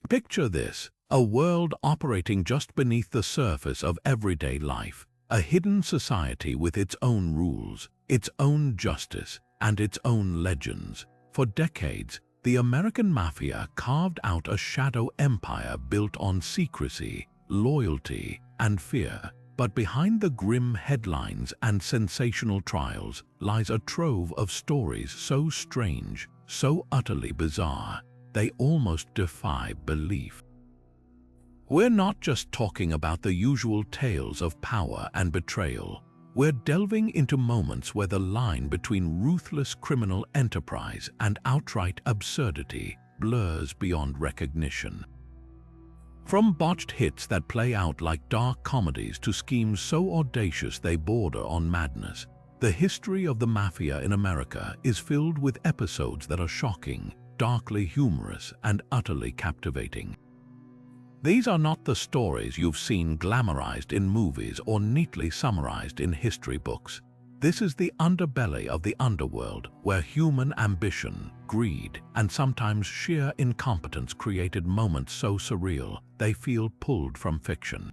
Picture this, a world operating just beneath the surface of everyday life, a hidden society with its own rules, its own justice, and its own legends. For decades, the American Mafia carved out a shadow empire built on secrecy, loyalty, and fear. But behind the grim headlines and sensational trials lies a trove of stories so strange, so utterly bizarre, they almost defy belief. We're not just talking about the usual tales of power and betrayal. We're delving into moments where the line between ruthless criminal enterprise and outright absurdity blurs beyond recognition. From botched hits that play out like dark comedies to schemes so audacious they border on madness, the history of the Mafia in America is filled with episodes that are shocking, darkly humorous, and utterly captivating. These are not the stories you've seen glamorized in movies or neatly summarized in history books. This is the underbelly of the underworld, where human ambition, greed, and sometimes sheer incompetence created moments so surreal they feel pulled from fiction.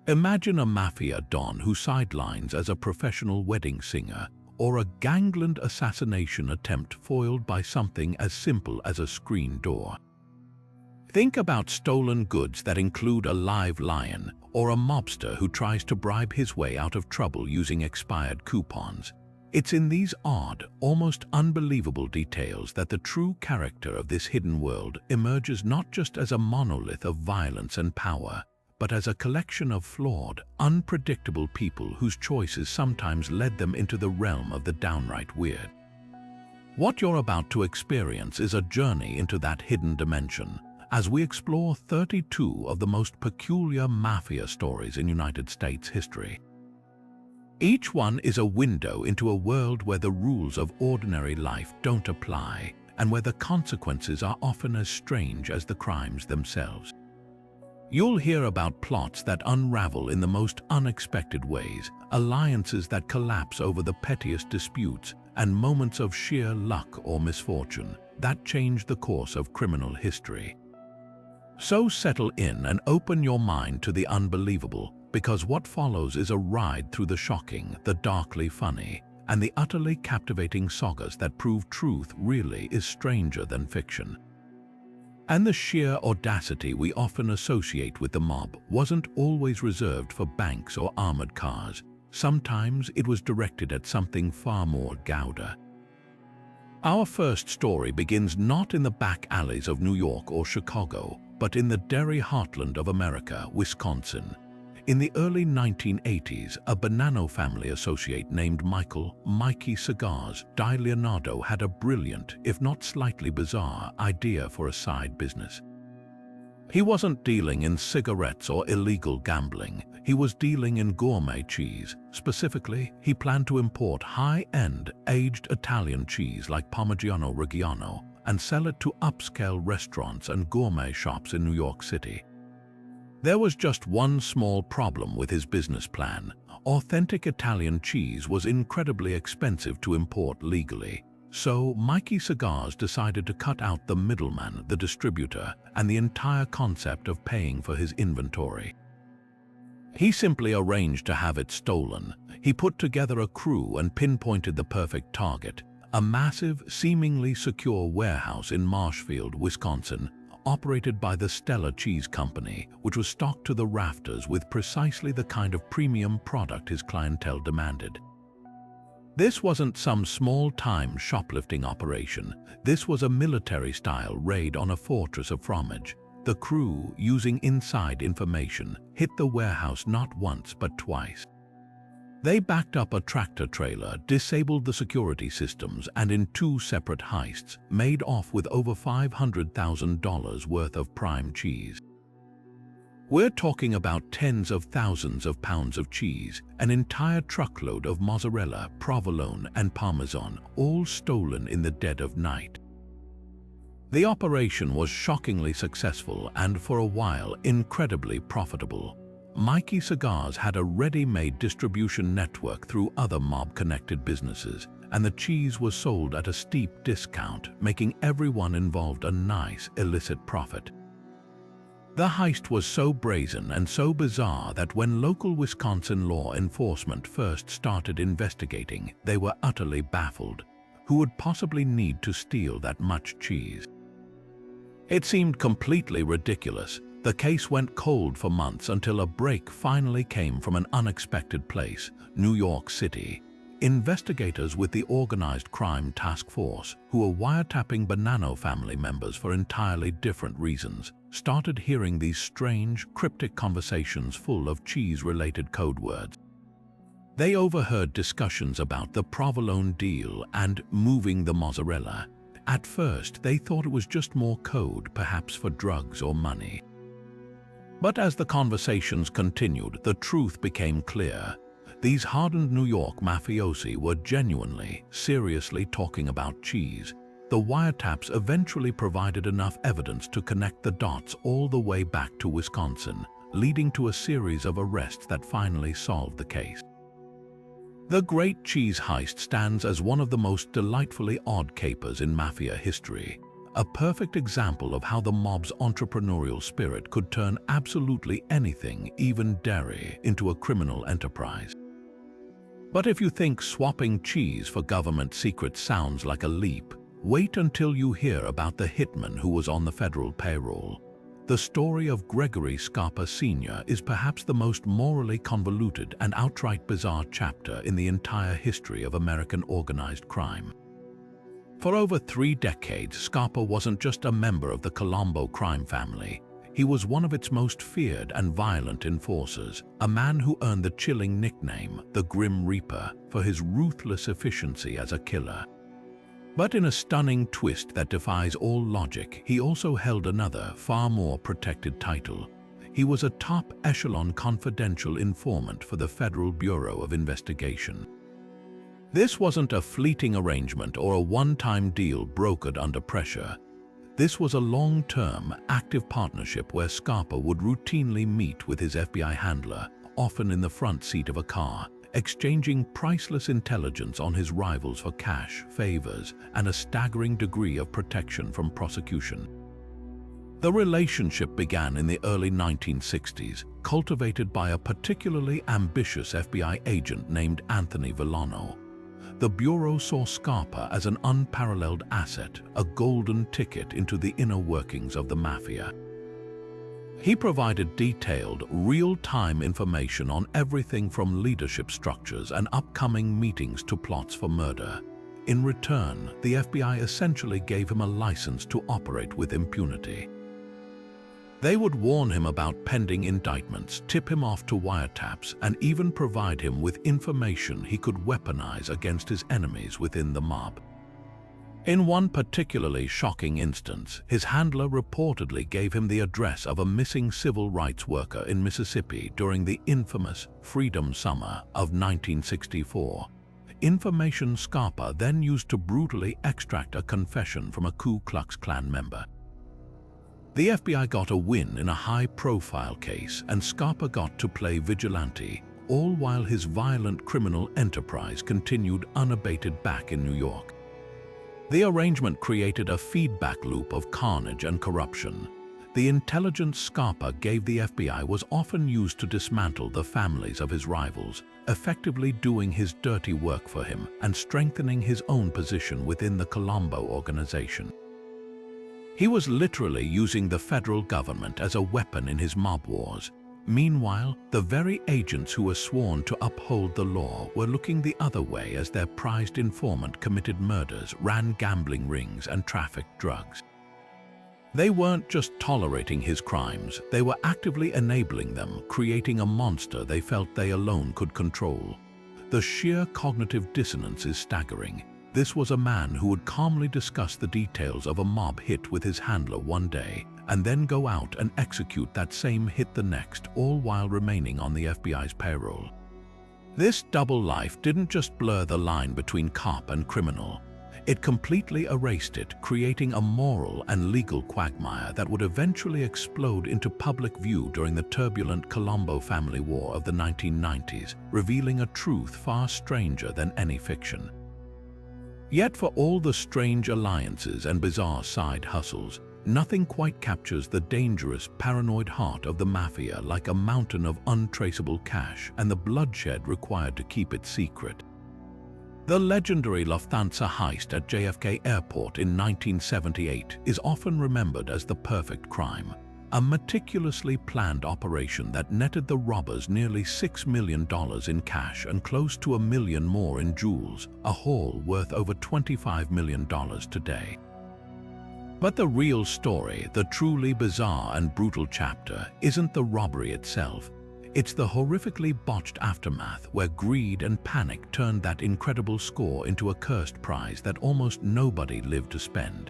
Imagine a mafia don who sidelines as a professional wedding singer, or a gangland assassination attempt foiled by something as simple as a screen door. Think about stolen goods that include a live lion, or a mobster who tries to bribe his way out of trouble using expired coupons. It's in these odd, almost unbelievable details that the true character of this hidden world emerges, not just as a monolith of violence and power, but as a collection of flawed, unpredictable people whose choices sometimes led them into the realm of the downright weird. What you're about to experience is a journey into that hidden dimension, as we explore 32 of the most peculiar mafia stories in United States history. Each one is a window into a world where the rules of ordinary life don't apply, and where the consequences are often as strange as the crimes themselves. You'll hear about plots that unravel in the most unexpected ways, alliances that collapse over the pettiest disputes, and moments of sheer luck or misfortune that change the course of criminal history. So settle in and open your mind to the unbelievable, because what follows is a ride through the shocking, the darkly funny, and the utterly captivating sagas that prove truth really is stranger than fiction. And the sheer audacity we often associate with the mob wasn't always reserved for banks or armored cars. Sometimes it was directed at something far more gauder. Our first story begins not in the back alleys of New York or Chicago, but in the dairy heartland of America, Wisconsin. In the early 1980s, a Bonanno family associate named Mikey Cigars Di Leonardo had a brilliant, if not slightly bizarre, idea for a side business. He wasn't dealing in cigarettes or illegal gambling. He was dealing in gourmet cheese. Specifically, he planned to import high-end, aged Italian cheese like Parmigiano Reggiano and sell it to upscale restaurants and gourmet shops in New York City. There was just one small problem with his business plan. Authentic Italian cheese was incredibly expensive to import legally. So Mikey Cigars decided to cut out the middleman, the distributor, and the entire concept of paying for his inventory. He simply arranged to have it stolen. He put together a crew and pinpointed the perfect target, a massive, seemingly secure warehouse in Marshfield, Wisconsin, operated by the Stella Cheese Company, which was stocked to the rafters with precisely the kind of premium product his clientele demanded. This wasn't some small-time shoplifting operation. This was a military-style raid on a fortress of fromage. The crew, using inside information, hit the warehouse not once but twice. They backed up a tractor trailer, disabled the security systems, and in 2 separate heists, made off with over $500,000 worth of prime cheese. We're talking about tens of thousands of pounds of cheese, an entire truckload of mozzarella, provolone, and parmesan, all stolen in the dead of night. The operation was shockingly successful and, for a while, incredibly profitable. Mikey Cigars had a ready-made distribution network through other mob-connected businesses, and the cheese was sold at a steep discount, making everyone involved a nice, illicit profit. The heist was so brazen and so bizarre that when local Wisconsin law enforcement first started investigating, they were utterly baffled. Who would possibly need to steal that much cheese? It seemed completely ridiculous. The case went cold for months until a break finally came from an unexpected place, New York City. Investigators with the Organized Crime Task Force, who were wiretapping Bonanno family members for entirely different reasons, started hearing these strange, cryptic conversations full of cheese-related code words. They overheard discussions about the provolone deal and moving the mozzarella. At first, they thought it was just more code, perhaps for drugs or money. But as the conversations continued, the truth became clear. These hardened New York mafiosi were genuinely, seriously talking about cheese. The wiretaps eventually provided enough evidence to connect the dots all the way back to Wisconsin, leading to a series of arrests that finally solved the case. The Great Cheese Heist stands as one of the most delightfully odd capers in mafia history, a perfect example of how the mob's entrepreneurial spirit could turn absolutely anything, even dairy, into a criminal enterprise. But if you think swapping cheese for government secrets sounds like a leap, wait until you hear about the hitman who was on the federal payroll. The story of Gregory Scarpa Sr. is perhaps the most morally convoluted and outright bizarre chapter in the entire history of American organized crime. For over 3 decades, Scarpa wasn't just a member of the Colombo crime family. He was one of its most feared and violent enforcers, a man who earned the chilling nickname, the Grim Reaper, for his ruthless efficiency as a killer. But in a stunning twist that defies all logic, he also held another, far more protected title. He was a top-echelon confidential informant for the Federal Bureau of Investigation. This wasn't a fleeting arrangement or a one-time deal brokered under pressure. This was a long-term, active partnership where Scarpa would routinely meet with his FBI handler, often in the front seat of a car, exchanging priceless intelligence on his rivals for cash, favors, and a staggering degree of protection from prosecution. The relationship began in the early 1960s, cultivated by a particularly ambitious FBI agent named Anthony Villano. The Bureau saw Scarpa as an unparalleled asset, a golden ticket into the inner workings of the mafia. He provided detailed, real-time information on everything from leadership structures and upcoming meetings to plots for murder. In return, the FBI essentially gave him a license to operate with impunity. They would warn him about pending indictments, tip him off to wiretaps, and even provide him with information he could weaponize against his enemies within the mob. In one particularly shocking instance, his handler reportedly gave him the address of a missing civil rights worker in Mississippi during the infamous Freedom Summer of 1964. Information Scarpa then used to brutally extract a confession from a Ku Klux Klan member. The FBI got a win in a high-profile case, and Scarpa got to play vigilante, all while his violent criminal enterprise continued unabated back in New York. The arrangement created a feedback loop of carnage and corruption. The intelligence Scarpa gave the FBI was often used to dismantle the families of his rivals, effectively doing his dirty work for him and strengthening his own position within the Colombo organization. He was literally using the federal government as a weapon in his mob wars. Meanwhile, the very agents who were sworn to uphold the law were looking the other way as their prized informant committed murders, ran gambling rings, and trafficked drugs. They weren't just tolerating his crimes, they were actively enabling them, creating a monster they felt they alone could control. The sheer cognitive dissonance is staggering. This was a man who would calmly discuss the details of a mob hit with his handler one day, and then go out and execute that same hit the next, all while remaining on the FBI's payroll. This double life didn't just blur the line between cop and criminal. It completely erased it, creating a moral and legal quagmire that would eventually explode into public view during the turbulent Colombo family war of the 1990s, revealing a truth far stranger than any fiction. Yet for all the strange alliances and bizarre side hustles, Nothing quite captures the dangerous, paranoid heart of the mafia like a mountain of untraceable cash and the bloodshed required to keep it secret. The legendary Lufthansa heist at JFK Airport in 1978 is often remembered as the perfect crime, a meticulously planned operation that netted the robbers nearly $6 million in cash and close to $1 million more in jewels, a haul worth over $25 million today. But the real story, the truly bizarre and brutal chapter, isn't the robbery itself. It's the horrifically botched aftermath where greed and panic turned that incredible score into a cursed prize that almost nobody lived to spend.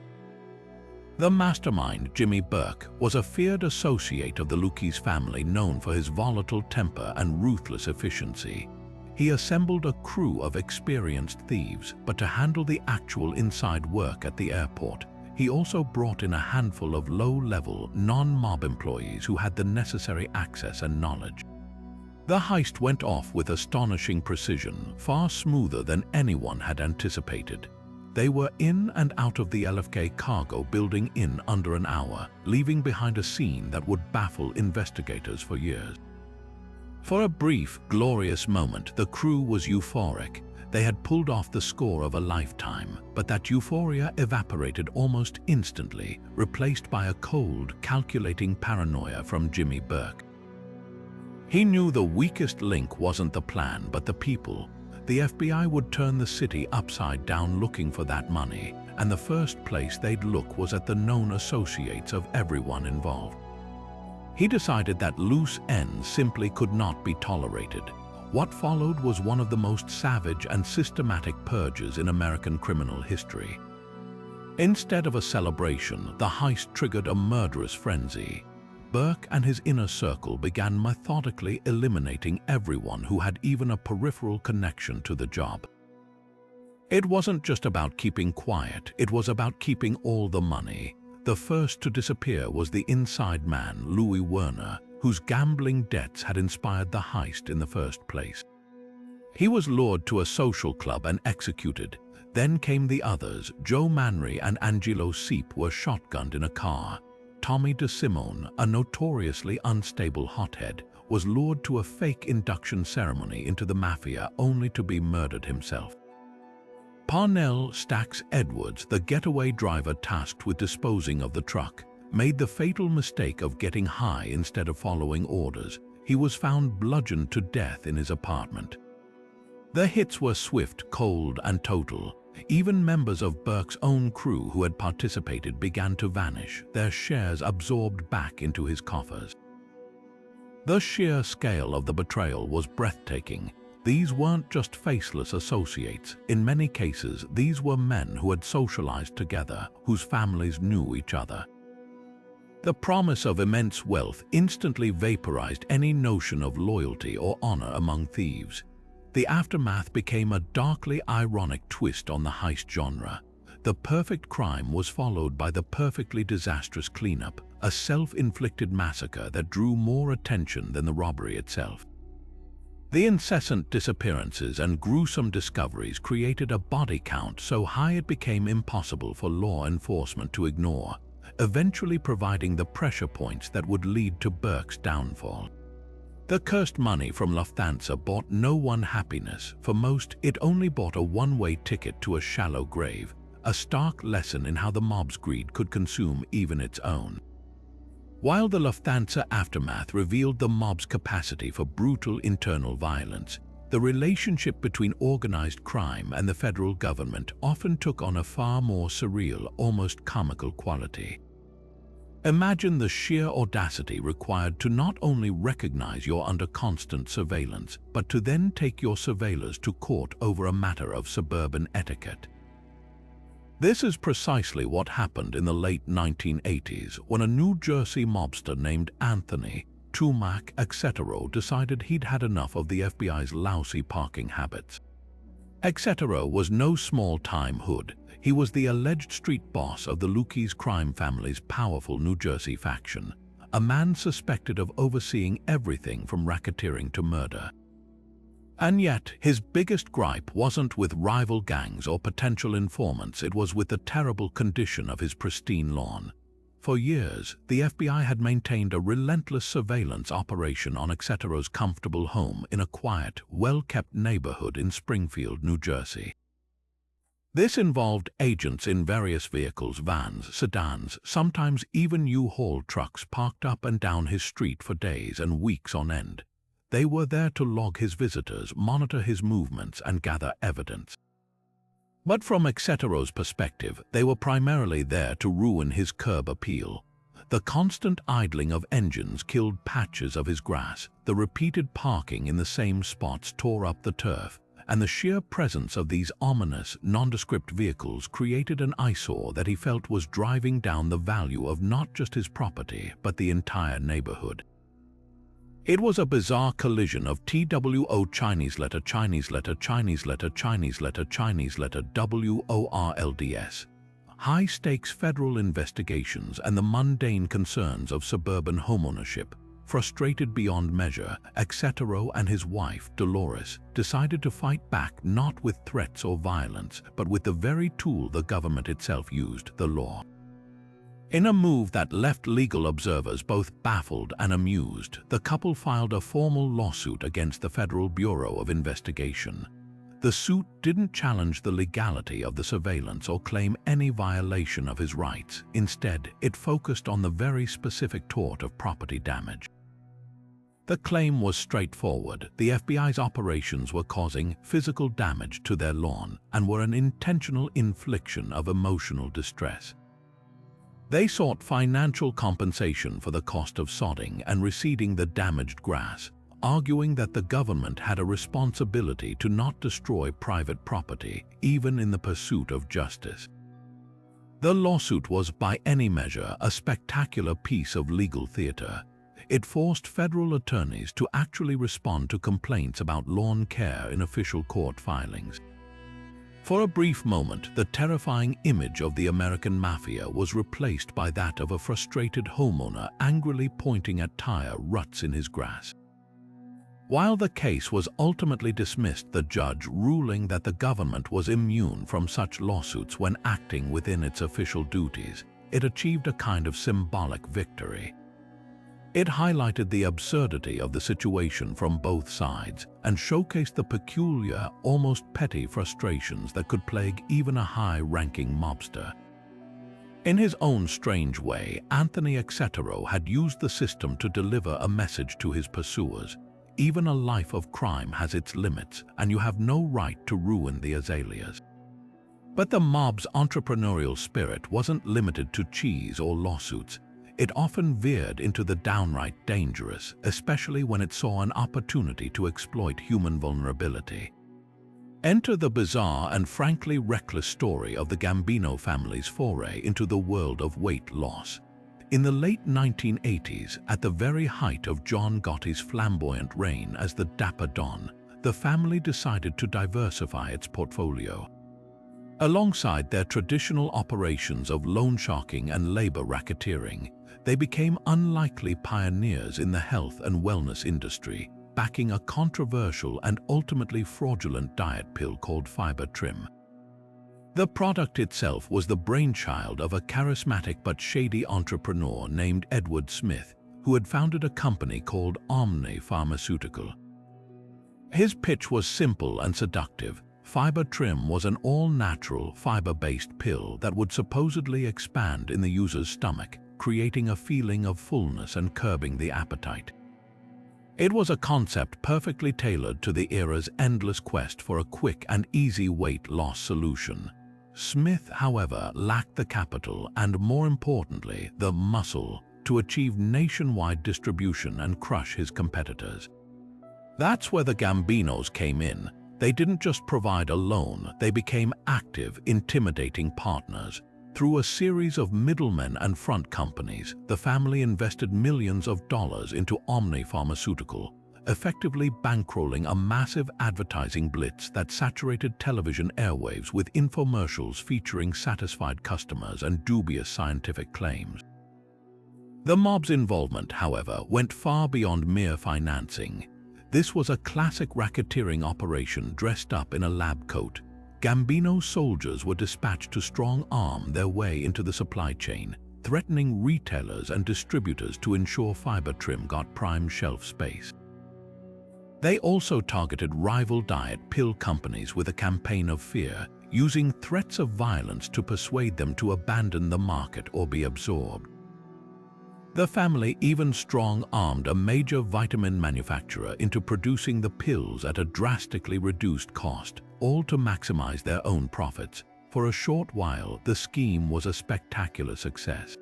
The mastermind, Jimmy Burke, was a feared associate of the Lucchese family known for his volatile temper and ruthless efficiency. He assembled a crew of experienced thieves, but to handle the actual inside work at the airport, he also brought in a handful of low-level, non-mob employees who had the necessary access and knowledge. The heist went off with astonishing precision, far smoother than anyone had anticipated. They were in and out of the LFK cargo building in under an hour, leaving behind a scene that would baffle investigators for years. For a brief, glorious moment, the crew was euphoric. They had pulled off the score of a lifetime, but that euphoria evaporated almost instantly, replaced by a cold, calculating paranoia from Jimmy Burke. He knew the weakest link wasn't the plan, but the people. The FBI would turn the city upside down looking for that money, and the first place they'd look was at the known associates of everyone involved. He decided that loose ends simply could not be tolerated. What followed was one of the most savage and systematic purges in American criminal history. Instead of a celebration, the heist triggered a murderous frenzy. Burke and his inner circle began methodically eliminating everyone who had even a peripheral connection to the job. It wasn't just about keeping quiet, it was about keeping all the money. The first to disappear was the inside man, Louis Werner, whose gambling debts had inspired the heist in the first place. He was lured to a social club and executed. Then came the others. Joe Manri and Angelo Seep were shotgunned in a car. Tommy DeSimone, a notoriously unstable hothead, was lured to a fake induction ceremony into the mafia only to be murdered himself. Parnell Stacks Edwards, the getaway driver tasked with disposing of the truck, made the fatal mistake of getting high instead of following orders. He was found bludgeoned to death in his apartment. The hits were swift, cold, and total. Even members of Burke's own crew who had participated began to vanish, their shares absorbed back into his coffers. The sheer scale of the betrayal was breathtaking. These weren't just faceless associates. In many cases, these were men who had socialized together, whose families knew each other. The promise of immense wealth instantly vaporized any notion of loyalty or honor among thieves. The aftermath became a darkly ironic twist on the heist genre. The perfect crime was followed by the perfectly disastrous cleanup, a self-inflicted massacre that drew more attention than the robbery itself. The incessant disappearances and gruesome discoveries created a body count so high it became impossible for law enforcement to ignore, eventually providing the pressure points that would lead to Burke's downfall. The cursed money from Lufthansa bought no one happiness. For most, it only bought a one-way ticket to a shallow grave, a stark lesson in how the mob's greed could consume even its own. While the Lufthansa aftermath revealed the mob's capacity for brutal internal violence, the relationship between organized crime and the federal government often took on a far more surreal, almost comical quality. Imagine the sheer audacity required to not only recognize you're under constant surveillance, but to then take your surveillors to court over a matter of suburban etiquette. This is precisely what happened in the late 1980s when a New Jersey mobster named Anthony Tumac Etc. decided he'd had enough of the FBI's lousy parking habits. Etc. was no small-time hood. He was the alleged street boss of the Lucchese crime family's powerful New Jersey faction, a man suspected of overseeing everything from racketeering to murder. And yet, his biggest gripe wasn't with rival gangs or potential informants, it was with the terrible condition of his pristine lawn. For years, the FBI had maintained a relentless surveillance operation on Exetero's comfortable home in a quiet, well-kept neighborhood in Springfield, New Jersey. This involved agents in various vehicles, vans, sedans, sometimes even U-Haul trucks parked up and down his street for days and weeks on end. They were there to log his visitors, monitor his movements, and gather evidence. But from Exetero's perspective, they were primarily there to ruin his curb appeal. The constant idling of engines killed patches of his grass, the repeated parking in the same spots tore up the turf, and the sheer presence of these ominous, nondescript vehicles created an eyesore that he felt was driving down the value of not just his property, but the entire neighborhood. It was a bizarre collision of TWO Chinese letter Chinese letter Chinese letter Chinese letter Chinese letter WORLDS, high-stakes federal investigations and the mundane concerns of suburban homeownership. Frustrated beyond measure, Exetero and his wife, Dolores, decided to fight back not with threats or violence, but with the very tool the government itself used, the law. In a move that left legal observers both baffled and amused, the couple filed a formal lawsuit against the Federal Bureau of Investigation. The suit didn't challenge the legality of the surveillance or claim any violation of his rights. Instead, it focused on the very specific tort of property damage. The claim was straightforward. The FBI's operations were causing physical damage to their lawn and were an intentional infliction of emotional distress. They sought financial compensation for the cost of sodding and reseeding the damaged grass, arguing that the government had a responsibility to not destroy private property, even in the pursuit of justice. The lawsuit was, by any measure, a spectacular piece of legal theater. It forced federal attorneys to actually respond to complaints about lawn care in official court filings. For a brief moment, the terrifying image of the American mafia was replaced by that of a frustrated homeowner angrily pointing at tire ruts in his grass. While the case was ultimately dismissed, the judge ruling that the government was immune from such lawsuits when acting within its official duties, it achieved a kind of symbolic victory. It highlighted the absurdity of the situation from both sides and showcased the peculiar, almost petty frustrations that could plague even a high-ranking mobster. In his own strange way, Anthony Exetero had used the system to deliver a message to his pursuers. Even a life of crime has its limits, and you have no right to ruin the azaleas. But the mob's entrepreneurial spirit wasn't limited to cheese or lawsuits. It often veered into the downright dangerous, especially when it saw an opportunity to exploit human vulnerability. Enter the bizarre and frankly reckless story of the Gambino family's foray into the world of weight loss. In the late 1980s, at the very height of John Gotti's flamboyant reign as the Dapper Don, the family decided to diversify its portfolio. Alongside their traditional operations of loan sharking and labor racketeering, they became unlikely pioneers in the health and wellness industry, backing a controversial and ultimately fraudulent diet pill called FibreTrim. The product itself was the brainchild of a charismatic but shady entrepreneur named Edward Smith, who had founded a company called Omni Pharmaceutical. His pitch was simple and seductive. FibreTrim was an all-natural, fiber-based pill that would supposedly expand in the user's stomach, creating a feeling of fullness and curbing the appetite. It was a concept perfectly tailored to the era's endless quest for a quick and easy weight loss solution. Smith, however, lacked the capital and, more importantly, the muscle to achieve nationwide distribution and crush his competitors. That's where the Gambinos came in. They didn't just provide a loan, they became active, intimidating partners. Through a series of middlemen and front companies, the family invested millions of dollars into Omni Pharmaceutical, effectively bankrolling a massive advertising blitz that saturated television airwaves with infomercials featuring satisfied customers and dubious scientific claims. The mob's involvement, however, went far beyond mere financing. This was a classic racketeering operation dressed up in a lab coat. Gambino soldiers were dispatched to strong-arm their way into the supply chain, threatening retailers and distributors to ensure FibreTrim got prime shelf space. They also targeted rival diet pill companies with a campaign of fear, using threats of violence to persuade them to abandon the market or be absorbed. The family even strong-armed a major vitamin manufacturer into producing the pills at a drastically reduced cost, all to maximize their own profits. For a short while, the scheme was a spectacular success.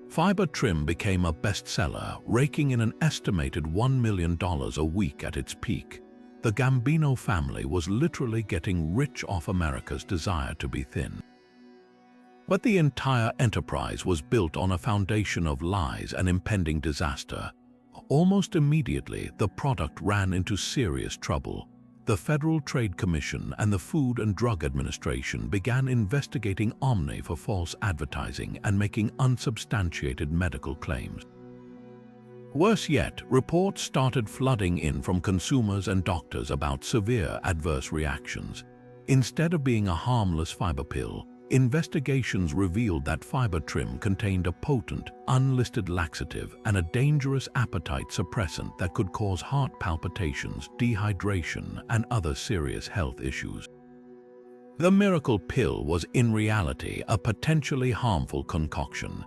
FibreTrim became a bestseller, raking in an estimated $1 million a week at its peak. The Gambino family was literally getting rich off America's desire to be thin. But the entire enterprise was built on a foundation of lies and impending disaster. Almost immediately, the product ran into serious trouble. The Federal Trade Commission and the Food and Drug Administration began investigating Omni for false advertising and making unsubstantiated medical claims. Worse yet, reports started flooding in from consumers and doctors about severe adverse reactions. Instead of being a harmless fiber pill, investigations revealed that FibreTrim contained a potent, unlisted laxative and a dangerous appetite suppressant that could cause heart palpitations, dehydration, and other serious health issues. The miracle pill was in reality a potentially harmful concoction.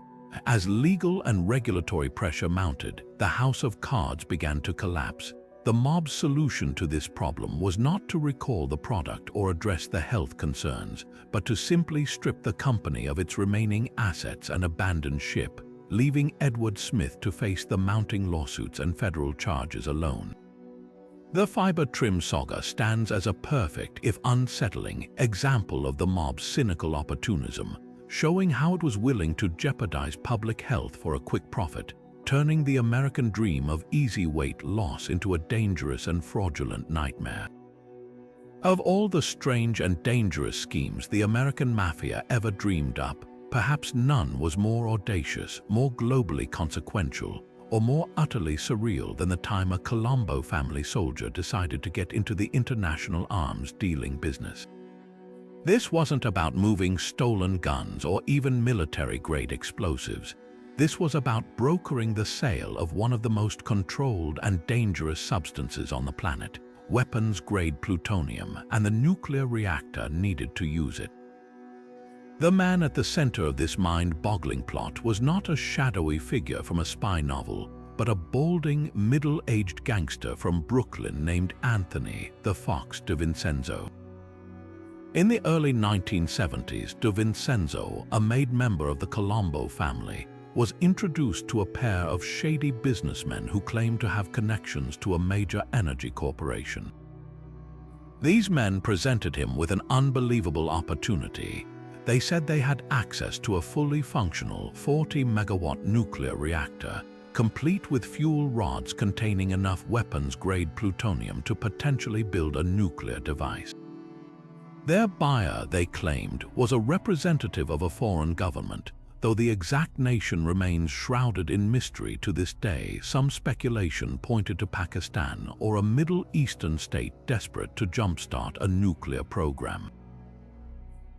As legal and regulatory pressure mounted, the house of cards began to collapse. The mob's solution to this problem was not to recall the product or address the health concerns, but to simply strip the company of its remaining assets and abandon ship, leaving Edward Smith to face the mounting lawsuits and federal charges alone. The FibreTrim saga stands as a perfect, if unsettling, example of the mob's cynical opportunism, showing how it was willing to jeopardize public health for a quick profit, turning the American dream of easy weight loss into a dangerous and fraudulent nightmare. Of all the strange and dangerous schemes the American mafia ever dreamed up, perhaps none was more audacious, more globally consequential, or more utterly surreal than the time a Colombo family soldier decided to get into the international arms dealing business. This wasn't about moving stolen guns or even military-grade explosives. This was about brokering the sale of one of the most controlled and dangerous substances on the planet, weapons-grade plutonium, and the nuclear reactor needed to use it. The man at the center of this mind-boggling plot was not a shadowy figure from a spy novel, but a balding, middle-aged gangster from Brooklyn named Anthony "the Fox" DiVincenzo. In the early 1970s, DiVincenzo, a made member of the Colombo family, was introduced to a pair of shady businessmen who claimed to have connections to a major energy corporation. These men presented him with an unbelievable opportunity. They said they had access to a fully functional 40-megawatt nuclear reactor, complete with fuel rods containing enough weapons-grade plutonium to potentially build a nuclear device. Their buyer, they claimed, was a representative of a foreign government. Though the exact nation remains shrouded in mystery to this day, some speculation pointed to Pakistan or a Middle Eastern state desperate to jumpstart a nuclear program.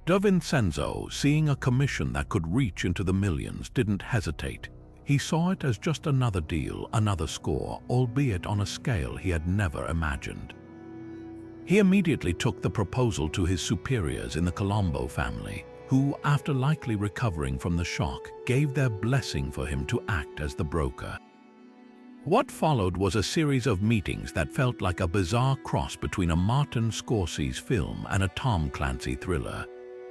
DiVincenzo, seeing a commission that could reach into the millions, didn't hesitate. He saw it as just another deal, another score, albeit on a scale he had never imagined. He immediately took the proposal to his superiors in the Colombo family, who, after likely recovering from the shock, gave their blessing for him to act as the broker. What followed was a series of meetings that felt like a bizarre cross between a Martin Scorsese film and a Tom Clancy thriller.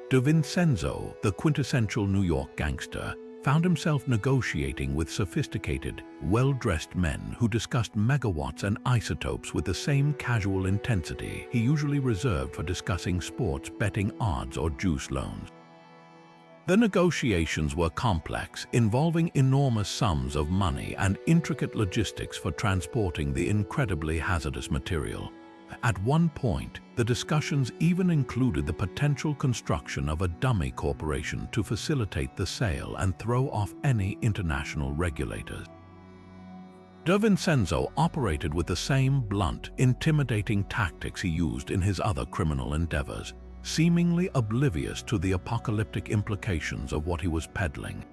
DiVincenzo, the quintessential New York gangster, found himself negotiating with sophisticated, well-dressed men who discussed megawatts and isotopes with the same casual intensity he usually reserved for discussing sports betting odds or juice loans. The negotiations were complex, involving enormous sums of money and intricate logistics for transporting the incredibly hazardous material. At one point, the discussions even included the potential construction of a dummy corporation to facilitate the sale and throw off any international regulators. DiVincenzo operated with the same blunt, intimidating tactics he used in his other criminal endeavors, seemingly oblivious to the apocalyptic implications of what he was peddling.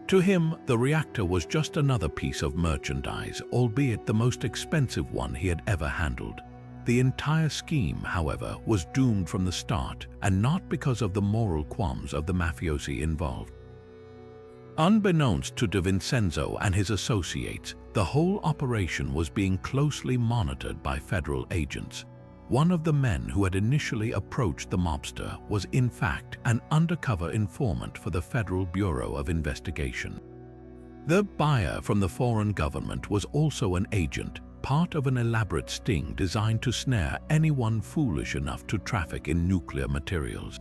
To him, the reactor was just another piece of merchandise, albeit the most expensive one he had ever handled. The entire scheme, however, was doomed from the start, and not because of the moral qualms of the mafiosi involved. Unbeknownst to DiVincenzo and his associates, the whole operation was being closely monitored by federal agents. One of the men who had initially approached the mobster was in fact an undercover informant for the Federal Bureau of Investigation. The buyer from the foreign government was also an agent, part of an elaborate sting designed to snare anyone foolish enough to traffic in nuclear materials.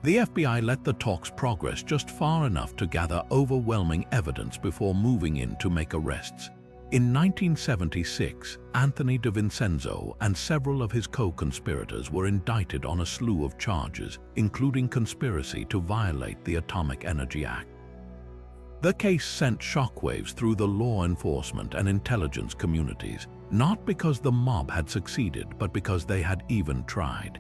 The FBI let the talks progress just far enough to gather overwhelming evidence before moving in to make arrests. In 1976, Anthony DiVincenzo and several of his co-conspirators were indicted on a slew of charges, including conspiracy to violate the Atomic Energy Act. The case sent shockwaves through the law enforcement and intelligence communities, not because the mob had succeeded, but because they had even tried.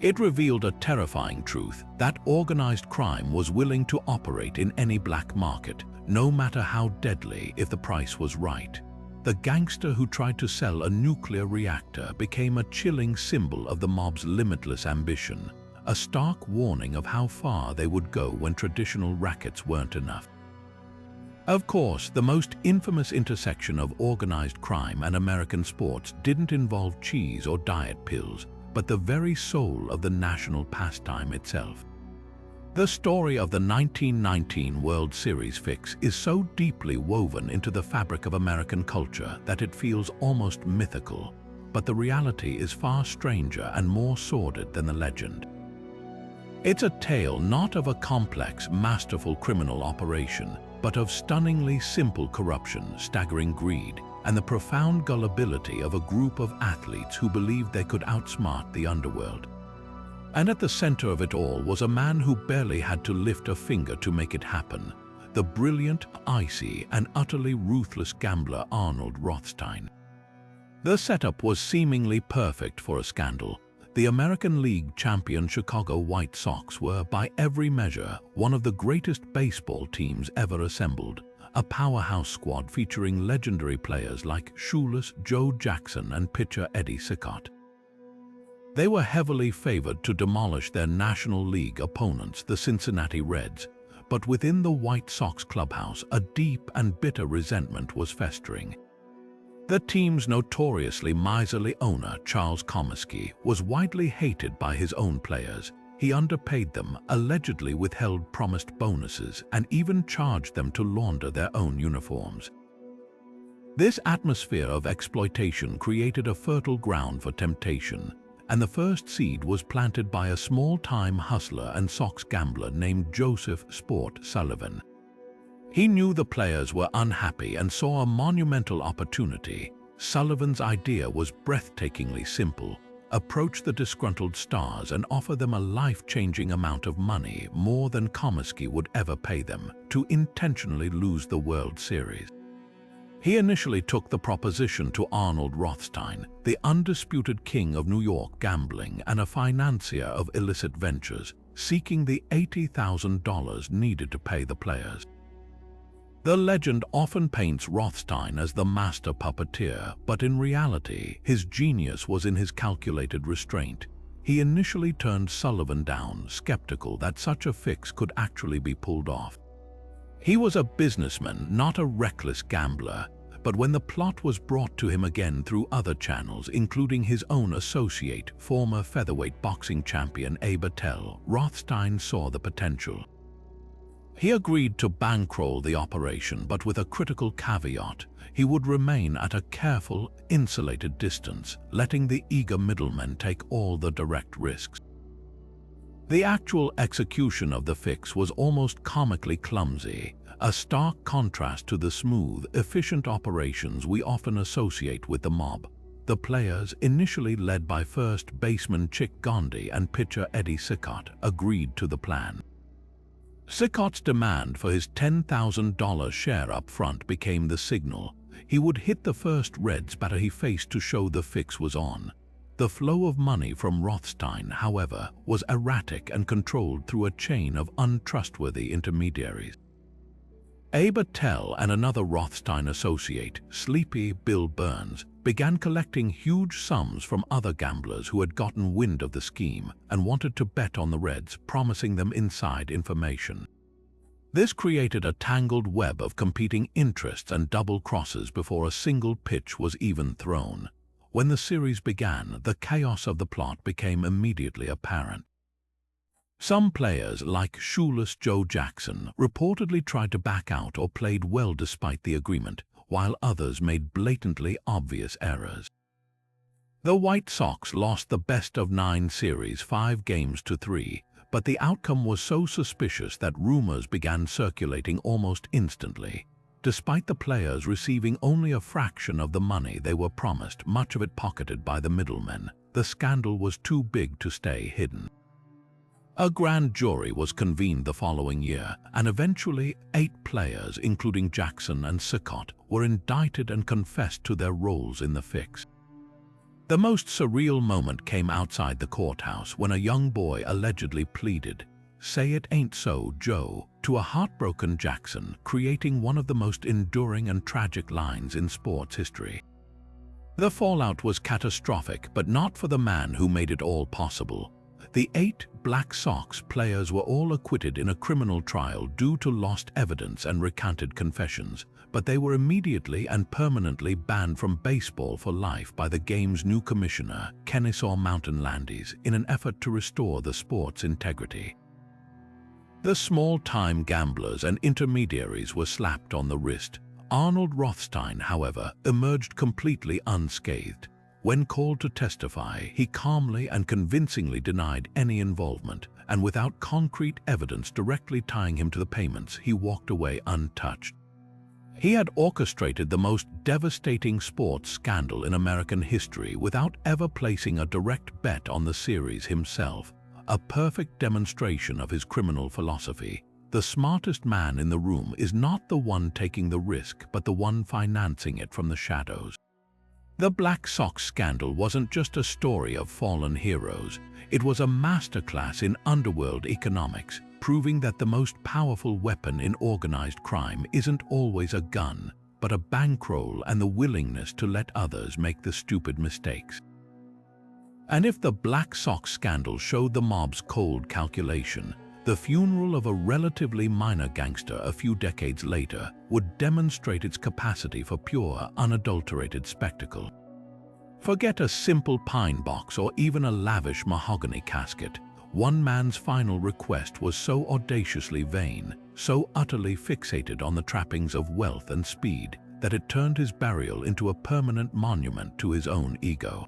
It revealed a terrifying truth that organized crime was willing to operate in any black market, no matter how deadly, if the price was right. The gangster who tried to sell a nuclear reactor became a chilling symbol of the mob's limitless ambition, a stark warning of how far they would go when traditional rackets weren't enough. Of course, the most infamous intersection of organized crime and American sports didn't involve cheese or diet pills, but the very soul of the national pastime itself. The story of the 1919 World Series fix is so deeply woven into the fabric of American culture that it feels almost mythical, but the reality is far stranger and more sordid than the legend. It's a tale not of a complex, masterful criminal operation, but of stunningly simple corruption, staggering greed, and the profound gullibility of a group of athletes who believed they could outsmart the underworld. And at the center of it all was a man who barely had to lift a finger to make it happen, the brilliant, icy, and utterly ruthless gambler Arnold Rothstein. The setup was seemingly perfect for a scandal. The American League champion Chicago White Sox were, by every measure, one of the greatest baseball teams ever assembled, a powerhouse squad featuring legendary players like shoeless Joe Jackson and pitcher Eddie Cicotte. They were heavily favored to demolish their National League opponents, the Cincinnati Reds, but within the White Sox clubhouse, a deep and bitter resentment was festering. The team's notoriously miserly owner, Charles Comiskey, was widely hated by his own players. He underpaid them, allegedly withheld promised bonuses, and even charged them to launder their own uniforms. This atmosphere of exploitation created a fertile ground for temptation, and the first seed was planted by a small-time hustler and Sox gambler named Joseph "Sport" Sullivan. He knew the players were unhappy and saw a monumental opportunity. Sullivan's idea was breathtakingly simple: approach the disgruntled stars and offer them a life-changing amount of money, more than Comiskey would ever pay them, to intentionally lose the World Series. He initially took the proposition to Arnold Rothstein, the undisputed king of New York gambling and a financier of illicit ventures, seeking the $80,000 needed to pay the players. The legend often paints Rothstein as the master puppeteer, but in reality, his genius was in his calculated restraint. He initially turned Sullivan down, skeptical that such a fix could actually be pulled off. He was a businessman, not a reckless gambler, but when the plot was brought to him again through other channels, including his own associate, former featherweight boxing champion Abe Attell, Rothstein saw the potential. He agreed to bankroll the operation, but with a critical caveat: he would remain at a careful, insulated distance, letting the eager middlemen take all the direct risks. The actual execution of the fix was almost comically clumsy, a stark contrast to the smooth, efficient operations we often associate with the mob. The players, initially led by first baseman Chick Gondi and pitcher Eddie Cicotte, agreed to the plan. Cicotte's demand for his $10,000 share up front became the signal. He would hit the first Reds batter he faced to show the fix was on. The flow of money from Rothstein, however, was erratic and controlled through a chain of untrustworthy intermediaries. Abe Attell and another Rothstein associate, Sleepy Bill Burns, began collecting huge sums from other gamblers who had gotten wind of the scheme and wanted to bet on the Reds, promising them inside information. This created a tangled web of competing interests and double crosses before a single pitch was even thrown. When the series began, the chaos of the plot became immediately apparent. Some players, like Shoeless Joe Jackson, reportedly tried to back out or played well despite the agreement, while others made blatantly obvious errors. The White Sox lost the best-of-9 series 5-3, but the outcome was so suspicious that rumors began circulating almost instantly. Despite the players receiving only a fraction of the money they were promised, much of it pocketed by the middlemen, the scandal was too big to stay hidden. A grand jury was convened the following year, and eventually 8 players, including Jackson and Sickott, were indicted and confessed to their roles in the fix. The most surreal moment came outside the courthouse when a young boy allegedly pleaded, "Say it ain't so, Joe," to a heartbroken Jackson, creating one of the most enduring and tragic lines in sports history. The fallout was catastrophic, but not for the man who made it all possible. The 8 Black Sox players were all acquitted in a criminal trial due to lost evidence and recanted confessions, but they were immediately and permanently banned from baseball for life by the game's new commissioner, Kennesaw Mountain Landis, in an effort to restore the sport's integrity. The small-time gamblers and intermediaries were slapped on the wrist. Arnold Rothstein, however, emerged completely unscathed. When called to testify, he calmly and convincingly denied any involvement, and without concrete evidence directly tying him to the payments, he walked away untouched. He had orchestrated the most devastating sports scandal in American history without ever placing a direct bet on the series himself, a perfect demonstration of his criminal philosophy. The smartest man in the room is not the one taking the risk, but the one financing it from the shadows. The Black Sox scandal wasn't just a story of fallen heroes. It was a masterclass in underworld economics, proving that the most powerful weapon in organized crime isn't always a gun, but a bankroll and the willingness to let others make the stupid mistakes. And if the Black Sox scandal showed the mob's cold calculation, the funeral of a relatively minor gangster a few decades later would demonstrate its capacity for pure, unadulterated spectacle. Forget a simple pine box or even a lavish mahogany casket. One man's final request was so audaciously vain, so utterly fixated on the trappings of wealth and speed, that it turned his burial into a permanent monument to his own ego.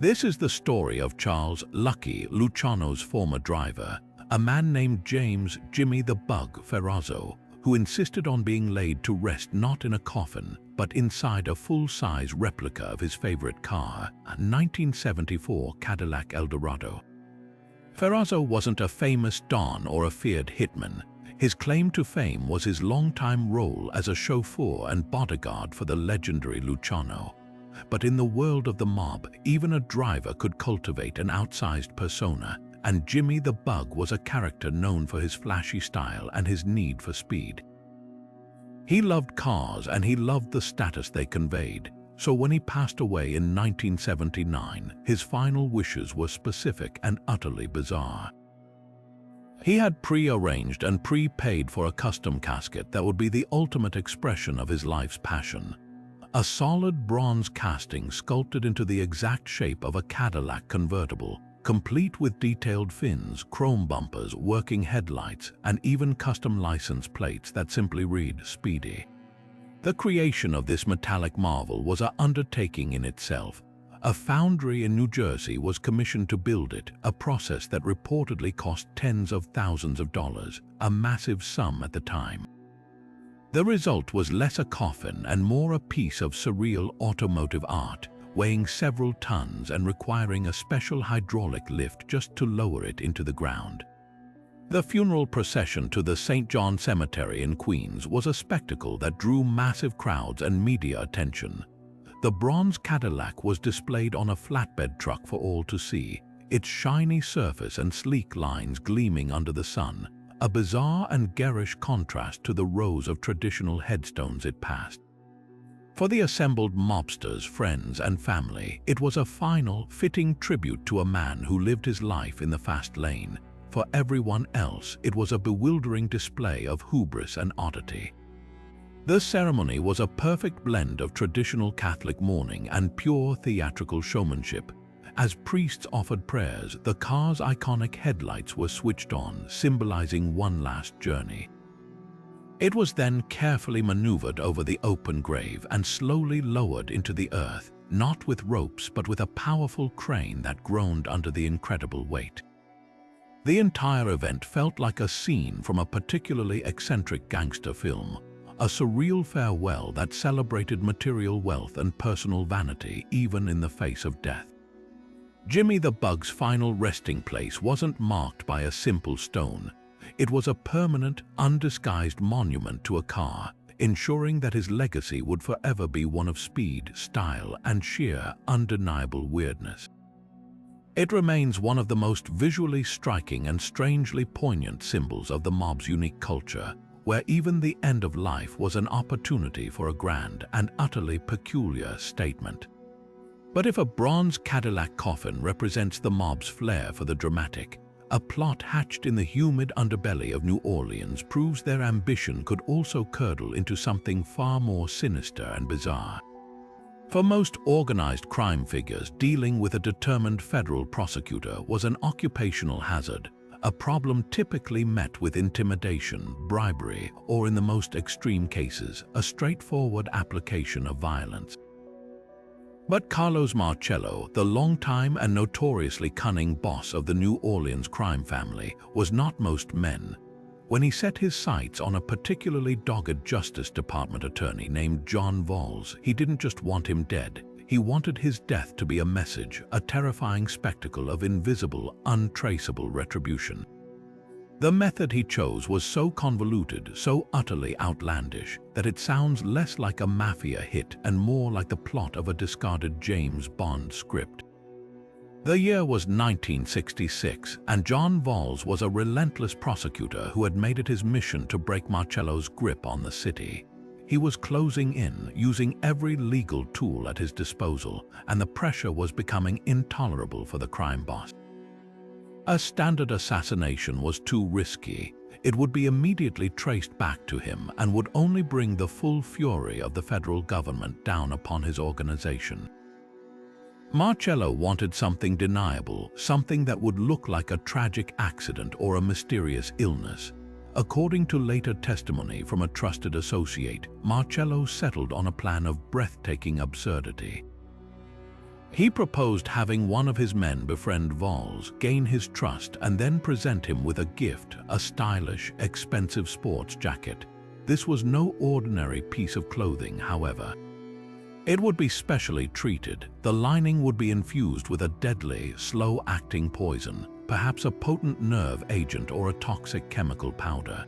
This is the story of Charles Lucky Luciano's former driver, a man named James "Jimmy the Bug" Ferrazzo, who insisted on being laid to rest not in a coffin, but inside a full-size replica of his favorite car, a 1974 Cadillac Eldorado. Ferrazzo wasn't a famous don or a feared hitman. His claim to fame was his longtime role as a chauffeur and bodyguard for the legendary Luciano. But in the world of the mob, even a driver could cultivate an outsized persona, and Jimmy the Bug was a character known for his flashy style and his need for speed. He loved cars and he loved the status they conveyed, so when he passed away in 1979, his final wishes were specific and utterly bizarre. He had pre-arranged and prepaid for a custom casket that would be the ultimate expression of his life's passion. A solid bronze casting sculpted into the exact shape of a Cadillac convertible, complete with detailed fins, chrome bumpers, working headlights, and even custom license plates that simply read "Speedy." The creation of this metallic marvel was an undertaking in itself. A foundry in New Jersey was commissioned to build it, a process that reportedly cost tens of thousands of dollars, a massive sum at the time. The result was less a coffin and more a piece of surreal automotive art, weighing several tons and requiring a special hydraulic lift just to lower it into the ground. The funeral procession to the St. John Cemetery in Queens was a spectacle that drew massive crowds and media attention. The bronze Cadillac was displayed on a flatbed truck for all to see, its shiny surface and sleek lines gleaming under the sun, a bizarre and garish contrast to the rows of traditional headstones it passed. For the assembled mobsters, friends, and family, it was a final, fitting tribute to a man who lived his life in the fast lane. For everyone else, it was a bewildering display of hubris and oddity. The ceremony was a perfect blend of traditional Catholic mourning and pure theatrical showmanship. As priests offered prayers, the car's iconic headlights were switched on, symbolizing one last journey. It was then carefully maneuvered over the open grave and slowly lowered into the earth, not with ropes but with a powerful crane that groaned under the incredible weight. The entire event felt like a scene from a particularly eccentric gangster film, a surreal farewell that celebrated material wealth and personal vanity even in the face of death. Jimmy the Bug's final resting place wasn't marked by a simple stone. It was a permanent, undisguised monument to a car, ensuring that his legacy would forever be one of speed, style, and sheer, undeniable weirdness. It remains one of the most visually striking and strangely poignant symbols of the mob's unique culture, where even the end of life was an opportunity for a grand and utterly peculiar statement. But if a bronze Cadillac coffin represents the mob's flair for the dramatic, a plot hatched in the humid underbelly of New Orleans proves their ambition could also curdle into something far more sinister and bizarre. For most organized crime figures, dealing with a determined federal prosecutor was an occupational hazard, a problem typically met with intimidation, bribery, or in the most extreme cases, a straightforward application of violence. But Carlos Marcello, the longtime and notoriously cunning boss of the New Orleans crime family, was not most men. When he set his sights on a particularly dogged Justice Department attorney named John Valls, he didn't just want him dead. He wanted his death to be a message, a terrifying spectacle of invisible, untraceable retribution. The method he chose was so convoluted, so utterly outlandish, that it sounds less like a mafia hit and more like the plot of a discarded James Bond script. The year was 1966, and John Valls was a relentless prosecutor who had made it his mission to break Marcello's grip on the city. He was closing in, using every legal tool at his disposal, and the pressure was becoming intolerable for the crime boss. A standard assassination was too risky. It would be immediately traced back to him and would only bring the full fury of the federal government down upon his organization. Marcello wanted something deniable, something that would look like a tragic accident or a mysterious illness. According to later testimony from a trusted associate, Marcello settled on a plan of breathtaking absurdity. He proposed having one of his men befriend Valls, gain his trust, and then present him with a gift, a stylish, expensive sports jacket. This was no ordinary piece of clothing, however. It would be specially treated. The lining would be infused with a deadly, slow-acting poison, perhaps a potent nerve agent or a toxic chemical powder.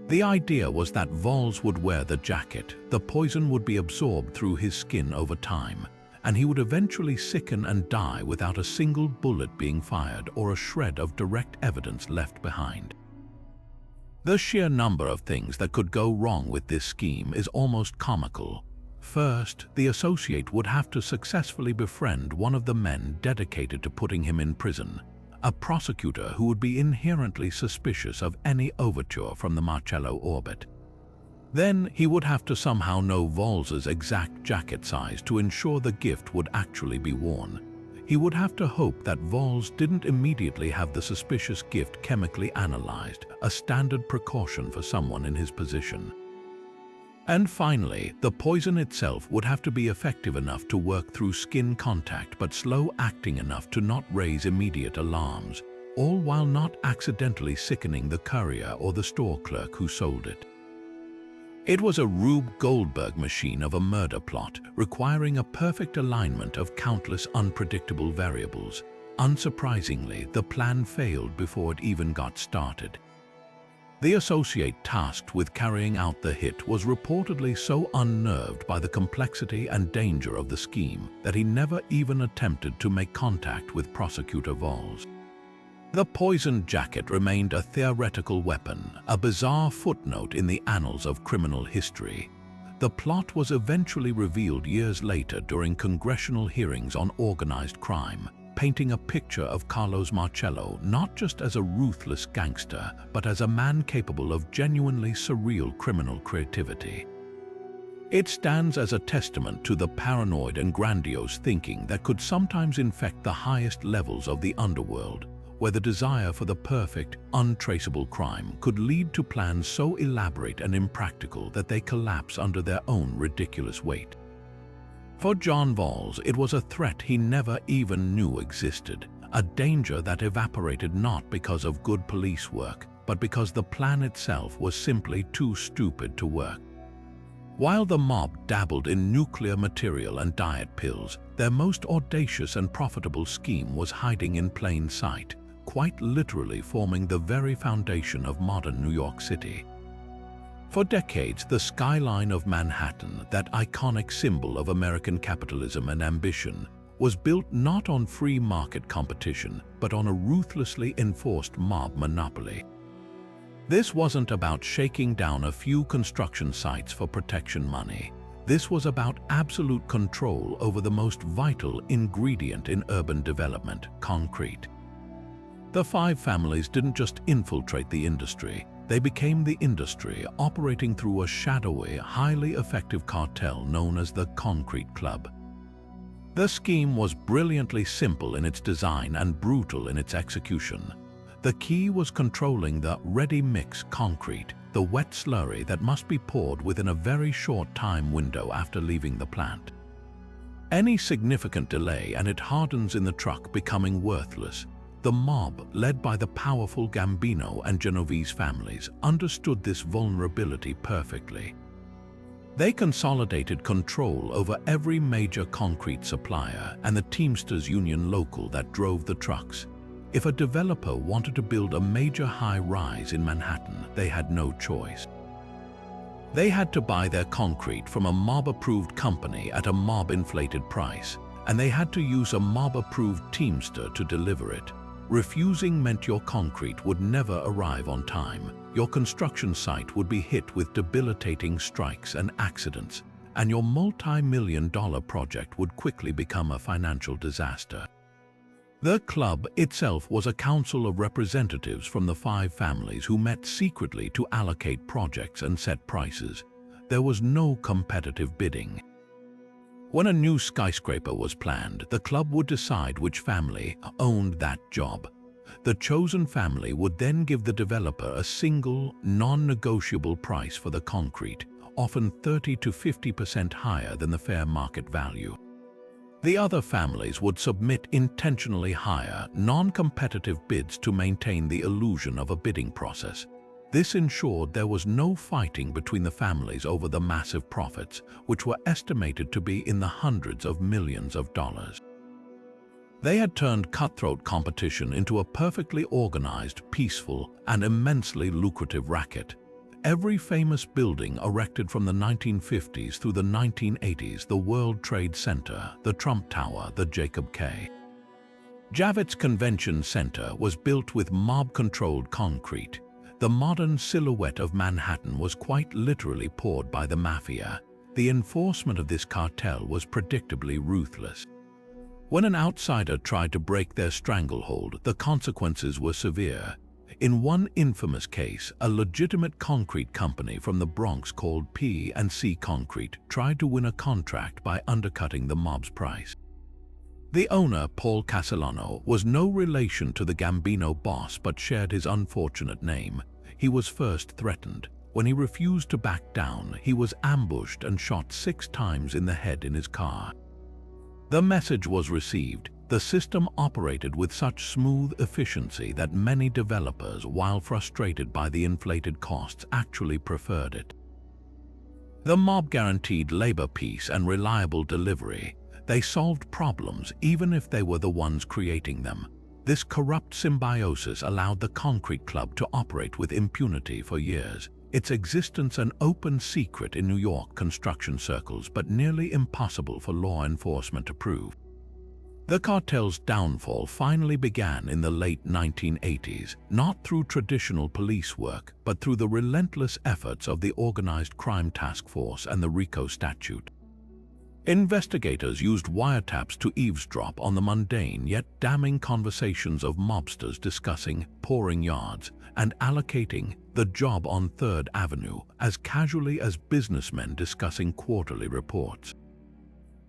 The idea was that Valls would wear the jacket, the poison would be absorbed through his skin over time, and he would eventually sicken and die without a single bullet being fired or a shred of direct evidence left behind. The sheer number of things that could go wrong with this scheme is almost comical. First, the associate would have to successfully befriend one of the men dedicated to putting him in prison, a prosecutor who would be inherently suspicious of any overture from the Marcello orbit. Then he would have to somehow know Valls's exact jacket size to ensure the gift would actually be worn. He would have to hope that Valls didn't immediately have the suspicious gift chemically analyzed, a standard precaution for someone in his position. And finally, the poison itself would have to be effective enough to work through skin contact but slow-acting enough to not raise immediate alarms, all while not accidentally sickening the courier or the store clerk who sold it. It was a Rube Goldberg machine of a murder plot, requiring a perfect alignment of countless unpredictable variables. Unsurprisingly, the plan failed before it even got started. The associate tasked with carrying out the hit was reportedly so unnerved by the complexity and danger of the scheme that he never even attempted to make contact with Prosecutor Valls. The poisoned jacket remained a theoretical weapon, a bizarre footnote in the annals of criminal history. The plot was eventually revealed years later during congressional hearings on organized crime, painting a picture of Carlos Marcello not just as a ruthless gangster, but as a man capable of genuinely surreal criminal creativity. It stands as a testament to the paranoid and grandiose thinking that could sometimes infect the highest levels of the underworld, where the desire for the perfect, untraceable crime could lead to plans so elaborate and impractical that they collapse under their own ridiculous weight. For John Valls, it was a threat he never even knew existed, a danger that evaporated not because of good police work, but because the plan itself was simply too stupid to work. While the mob dabbled in nuclear material and diet pills, their most audacious and profitable scheme was hiding in plain sight, quite literally forming the very foundation of modern New York City. For decades, the skyline of Manhattan, that iconic symbol of American capitalism and ambition, was built not on free market competition, but on a ruthlessly enforced mob monopoly. This wasn't about shaking down a few construction sites for protection money. This was about absolute control over the most vital ingredient in urban development, concrete. The five families didn't just infiltrate the industry, they became the industry, operating through a shadowy, highly effective cartel known as the Concrete Club. The scheme was brilliantly simple in its design and brutal in its execution. The key was controlling the ready-mix concrete, the wet slurry that must be poured within a very short time window after leaving the plant. Any significant delay and it hardens in the truck, becoming worthless. The mob, led by the powerful Gambino and Genovese families, understood this vulnerability perfectly. They consolidated control over every major concrete supplier and the Teamsters Union local that drove the trucks. If a developer wanted to build a major high-rise in Manhattan, they had no choice. They had to buy their concrete from a mob-approved company at a mob-inflated price, and they had to use a mob-approved Teamster to deliver it. Refusing meant your concrete would never arrive on time, your construction site would be hit with debilitating strikes and accidents, and your multi-million-dollar project would quickly become a financial disaster. The club itself was a council of representatives from the five families who met secretly to allocate projects and set prices. There was no competitive bidding. When a new skyscraper was planned, the club would decide which family owned that job. The chosen family would then give the developer a single, non-negotiable price for the concrete, often 30 to 50% higher than the fair market value. The other families would submit intentionally higher, non-competitive bids to maintain the illusion of a bidding process. This ensured there was no fighting between the families over the massive profits, which were estimated to be in the hundreds of millions of dollars. They had turned cutthroat competition into a perfectly organized, peaceful, and immensely lucrative racket. Every famous building erected from the 1950s through the 1980s, the World Trade Center, the Trump Tower, the Jacob K. Javits Convention Center was built with mob-controlled concrete. The modern silhouette of Manhattan was quite literally poured by the mafia. The enforcement of this cartel was predictably ruthless. When an outsider tried to break their stranglehold, the consequences were severe. In one infamous case, a legitimate concrete company from the Bronx called P&C Concrete tried to win a contract by undercutting the mob's price. The owner, Paul Castellano, was no relation to the Gambino boss but shared his unfortunate name. He was first threatened. When he refused to back down, he was ambushed and shot 6 times in the head in his car. The message was received. The system operated with such smooth efficiency that many developers, while frustrated by the inflated costs, actually preferred it. The mob guaranteed labor peace and reliable delivery. They solved problems even if they were the ones creating them. This corrupt symbiosis allowed the Concrete Club to operate with impunity for years. Its existence an open secret in New York construction circles, but nearly impossible for law enforcement to prove. The cartel's downfall finally began in the late 1980s, not through traditional police work, but through the relentless efforts of the Organized Crime Task Force and the RICO statute. Investigators used wiretaps to eavesdrop on the mundane yet damning conversations of mobsters discussing pouring yards and allocating the job on 3rd Avenue as casually as businessmen discussing quarterly reports.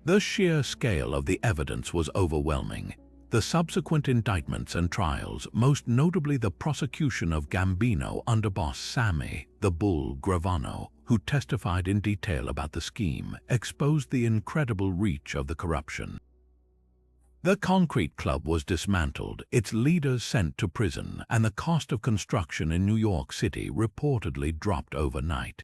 The sheer scale of the evidence was overwhelming. The subsequent indictments and trials, most notably the prosecution of Gambino underboss Sammy "the Bull" Gravano, who testified in detail about the scheme, exposed the incredible reach of the corruption. The concrete club was dismantled, its leaders sent to prison, and the cost of construction in New York City reportedly dropped overnight.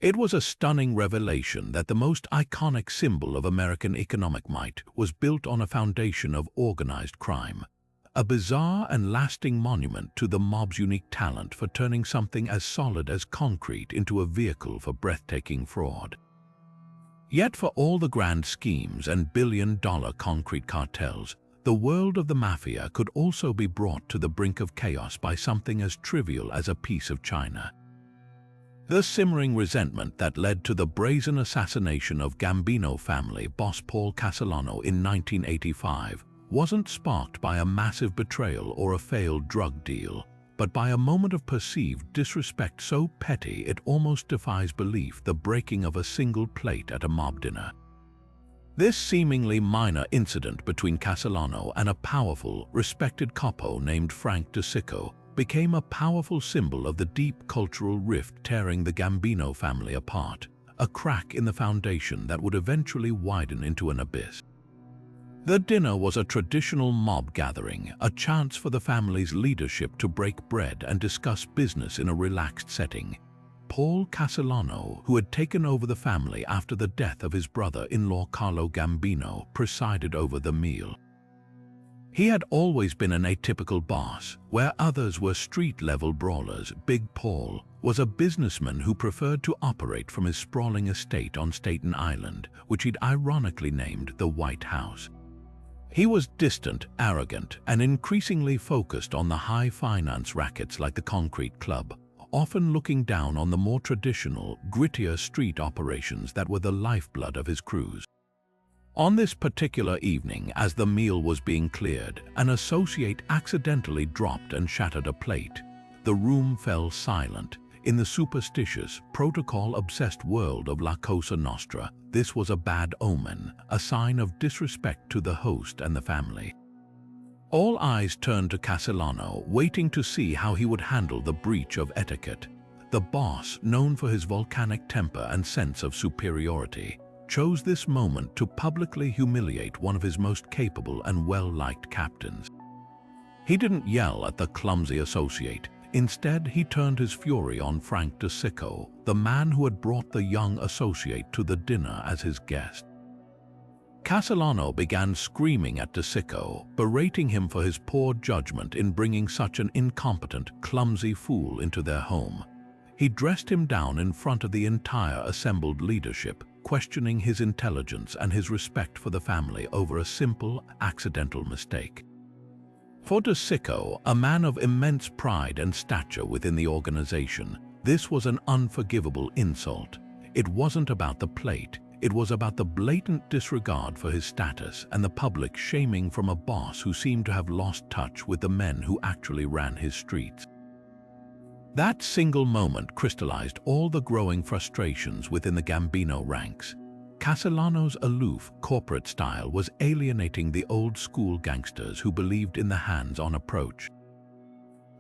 It was a stunning revelation that the most iconic symbol of American economic might was built on a foundation of organized crime, a bizarre and lasting monument to the mob's unique talent for turning something as solid as concrete into a vehicle for breathtaking fraud. Yet for all the grand schemes and billion-dollar concrete cartels, the world of the mafia could also be brought to the brink of chaos by something as trivial as a piece of china. The simmering resentment that led to the brazen assassination of Gambino family boss Paul Castellano in 1985 wasn't sparked by a massive betrayal or a failed drug deal, but by a moment of perceived disrespect so petty it almost defies belief: the breaking of a single plate at a mob dinner. This seemingly minor incident between Castellano and a powerful, respected capo named Frank DeSicco became a powerful symbol of the deep cultural rift tearing the Gambino family apart, a crack in the foundation that would eventually widen into an abyss. The dinner was a traditional mob gathering, a chance for the family's leadership to break bread and discuss business in a relaxed setting. Paul Castellano, who had taken over the family after the death of his brother-in-law Carlo Gambino, presided over the meal. He had always been an atypical boss, where others were street-level brawlers. Big Paul was a businessman who preferred to operate from his sprawling estate on Staten Island, which he'd ironically named the White House. He was distant, arrogant, and increasingly focused on the high-finance rackets like the Concrete Club, often looking down on the more traditional, grittier street operations that were the lifeblood of his crews. On this particular evening, as the meal was being cleared, an associate accidentally dropped and shattered a plate. The room fell silent. In the superstitious, protocol-obsessed world of La Cosa Nostra, this was a bad omen, a sign of disrespect to the host and the family. All eyes turned to Castellano, waiting to see how he would handle the breach of etiquette. The boss, known for his volcanic temper and sense of superiority, chose this moment to publicly humiliate one of his most capable and well-liked captains. He didn't yell at the clumsy associate. Instead, he turned his fury on Frank DeSicco, the man who had brought the young associate to the dinner as his guest. Castellano began screaming at DeSicco, berating him for his poor judgment in bringing such an incompetent, clumsy fool into their home. He dressed him down in front of the entire assembled leadership, questioning his intelligence and his respect for the family over a simple, accidental mistake. For DeSicco, a man of immense pride and stature within the organization, this was an unforgivable insult. It wasn't about the plate, it was about the blatant disregard for his status and the public shaming from a boss who seemed to have lost touch with the men who actually ran his streets. That single moment crystallized all the growing frustrations within the Gambino ranks. Castellano's aloof, corporate style was alienating the old-school gangsters who believed in the hands-on approach.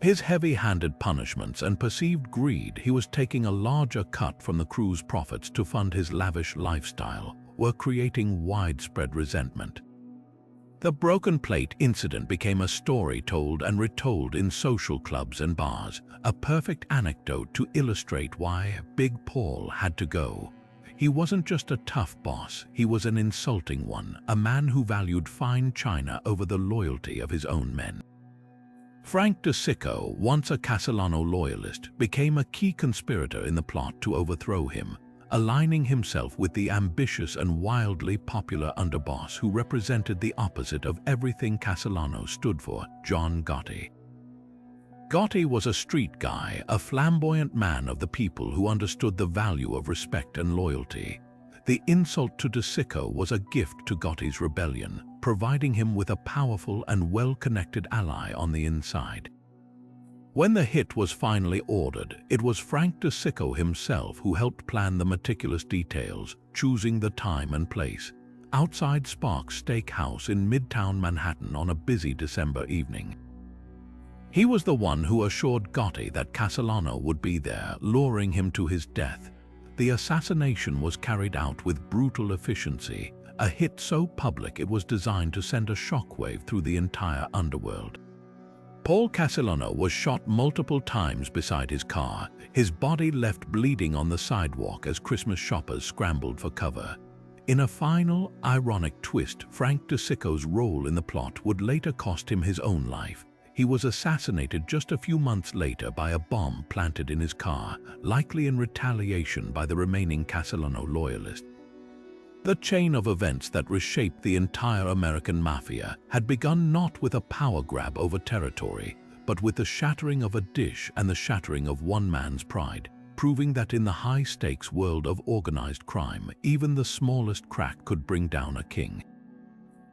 His heavy-handed punishments and perceived greed, he was taking a larger cut from the crew's profits to fund his lavish lifestyle, were creating widespread resentment. The broken plate incident became a story told and retold in social clubs and bars, a perfect anecdote to illustrate why Big Paul had to go. He wasn't just a tough boss, he was an insulting one, a man who valued fine china over the loyalty of his own men. Frank DeSicco, once a Castellano loyalist, became a key conspirator in the plot to overthrow him, aligning himself with the ambitious and wildly popular underboss who represented the opposite of everything Castellano stood for, John Gotti. Gotti was a street guy, a flamboyant man of the people who understood the value of respect and loyalty. The insult to De Sicco was a gift to Gotti's rebellion, providing him with a powerful and well-connected ally on the inside. When the hit was finally ordered, it was Frank De Sicco himself who helped plan the meticulous details, choosing the time and place. Outside Sparks Steakhouse in Midtown Manhattan on a busy December evening. He was the one who assured Gotti that Castellano would be there, luring him to his death. The assassination was carried out with brutal efficiency, a hit so public it was designed to send a shockwave through the entire underworld. Paul Castellano was shot multiple times beside his car, his body left bleeding on the sidewalk as Christmas shoppers scrambled for cover. In a final, ironic twist, Frank De Sicco's role in the plot would later cost him his own life. He was assassinated just a few months later by a bomb planted in his car, likely in retaliation by the remaining Castellano loyalists. The chain of events that reshaped the entire American mafia had begun not with a power grab over territory, but with the shattering of a dish and the shattering of one man's pride, proving that in the high-stakes world of organized crime, even the smallest crack could bring down a king.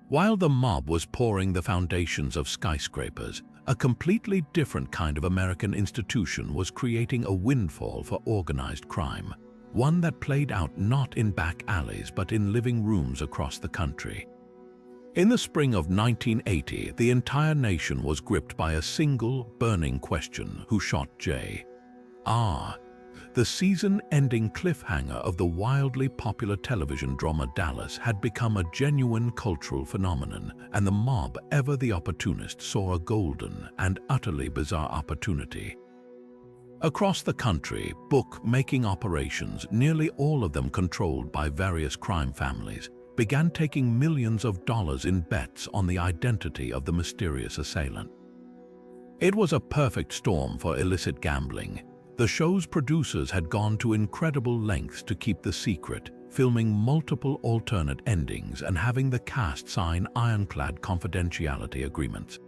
While the mob was pouring the foundations of skyscrapers, a completely different kind of American institution was creating a windfall for organized crime. One that played out not in back alleys but in living rooms across the country. In the spring of 1980, the entire nation was gripped by a single, burning question: who shot J.R.? The season-ending cliffhanger of the wildly popular television drama Dallas had become a genuine cultural phenomenon, and the mob, ever the opportunist, saw a golden and utterly bizarre opportunity. Across the country, bookmaking operations, nearly all of them controlled by various crime families, began taking millions of dollars in bets on the identity of the mysterious assailant. It was a perfect storm for illicit gambling. The show's producers had gone to incredible lengths to keep the secret, filming multiple alternate endings and having the cast sign ironclad confidentiality agreements.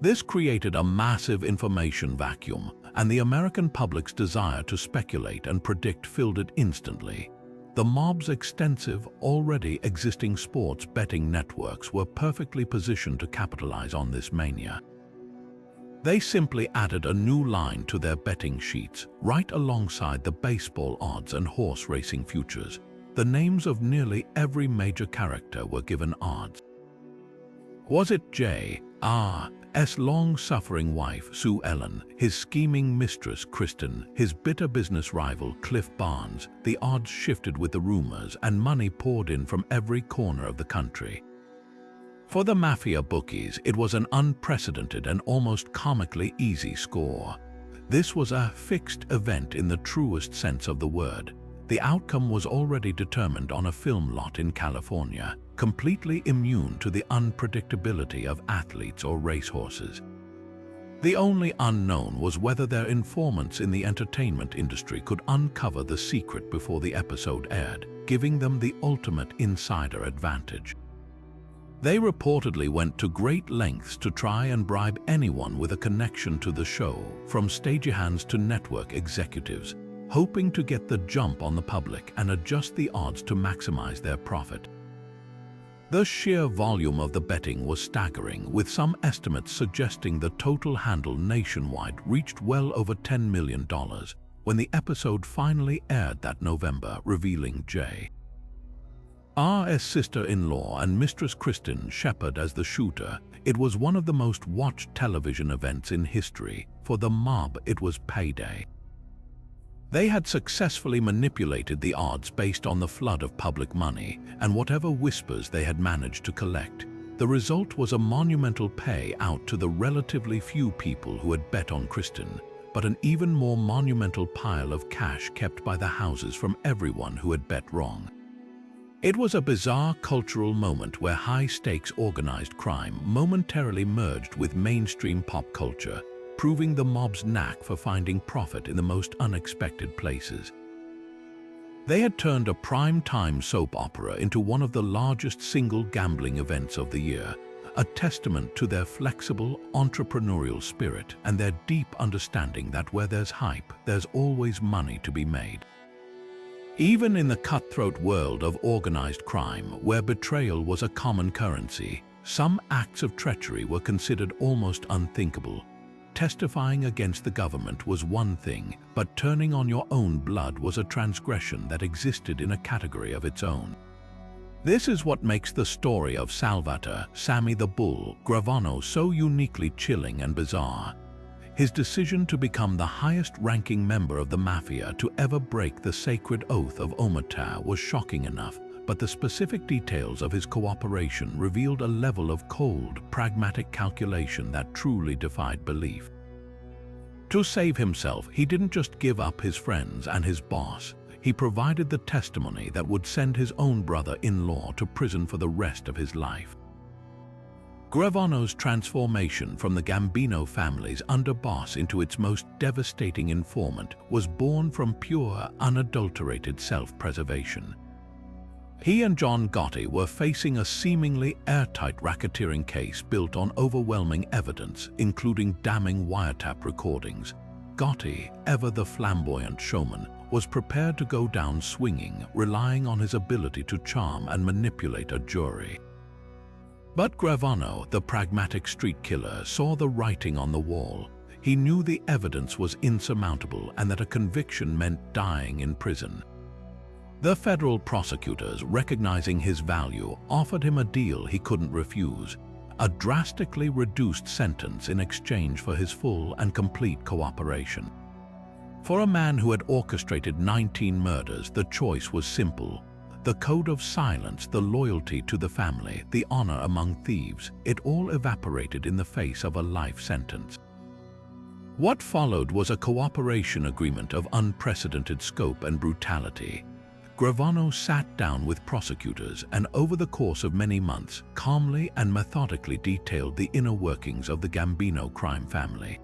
This created a massive information vacuum, and the American public's desire to speculate and predict filled it instantly. The mob's extensive, already existing sports betting networks were perfectly positioned to capitalize on this mania. They simply added a new line to their betting sheets, right alongside the baseball odds and horse racing futures. The names of nearly every major character were given odds. Was it J.R.'s long-suffering wife, Sue Ellen, his scheming mistress, Kristen, his bitter business rival, Cliff Barnes? The odds shifted with the rumors, and money poured in from every corner of the country. For the mafia bookies, it was an unprecedented and almost comically easy score. This was a fixed event in the truest sense of the word. The outcome was already determined on a film lot in California, completely immune to the unpredictability of athletes or racehorses. The only unknown was whether their informants in the entertainment industry could uncover the secret before the episode aired, giving them the ultimate insider advantage. They reportedly went to great lengths to try and bribe anyone with a connection to the show, from stagehands to network executives, hoping to get the jump on the public and adjust the odds to maximize their profit. The sheer volume of the betting was staggering, with some estimates suggesting the total handle nationwide reached well over $10 million when the episode finally aired that November, revealing J.R.'s sister-in-law and Mistress Kristen Shepard as the shooter. It was one of the most watched television events in history. For the mob, it was payday. They had successfully manipulated the odds based on the flood of public money and whatever whispers they had managed to collect. The result was a monumental payout to the relatively few people who had bet on Kristen, but an even more monumental pile of cash kept by the houses from everyone who had bet wrong. It was a bizarre cultural moment where high-stakes organized crime momentarily merged with mainstream pop culture, proving the mob's knack for finding profit in the most unexpected places. They had turned a prime-time soap opera into one of the largest single gambling events of the year, a testament to their flexible, entrepreneurial spirit and their deep understanding that where there's hype, there's always money to be made. Even in the cutthroat world of organized crime, where betrayal was a common currency, some acts of treachery were considered almost unthinkable. Testifying against the government was one thing, but turning on your own blood was a transgression that existed in a category of its own. This is what makes the story of Salvatore "Sammy the Bull" Gravano so uniquely chilling and bizarre. His decision to become the highest-ranking member of the mafia to ever break the sacred oath of omertà was shocking enough, but the specific details of his cooperation revealed a level of cold, pragmatic calculation that truly defied belief. To save himself, he didn't just give up his friends and his boss. He provided the testimony that would send his own brother-in-law to prison for the rest of his life. Gravano's transformation from the Gambino family's underboss into its most devastating informant was born from pure, unadulterated self-preservation. He and John Gotti were facing a seemingly airtight racketeering case built on overwhelming evidence, including damning wiretap recordings. Gotti, ever the flamboyant showman, was prepared to go down swinging, relying on his ability to charm and manipulate a jury. But Gravano, the pragmatic street killer, saw the writing on the wall. He knew the evidence was insurmountable and that a conviction meant dying in prison. The federal prosecutors, recognizing his value, offered him a deal he couldn't refuse: a drastically reduced sentence in exchange for his full and complete cooperation. For a man who had orchestrated 19 murders, the choice was simple. The code of silence, the loyalty to the family, the honor among thieves, it all evaporated in the face of a life sentence. What followed was a cooperation agreement of unprecedented scope and brutality. Gravano sat down with prosecutors and, over the course of many months, calmly and methodically detailed the inner workings of the Gambino crime family.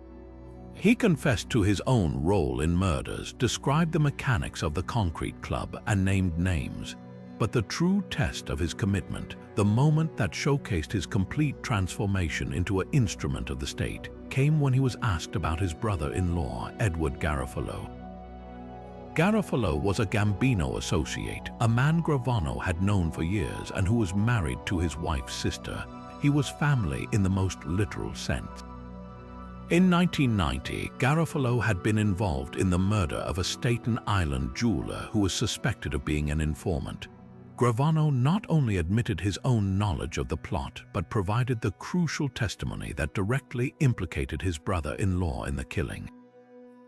He confessed to his own role in murders, described the mechanics of the concrete club, and named names. But the true test of his commitment, the moment that showcased his complete transformation into an instrument of the state, came when he was asked about his brother-in-law, Edward Garofalo. Garofalo was a Gambino associate, a man Gravano had known for years and who was married to his wife's sister. He was family in the most literal sense. In 1990, Garofalo had been involved in the murder of a Staten Island jeweler who was suspected of being an informant. Gravano not only admitted his own knowledge of the plot, but provided the crucial testimony that directly implicated his brother-in-law in the killing.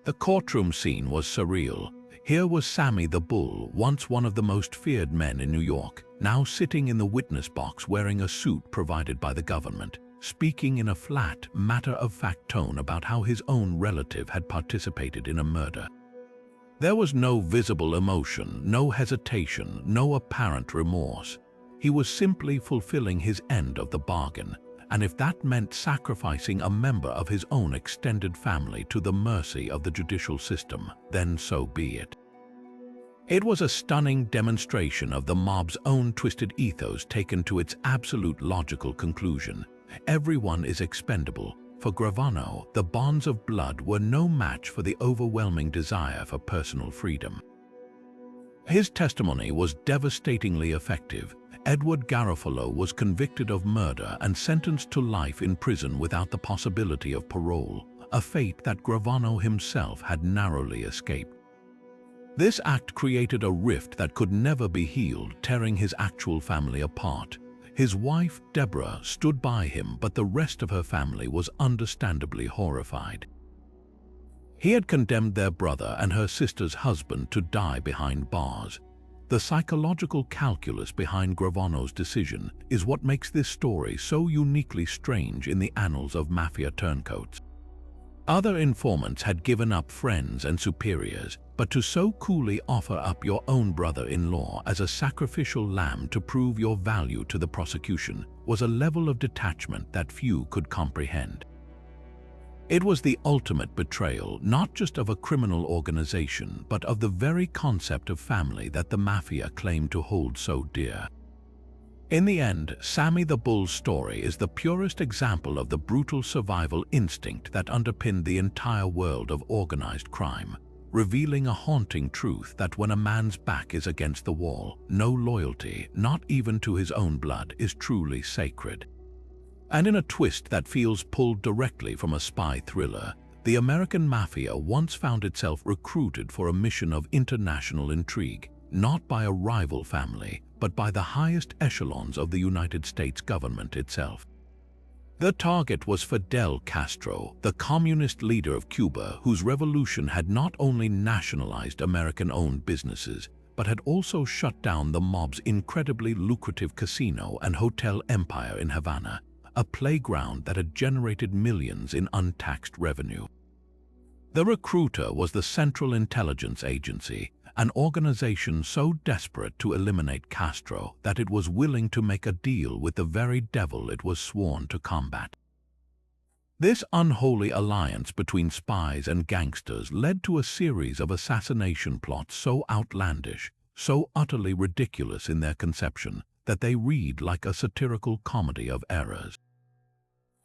The courtroom scene was surreal. Here was Sammy the Bull, once one of the most feared men in New York, now sitting in the witness box wearing a suit provided by the government, speaking in a flat, matter-of-fact tone about how his own relative had participated in a murder. There was no visible emotion, no hesitation, no apparent remorse. He was simply fulfilling his end of the bargain, and if that meant sacrificing a member of his own extended family to the mercy of the judicial system, then so be it. It was a stunning demonstration of the mob's own twisted ethos taken to its absolute logical conclusion. Everyone is expendable. For Gravano, the bonds of blood were no match for the overwhelming desire for personal freedom. His testimony was devastatingly effective. Edward Garofalo was convicted of murder and sentenced to life in prison without the possibility of parole, a fate that Gravano himself had narrowly escaped. This act created a rift that could never be healed, tearing his actual family apart. His wife, Deborah, stood by him, but the rest of her family was understandably horrified. He had condemned their brother and her sister's husband to die behind bars. The psychological calculus behind Gravano's decision is what makes this story so uniquely strange in the annals of mafia turncoats. Other informants had given up friends and superiors, but to so coolly offer up your own brother-in-law as a sacrificial lamb to prove your value to the prosecution was a level of detachment that few could comprehend. It was the ultimate betrayal, not just of a criminal organization, but of the very concept of family that the mafia claimed to hold so dear. In the end, Sammy the Bull's story is the purest example of the brutal survival instinct that underpinned the entire world of organized crime, revealing a haunting truth that when a man's back is against the wall, no loyalty, not even to his own blood, is truly sacred. And in a twist that feels pulled directly from a spy thriller, the American mafia once found itself recruited for a mission of international intrigue, not by a rival family, but by the highest echelons of the United States government itself. The target was Fidel Castro, the communist leader of Cuba, whose revolution had not only nationalized American-owned businesses, but had also shut down the mob's incredibly lucrative casino and hotel empire in Havana, a playground that had generated millions in untaxed revenue. The recruiter was the Central Intelligence Agency, an organization so desperate to eliminate Castro that it was willing to make a deal with the very devil it was sworn to combat. This unholy alliance between spies and gangsters led to a series of assassination plots so outlandish, so utterly ridiculous in their conception, that they read like a satirical comedy of errors.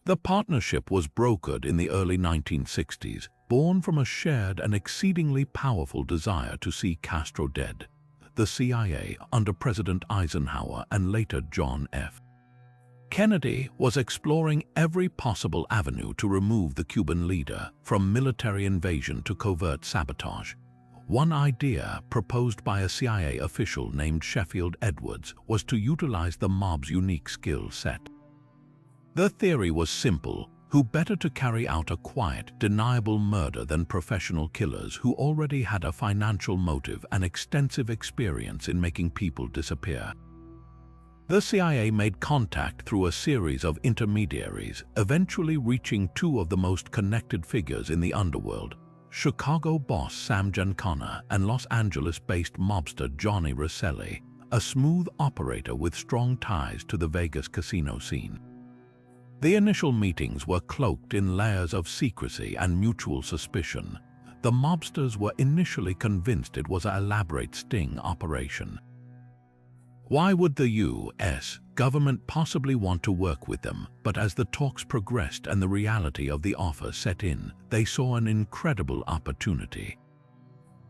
The partnership was brokered in the early 1960s, born from a shared and exceedingly powerful desire to see Castro dead. The CIA, under President Eisenhower and later John F. Kennedy, was exploring every possible avenue to remove the Cuban leader, from military invasion to covert sabotage. One idea, proposed by a CIA official named Sheffield Edwards, was to utilize the mob's unique skill set. The theory was simple: who better to carry out a quiet, deniable murder than professional killers who already had a financial motive and extensive experience in making people disappear. The CIA made contact through a series of intermediaries, eventually reaching two of the most connected figures in the underworld: Chicago boss Sam Giancana and Los Angeles-based mobster Johnny Rosselli, a smooth operator with strong ties to the Vegas casino scene. The initial meetings were cloaked in layers of secrecy and mutual suspicion. The mobsters were initially convinced it was an elaborate sting operation. Why would the U.S. government possibly want to work with them? But as the talks progressed and the reality of the offer set in, they saw an incredible opportunity.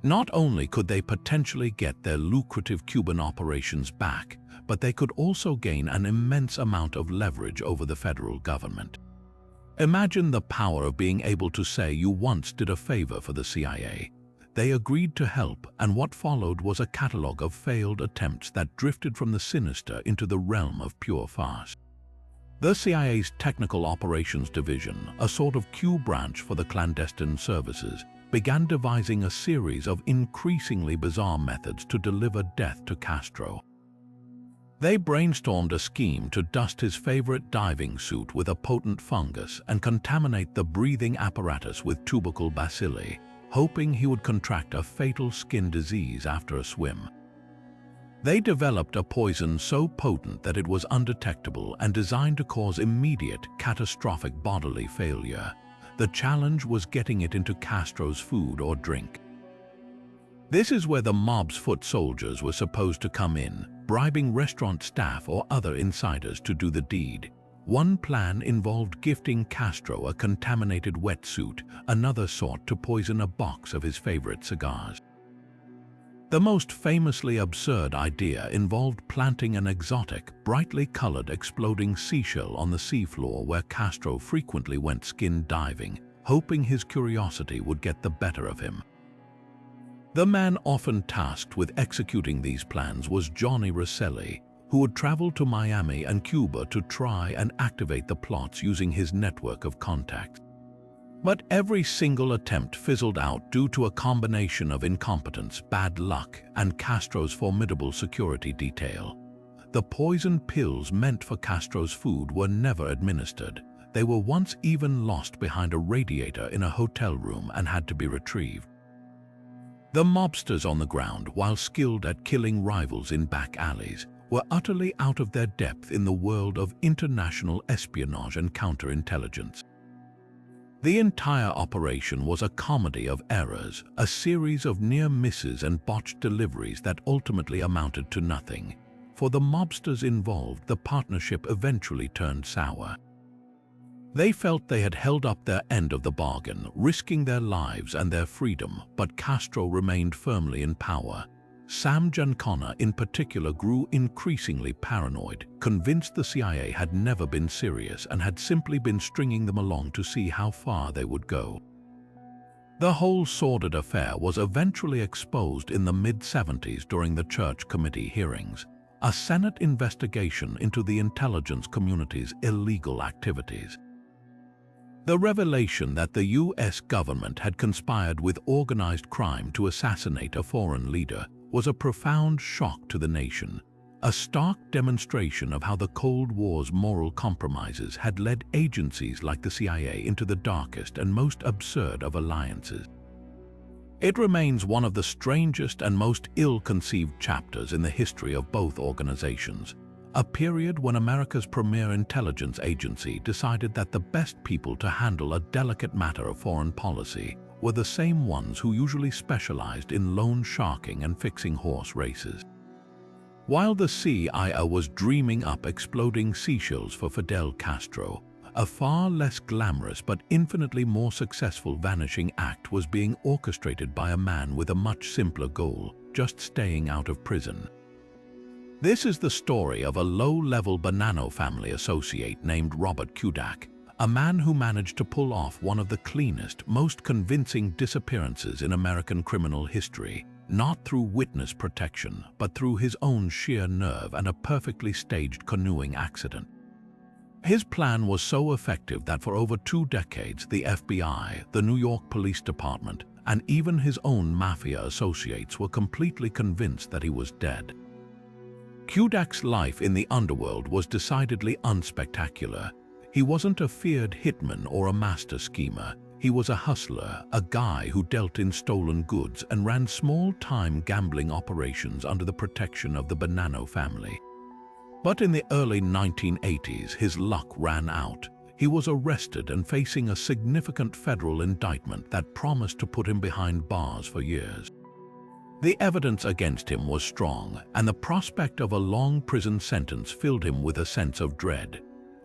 Not only could they potentially get their lucrative Cuban operations back, but they could also gain an immense amount of leverage over the federal government. Imagine the power of being able to say you once did a favor for the CIA. They agreed to help, and what followed was a catalog of failed attempts that drifted from the sinister into the realm of pure farce. The CIA's Technical Operations Division, a sort of Q branch for the clandestine services, began devising a series of increasingly bizarre methods to deliver death to Castro. They brainstormed a scheme to dust his favorite diving suit with a potent fungus and contaminate the breathing apparatus with tubercle bacilli, hoping he would contract a fatal skin disease after a swim. They developed a poison so potent that it was undetectable and designed to cause immediate, catastrophic bodily failure. The challenge was getting it into Castro's food or drink. This is where the mob's foot soldiers were supposed to come in, bribing restaurant staff or other insiders to do the deed. One plan involved gifting Castro a contaminated wetsuit, another sought to poison a box of his favorite cigars. The most famously absurd idea involved planting an exotic, brightly colored exploding seashell on the seafloor where Castro frequently went skin diving, hoping his curiosity would get the better of him. The man often tasked with executing these plans was Johnny Rosselli, who would travel to Miami and Cuba to try and activate the plots using his network of contacts. But every single attempt fizzled out due to a combination of incompetence, bad luck, and Castro's formidable security detail. The poison pills meant for Castro's food were never administered. They were once even lost behind a radiator in a hotel room and had to be retrieved. The mobsters on the ground, while skilled at killing rivals in back alleys, were utterly out of their depth in the world of international espionage and counterintelligence. The entire operation was a comedy of errors, a series of near misses and botched deliveries that ultimately amounted to nothing. For the mobsters involved, the partnership eventually turned sour. They felt they had held up their end of the bargain, risking their lives and their freedom, but Castro remained firmly in power. Sam Giancana in particular grew increasingly paranoid, convinced the CIA had never been serious and had simply been stringing them along to see how far they would go. The whole sordid affair was eventually exposed in the mid-70s during the Church Committee hearings, a Senate investigation into the intelligence community's illegal activities. The revelation that the US government had conspired with organized crime to assassinate a foreign leader was a profound shock to the nation, a stark demonstration of how the Cold War's moral compromises had led agencies like the CIA into the darkest and most absurd of alliances. It remains one of the strangest and most ill-conceived chapters in the history of both organizations, a period when America's premier intelligence agency decided that the best people to handle a delicate matter of foreign policy were the same ones who usually specialized in loan sharking and fixing horse races. While the CIA was dreaming up exploding seashells for Fidel Castro, a far less glamorous but infinitely more successful vanishing act was being orchestrated by a man with a much simpler goal, just staying out of prison. This is the story of a low-level Bonanno family associate named Robert Kudak, a man who managed to pull off one of the cleanest, most convincing disappearances in American criminal history, not through witness protection, but through his own sheer nerve and a perfectly staged canoeing accident. His plan was so effective that for over 2 decades, the FBI, the New York Police Department, and even his own mafia associates were completely convinced that he was dead. Kudak's life in the underworld was decidedly unspectacular. He wasn't a feared hitman or a master schemer. He was a hustler, a guy who dealt in stolen goods and ran small-time gambling operations under the protection of the Bonanno family. But in the early 1980s, his luck ran out. He was arrested and facing a significant federal indictment that promised to put him behind bars for years. The evidence against him was strong, and the prospect of a long prison sentence filled him with a sense of dread.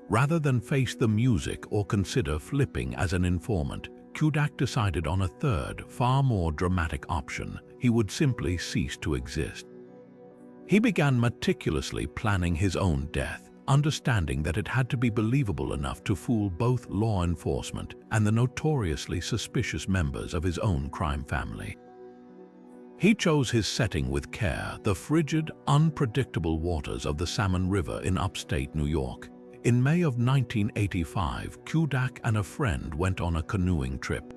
Rather than face the music or consider flipping as an informant, Kudak decided on a third, far more dramatic option. He would simply cease to exist. He began meticulously planning his own death, understanding that it had to be believable enough to fool both law enforcement and the notoriously suspicious members of his own crime family. He chose his setting with care, the frigid, unpredictable waters of the Salmon River in upstate New York. In May of 1985, Kudak and a friend went on a canoeing trip.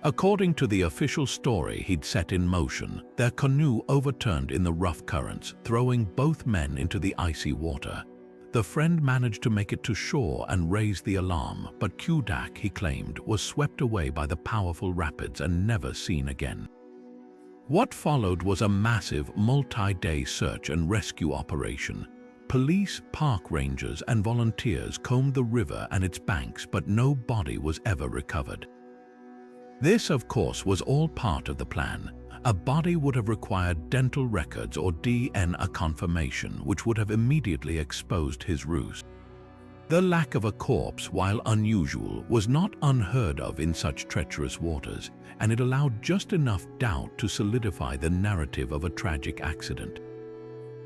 According to the official story he'd set in motion, their canoe overturned in the rough currents, throwing both men into the icy water. The friend managed to make it to shore and raise the alarm, but Kudak, he claimed, was swept away by the powerful rapids and never seen again. What followed was a massive, multi-day search and rescue operation. Police, park rangers, and volunteers combed the river and its banks, but no body was ever recovered. This, of course, was all part of the plan. A body would have required dental records or DNA confirmation, which would have immediately exposed his ruse. The lack of a corpse, while unusual, was not unheard of in such treacherous waters, and it allowed just enough doubt to solidify the narrative of a tragic accident.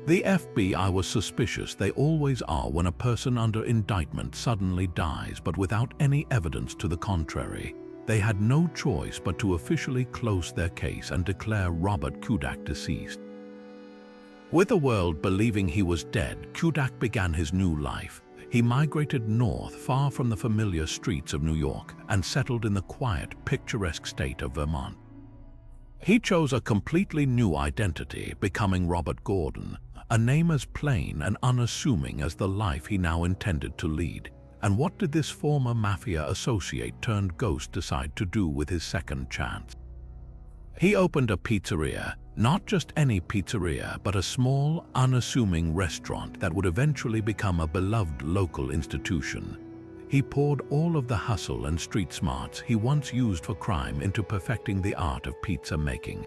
The FBI was suspicious. They always are when a person under indictment suddenly dies, but without any evidence to the contrary. They had no choice but to officially close their case and declare Robert Kudak deceased. With the world believing he was dead, Kudak began his new life. He migrated north, far from the familiar streets of New York, and settled in the quiet, picturesque state of Vermont. He chose a completely new identity, becoming Robert Gordon, a name as plain and unassuming as the life he now intended to lead. And what did this former mafia associate turned ghost decide to do with his second chance? He opened a pizzeria, not just any pizzeria, but a small, unassuming restaurant that would eventually become a beloved local institution. He poured all of the hustle and street smarts he once used for crime into perfecting the art of pizza making.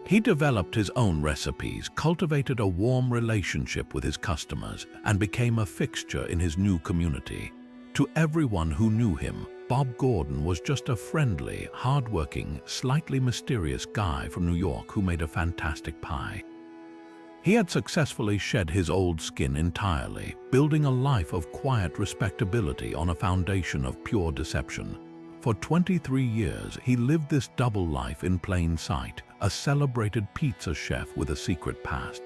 He developed his own recipes, cultivated a warm relationship with his customers, and became a fixture in his new community. To everyone who knew him, Bob Gordon was just a friendly, hardworking, slightly mysterious guy from New York who made a fantastic pie. He had successfully shed his old skin entirely, building a life of quiet respectability on a foundation of pure deception. For 23 years, he lived this double life in plain sight, a celebrated pizza chef with a secret past.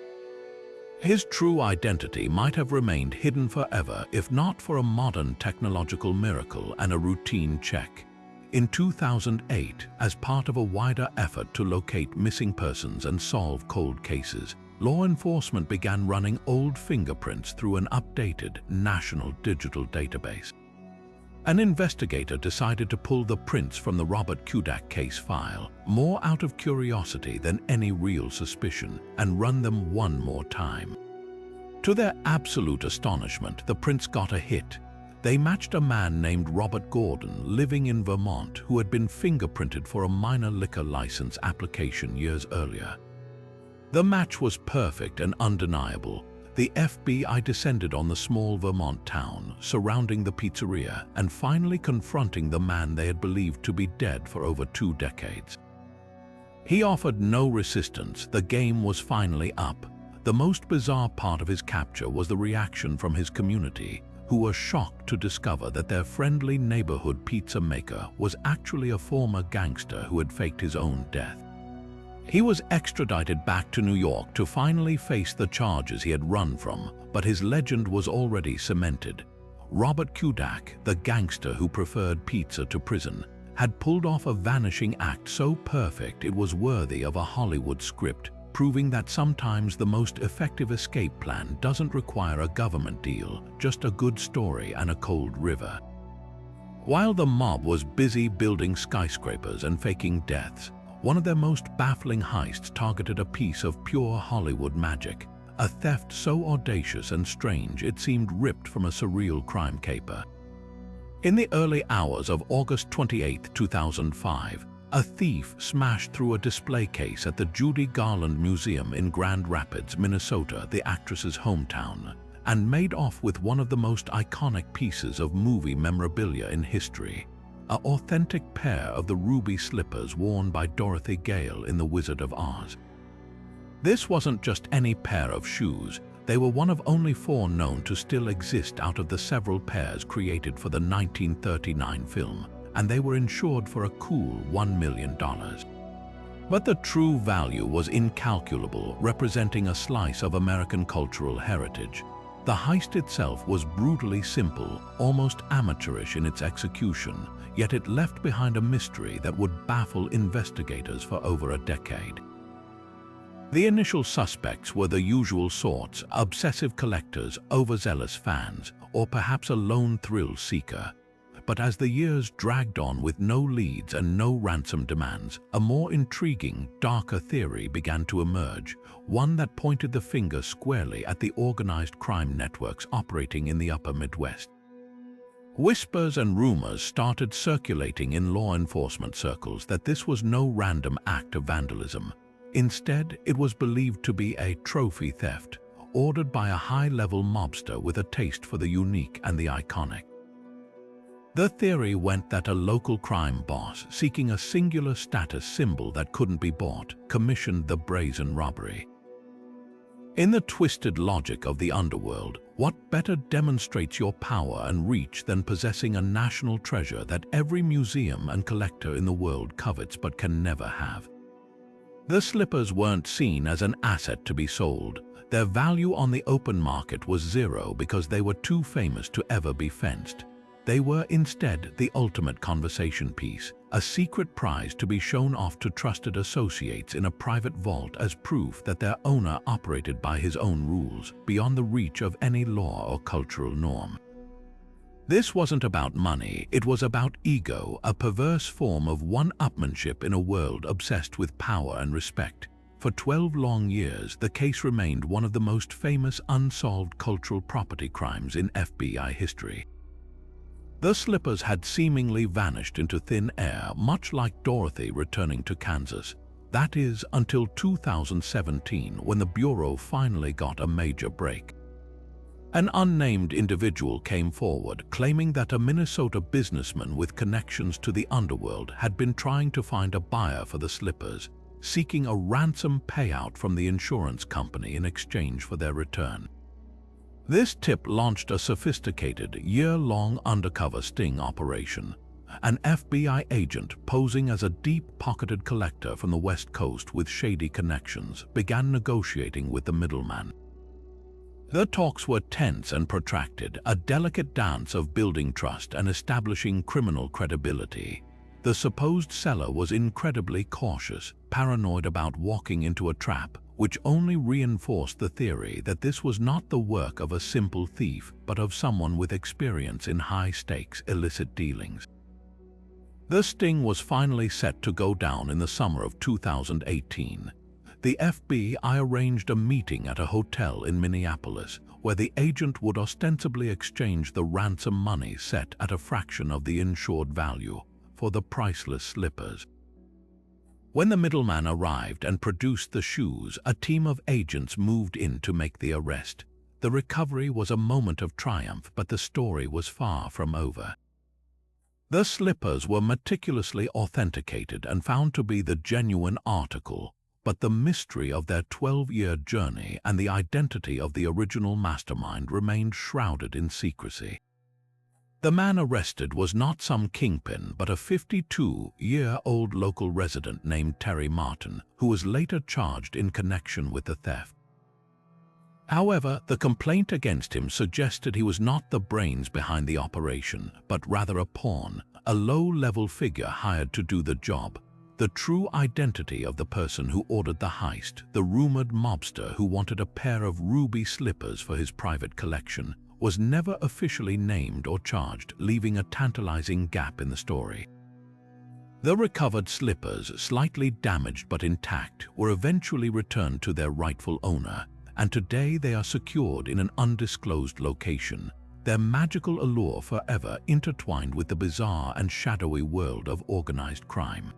His true identity might have remained hidden forever if not for a modern technological miracle and a routine check. In 2008, as part of a wider effort to locate missing persons and solve cold cases, law enforcement began running old fingerprints through an updated national digital database. An investigator decided to pull the prints from the Robert Kudak case file, more out of curiosity than any real suspicion, and run them one more time. To their absolute astonishment, the prints got a hit. They matched a man named Robert Gordon living in Vermont who had been fingerprinted for a minor liquor license application years earlier. The match was perfect and undeniable. The FBI descended on the small Vermont town surrounding the pizzeria and finally confronting the man they had believed to be dead for over 2 decades. He offered no resistance. The game was finally up. The most bizarre part of his capture was the reaction from his community, who were shocked to discover that their friendly neighborhood pizza maker was actually a former gangster who had faked his own death. He was extradited back to New York to finally face the charges he had run from, but his legend was already cemented. Robert Kudak, the gangster who preferred pizza to prison, had pulled off a vanishing act so perfect it was worthy of a Hollywood script, proving that sometimes the most effective escape plan doesn't require a government deal, just a good story and a cold river. While the mob was busy building skyscrapers and faking deaths, one of their most baffling heists targeted a piece of pure Hollywood magic, a theft so audacious and strange it seemed ripped from a surreal crime caper. In the early hours of August 28, 2005, a thief smashed through a display case at the Judy Garland Museum in Grand Rapids, Minnesota, the actress's hometown, and made off with one of the most iconic pieces of movie memorabilia in history. An authentic pair of the ruby slippers worn by Dorothy Gale in The Wizard of Oz. This wasn't just any pair of shoes, they were one of only 4 known to still exist out of the several pairs created for the 1939 film, and they were insured for a cool $1 million. But the true value was incalculable, representing a slice of American cultural heritage. The heist itself was brutally simple, almost amateurish in its execution, yet it left behind a mystery that would baffle investigators for over a decade. The initial suspects were the usual sorts: obsessive collectors, overzealous fans, or perhaps a lone thrill seeker. But as the years dragged on with no leads and no ransom demands, a more intriguing, darker theory began to emerge, one that pointed the finger squarely at the organized crime networks operating in the upper Midwest. Whispers and rumors started circulating in law enforcement circles that this was no random act of vandalism. Instead, it was believed to be a trophy theft, ordered by a high-level mobster with a taste for the unique and the iconic. The theory went that a local crime boss, seeking a singular status symbol that couldn't be bought, commissioned the brazen robbery. In the twisted logic of the underworld, what better demonstrates your power and reach than possessing a national treasure that every museum and collector in the world covets but can never have? The slippers weren't seen as an asset to be sold. Their value on the open market was zero because they were too famous to ever be fenced. They were instead the ultimate conversation piece, a secret prize to be shown off to trusted associates in a private vault as proof that their owner operated by his own rules, beyond the reach of any law or cultural norm. This wasn't about money, it was about ego, a perverse form of one-upmanship in a world obsessed with power and respect. For 12 long years, the case remained one of the most famous unsolved cultural property crimes in FBI history. The slippers had seemingly vanished into thin air, much like Dorothy returning to Kansas. That is, until 2017, when the Bureau finally got a major break. An unnamed individual came forward, claiming that a Minnesota businessman with connections to the underworld had been trying to find a buyer for the slippers, seeking a ransom payout from the insurance company in exchange for their return. This tip launched a sophisticated, year-long undercover sting operation. An FBI agent posing as a deep-pocketed collector from the West Coast with shady connections began negotiating with the middleman. The talks were tense and protracted, a delicate dance of building trust and establishing criminal credibility. The supposed seller was incredibly cautious, paranoid about walking into a trap, which only reinforced the theory that this was not the work of a simple thief, but of someone with experience in high-stakes illicit dealings. The sting was finally set to go down in the summer of 2018. The FBI arranged a meeting at a hotel in Minneapolis, where the agent would ostensibly exchange the ransom money set at a fraction of the insured value for the priceless slippers. When the middleman arrived and produced the shoes, a team of agents moved in to make the arrest. The recovery was a moment of triumph, but the story was far from over. The slippers were meticulously authenticated and found to be the genuine article, but the mystery of their 12-year journey and the identity of the original mastermind remained shrouded in secrecy. The man arrested was not some kingpin, but a 52-year-old local resident named Terry Martin, who was later charged in connection with the theft. However, the complaint against him suggested he was not the brains behind the operation, but rather a pawn, a low-level figure hired to do the job. The true identity of the person who ordered the heist, the rumored mobster who wanted a pair of ruby slippers for his private collection, was never officially named or charged, leaving a tantalizing gap in the story. The recovered slippers, slightly damaged but intact, were eventually returned to their rightful owner, and today they are secured in an undisclosed location, their magical allure forever intertwined with the bizarre and shadowy world of organized crime.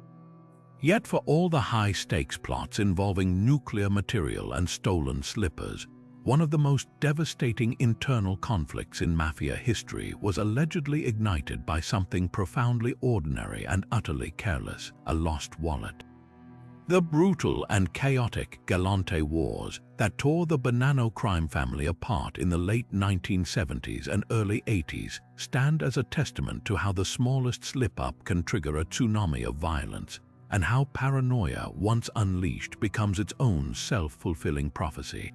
Yet for all the high-stakes plots involving nuclear material and stolen slippers, one of the most devastating internal conflicts in mafia history was allegedly ignited by something profoundly ordinary and utterly careless: a lost wallet. The brutal and chaotic Galante Wars that tore the Bonanno crime family apart in the late 1970s and early 80s stand as a testament to how the smallest slip-up can trigger a tsunami of violence, and how paranoia, once unleashed, becomes its own self-fulfilling prophecy.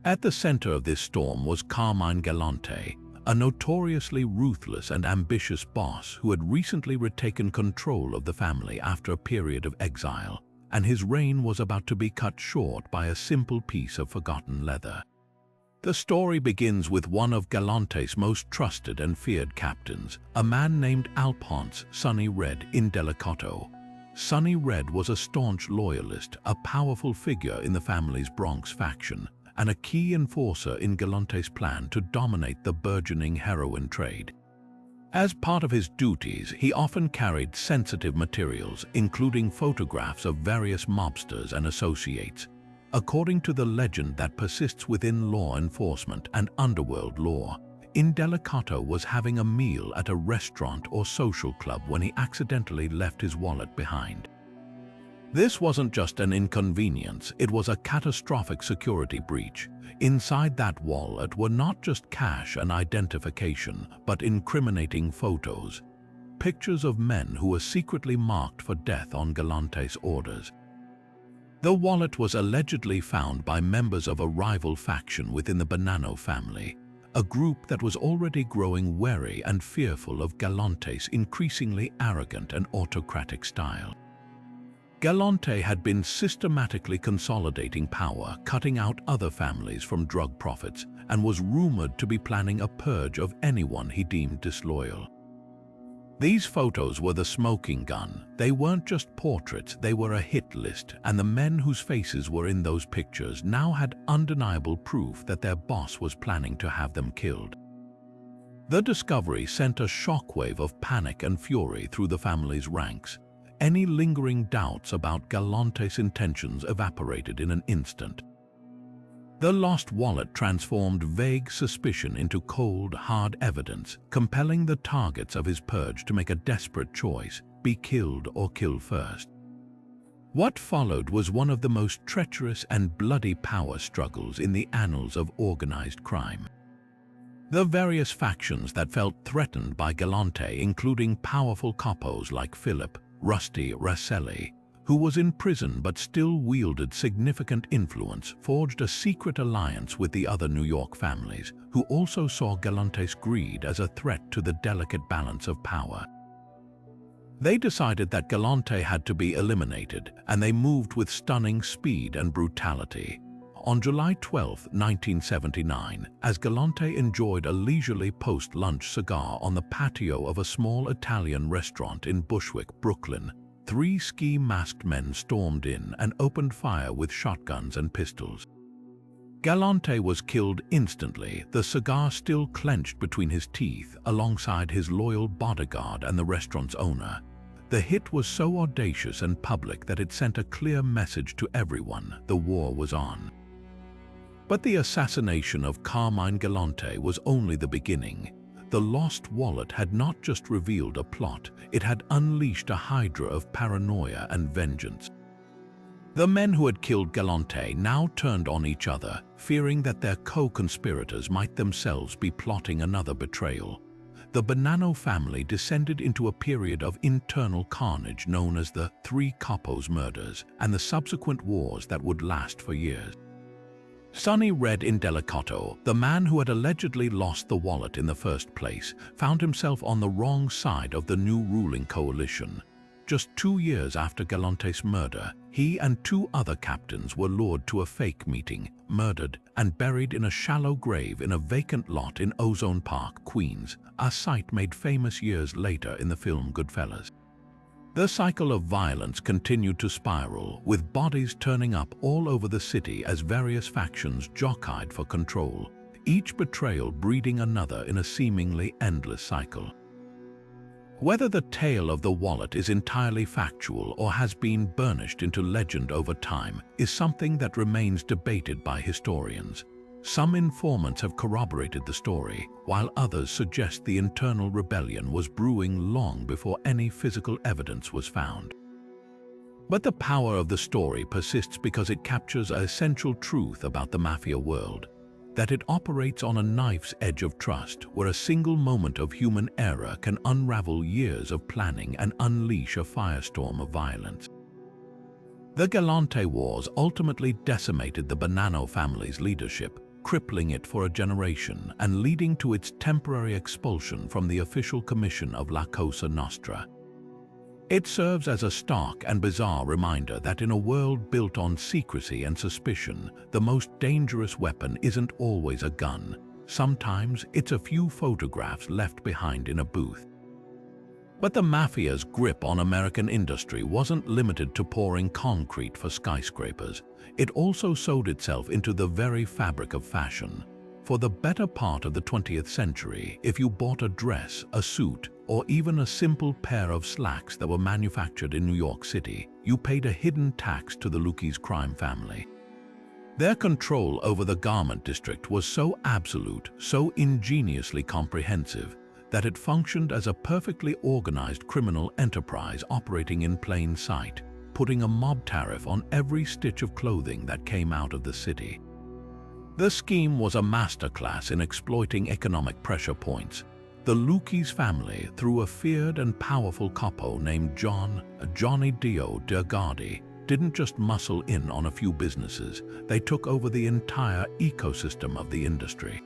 At the center of this storm was Carmine Galante, a notoriously ruthless and ambitious boss who had recently retaken control of the family after a period of exile, and his reign was about to be cut short by a simple piece of forgotten leather. The story begins with one of Galante's most trusted and feared captains, a man named Alphonse "Sonny Red" Indelicato. Sonny Red was a staunch loyalist, a powerful figure in the family's Bronx faction, and a key enforcer in Galante's plan to dominate the burgeoning heroin trade. As part of his duties, he often carried sensitive materials, including photographs of various mobsters and associates. According to the legend that persists within law enforcement and underworld lore, Indelicato was having a meal at a restaurant or social club when he accidentally left his wallet behind. This wasn't just an inconvenience, it was a catastrophic security breach. Inside that wallet were not just cash and identification, but incriminating photos, pictures of men who were secretly marked for death on Galante's orders. The wallet was allegedly found by members of a rival faction within the Bonanno family, a group that was already growing wary and fearful of Galante's increasingly arrogant and autocratic style. Galante had been systematically consolidating power, cutting out other families from drug profits, and was rumored to be planning a purge of anyone he deemed disloyal. These photos were the smoking gun. They weren't just portraits, they were a hit list, and the men whose faces were in those pictures now had undeniable proof that their boss was planning to have them killed. The discovery sent a shockwave of panic and fury through the family's ranks. Any lingering doubts about Galante's intentions evaporated in an instant. The lost wallet transformed vague suspicion into cold, hard evidence, compelling the targets of his purge to make a desperate choice: be killed or kill first. What followed was one of the most treacherous and bloody power struggles in the annals of organized crime. The various factions that felt threatened by Galante, including powerful capos like Philip "Rusty" Rosselli, who was in prison but still wielded significant influence, forged a secret alliance with the other New York families, who also saw Galante's greed as a threat to the delicate balance of power. They decided that Galante had to be eliminated, and they moved with stunning speed and brutality. On July 12, 1979, as Galante enjoyed a leisurely post-lunch cigar on the patio of a small Italian restaurant in Bushwick, Brooklyn, 3 ski-masked men stormed in and opened fire with shotguns and pistols. Galante was killed instantly, the cigar still clenched between his teeth, alongside his loyal bodyguard and the restaurant's owner. The hit was so audacious and public that it sent a clear message to everyone: the war was on. But the assassination of Carmine Galante was only the beginning. The lost wallet had not just revealed a plot, it had unleashed a hydra of paranoia and vengeance. The men who had killed Galante now turned on each other, fearing that their co-conspirators might themselves be plotting another betrayal. The Bonanno family descended into a period of internal carnage known as the Three Capos murders and the subsequent wars that would last for years. Sonny Red Indelicato, the man who had allegedly lost the wallet in the first place, found himself on the wrong side of the new ruling coalition. Just 2 years after Galante's murder, he and 2 other captains were lured to a fake meeting, murdered, and buried in a shallow grave in a vacant lot in Ozone Park, Queens, a site made famous years later in the film Goodfellas. The cycle of violence continued to spiral, with bodies turning up all over the city as various factions jockeyed for control, each betrayal breeding another in a seemingly endless cycle. Whether the tale of the wallet is entirely factual or has been burnished into legend over time is something that remains debated by historians. Some informants have corroborated the story, while others suggest the internal rebellion was brewing long before any physical evidence was found. But the power of the story persists because it captures an essential truth about the mafia world: that it operates on a knife's edge of trust, where a single moment of human error can unravel years of planning and unleash a firestorm of violence. The Galante Wars ultimately decimated the Bonanno family's leadership, crippling it for a generation and leading to its temporary expulsion from the official commission of La Cosa Nostra. It serves as a stark and bizarre reminder that in a world built on secrecy and suspicion, the most dangerous weapon isn't always a gun. Sometimes it's a few photographs left behind in a booth. But the mafia's grip on American industry wasn't limited to pouring concrete for skyscrapers. It also sewed itself into the very fabric of fashion. For the better part of the 20th century, if you bought a dress, a suit, or even a simple pair of slacks that were manufactured in New York City, you paid a hidden tax to the Lucchese crime family. Their control over the garment district was so absolute, so ingeniously comprehensive, that it functioned as a perfectly organized criminal enterprise operating in plain sight, putting a mob tariff on every stitch of clothing that came out of the city. The scheme was a masterclass in exploiting economic pressure points. The Lucchese family, through a feared and powerful capo named Johnny Dio Gotti, didn't just muscle in on a few businesses, they took over the entire ecosystem of the industry.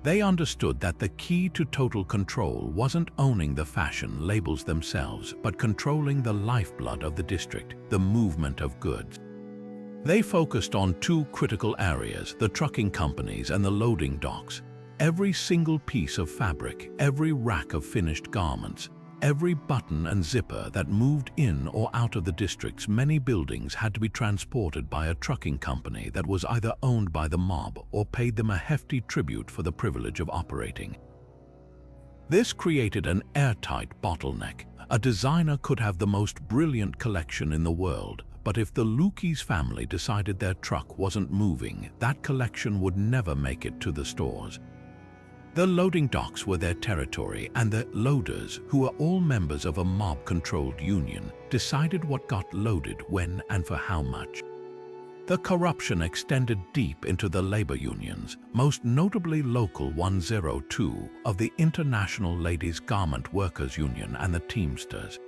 They understood that the key to total control wasn't owning the fashion labels themselves, but controlling the lifeblood of the district, the movement of goods. They focused on 2 critical areas: the trucking companies and the loading docks. Every single piece of fabric, every rack of finished garments, every button and zipper that moved in or out of the district's many buildings had to be transported by a trucking company that was either owned by the mob or paid them a hefty tribute for the privilege of operating. This created an airtight bottleneck. A designer could have the most brilliant collection in the world, but if the Lucchese family decided their truck wasn't moving, that collection would never make it to the stores. The loading docks were their territory, and the loaders, who were all members of a mob-controlled union, decided what got loaded when and for how much. The corruption extended deep into the labor unions, most notably Local 102 of the International Ladies Garment Workers Union and the Teamsters.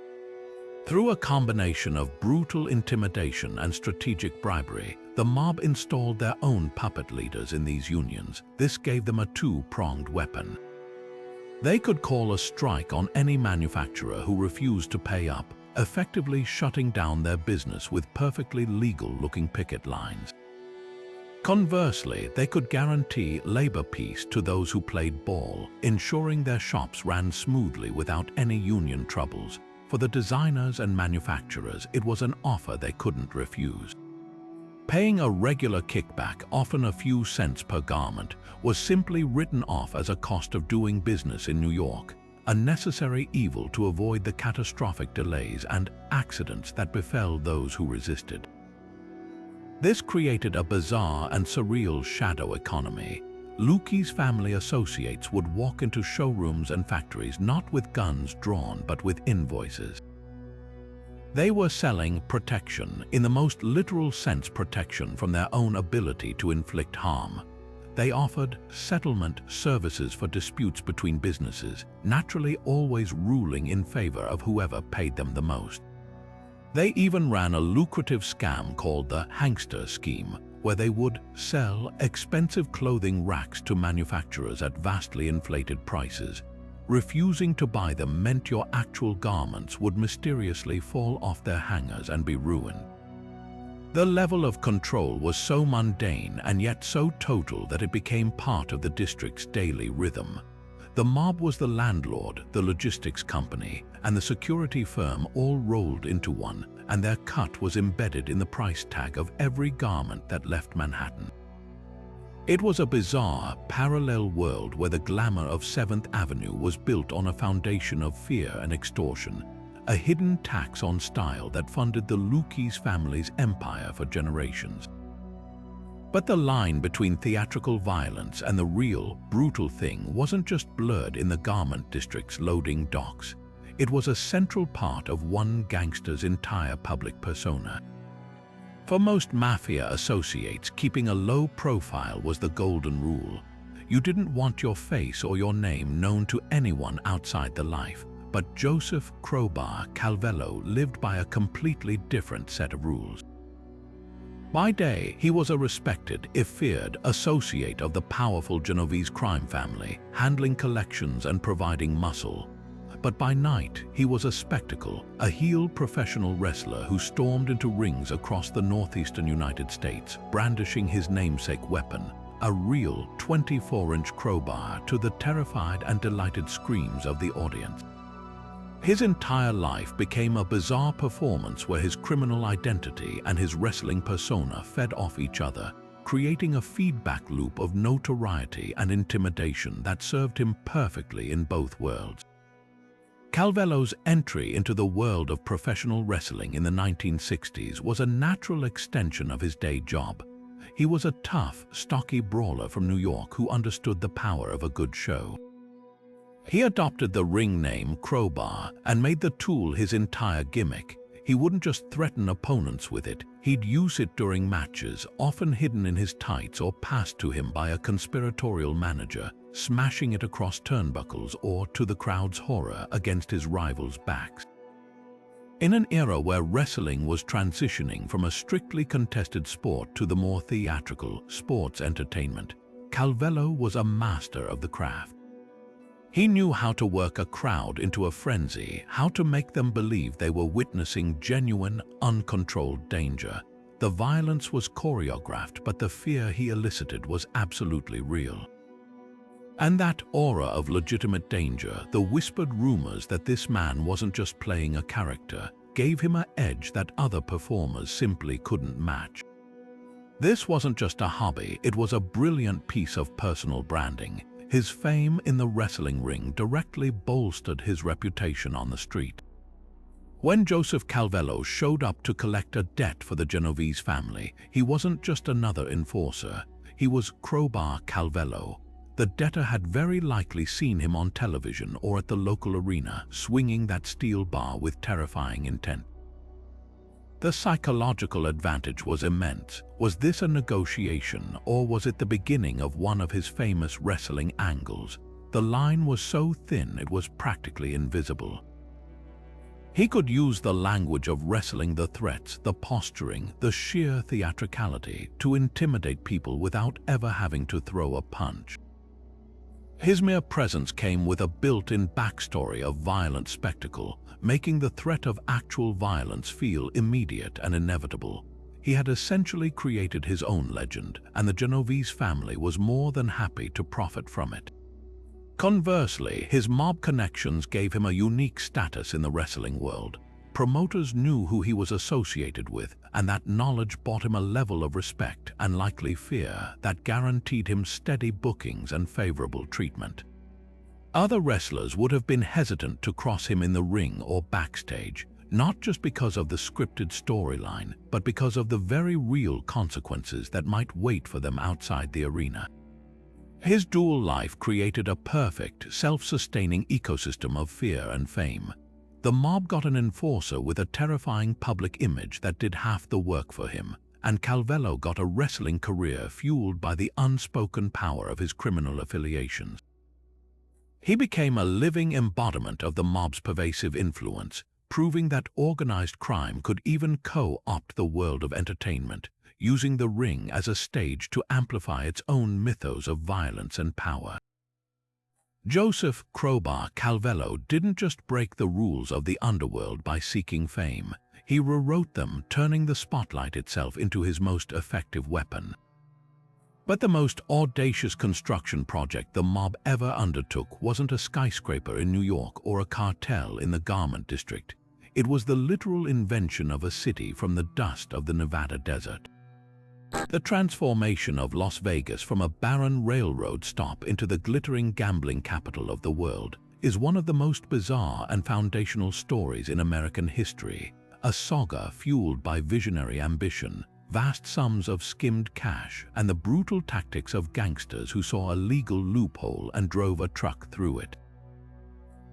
Through a combination of brutal intimidation and strategic bribery, the mob installed their own puppet leaders in these unions. This gave them a two-pronged weapon. They could call a strike on any manufacturer who refused to pay up, effectively shutting down their business with perfectly legal-looking picket lines. Conversely, they could guarantee labor peace to those who played ball, ensuring their shops ran smoothly without any union troubles. For the designers and manufacturers, it was an offer they couldn't refuse. Paying a regular kickback, often a few cents per garment, was simply written off as a cost of doing business in New York, a necessary evil to avoid the catastrophic delays and accidents that befell those who resisted. This created a bizarre and surreal shadow economy. Lucchese family associates would walk into showrooms and factories not with guns drawn but with invoices. They were selling protection, in the most literal sense protection from their own ability to inflict harm. They offered settlement services for disputes between businesses, naturally always ruling in favor of whoever paid them the most. They even ran a lucrative scam called the Heists scheme, where they would sell expensive clothing racks to manufacturers at vastly inflated prices. Refusing to buy them meant your actual garments would mysteriously fall off their hangers and be ruined. The level of control was so mundane and yet so total that it became part of the district's daily rhythm. The mob was the landlord, the logistics company, and the security firm all rolled into one, and their cut was embedded in the price tag of every garment that left Manhattan. It was a bizarre, parallel world where the glamour of 7th Avenue was built on a foundation of fear and extortion, a hidden tax on style that funded the Lucchese family's empire for generations. But the line between theatrical violence and the real, brutal thing wasn't just blurred in the garment district's loading docks. It was a central part of one gangster's entire public persona. For most mafia associates, keeping a low profile was the golden rule. You didn't want your face or your name known to anyone outside the life. But Joseph Crowbar Calvello lived by a completely different set of rules. By day, he was a respected, if feared, associate of the powerful Genovese crime family, handling collections and providing muscle. But by night, he was a spectacle, a heel professional wrestler who stormed into rings across the northeastern United States, brandishing his namesake weapon, a real 24-inch crowbar, to the terrified and delighted screams of the audience. His entire life became a bizarre performance where his criminal identity and his wrestling persona fed off each other, creating a feedback loop of notoriety and intimidation that served him perfectly in both worlds. Calvello's entry into the world of professional wrestling in the 1960s was a natural extension of his day job. He was a tough, stocky brawler from New York who understood the power of a good show. He adopted the ring name Crowbar and made the tool his entire gimmick. He wouldn't just threaten opponents with it, he'd use it during matches, often hidden in his tights or passed to him by a conspiratorial manager, smashing it across turnbuckles or, to the crowd's horror, against his rivals' backs. In an era where wrestling was transitioning from a strictly contested sport to the more theatrical sports entertainment, Calvello was a master of the craft. He knew how to work a crowd into a frenzy, how to make them believe they were witnessing genuine, uncontrolled danger. The violence was choreographed, but the fear he elicited was absolutely real. And that aura of legitimate danger, the whispered rumors that this man wasn't just playing a character, gave him an edge that other performers simply couldn't match. This wasn't just a hobby, it was a brilliant piece of personal branding. His fame in the wrestling ring directly bolstered his reputation on the street. When Joseph Calvello showed up to collect a debt for the Genovese family, he wasn't just another enforcer. He was Crowbar Calvello. The debtor had very likely seen him on television or at the local arena, swinging that steel bar with terrifying intent. The psychological advantage was immense. Was this a negotiation, or was it the beginning of one of his famous wrestling angles? The line was so thin it was practically invisible. He could use the language of wrestling, the threats, the posturing, the sheer theatricality to intimidate people without ever having to throw a punch. His mere presence came with a built-in backstory of violent spectacle, making the threat of actual violence feel immediate and inevitable. He had essentially created his own legend, and the Genovese family was more than happy to profit from it. Conversely, his mob connections gave him a unique status in the wrestling world. Promoters knew who he was associated with, and that knowledge bought him a level of respect and likely fear that guaranteed him steady bookings and favorable treatment. Other wrestlers would have been hesitant to cross him in the ring or backstage, not just because of the scripted storyline, but because of the very real consequences that might wait for them outside the arena. His dual life created a perfect, self-sustaining ecosystem of fear and fame. The mob got an enforcer with a terrifying public image that did half the work for him, and Calvello got a wrestling career fueled by the unspoken power of his criminal affiliations. He became a living embodiment of the mob's pervasive influence, proving that organized crime could even co-opt the world of entertainment, using the ring as a stage to amplify its own mythos of violence and power. Joseph "Crowbar" Calvello didn't just break the rules of the underworld by seeking fame. He rewrote them, turning the spotlight itself into his most effective weapon. But the most audacious construction project the mob ever undertook wasn't a skyscraper in New York or a cartel in the garment district. It was the literal invention of a city from the dust of the Nevada desert. The transformation of Las Vegas from a barren railroad stop into the glittering gambling capital of the world is one of the most bizarre and foundational stories in American history, a saga fueled by visionary ambition, vast sums of skimmed cash, and the brutal tactics of gangsters who saw a legal loophole and drove a truck through it.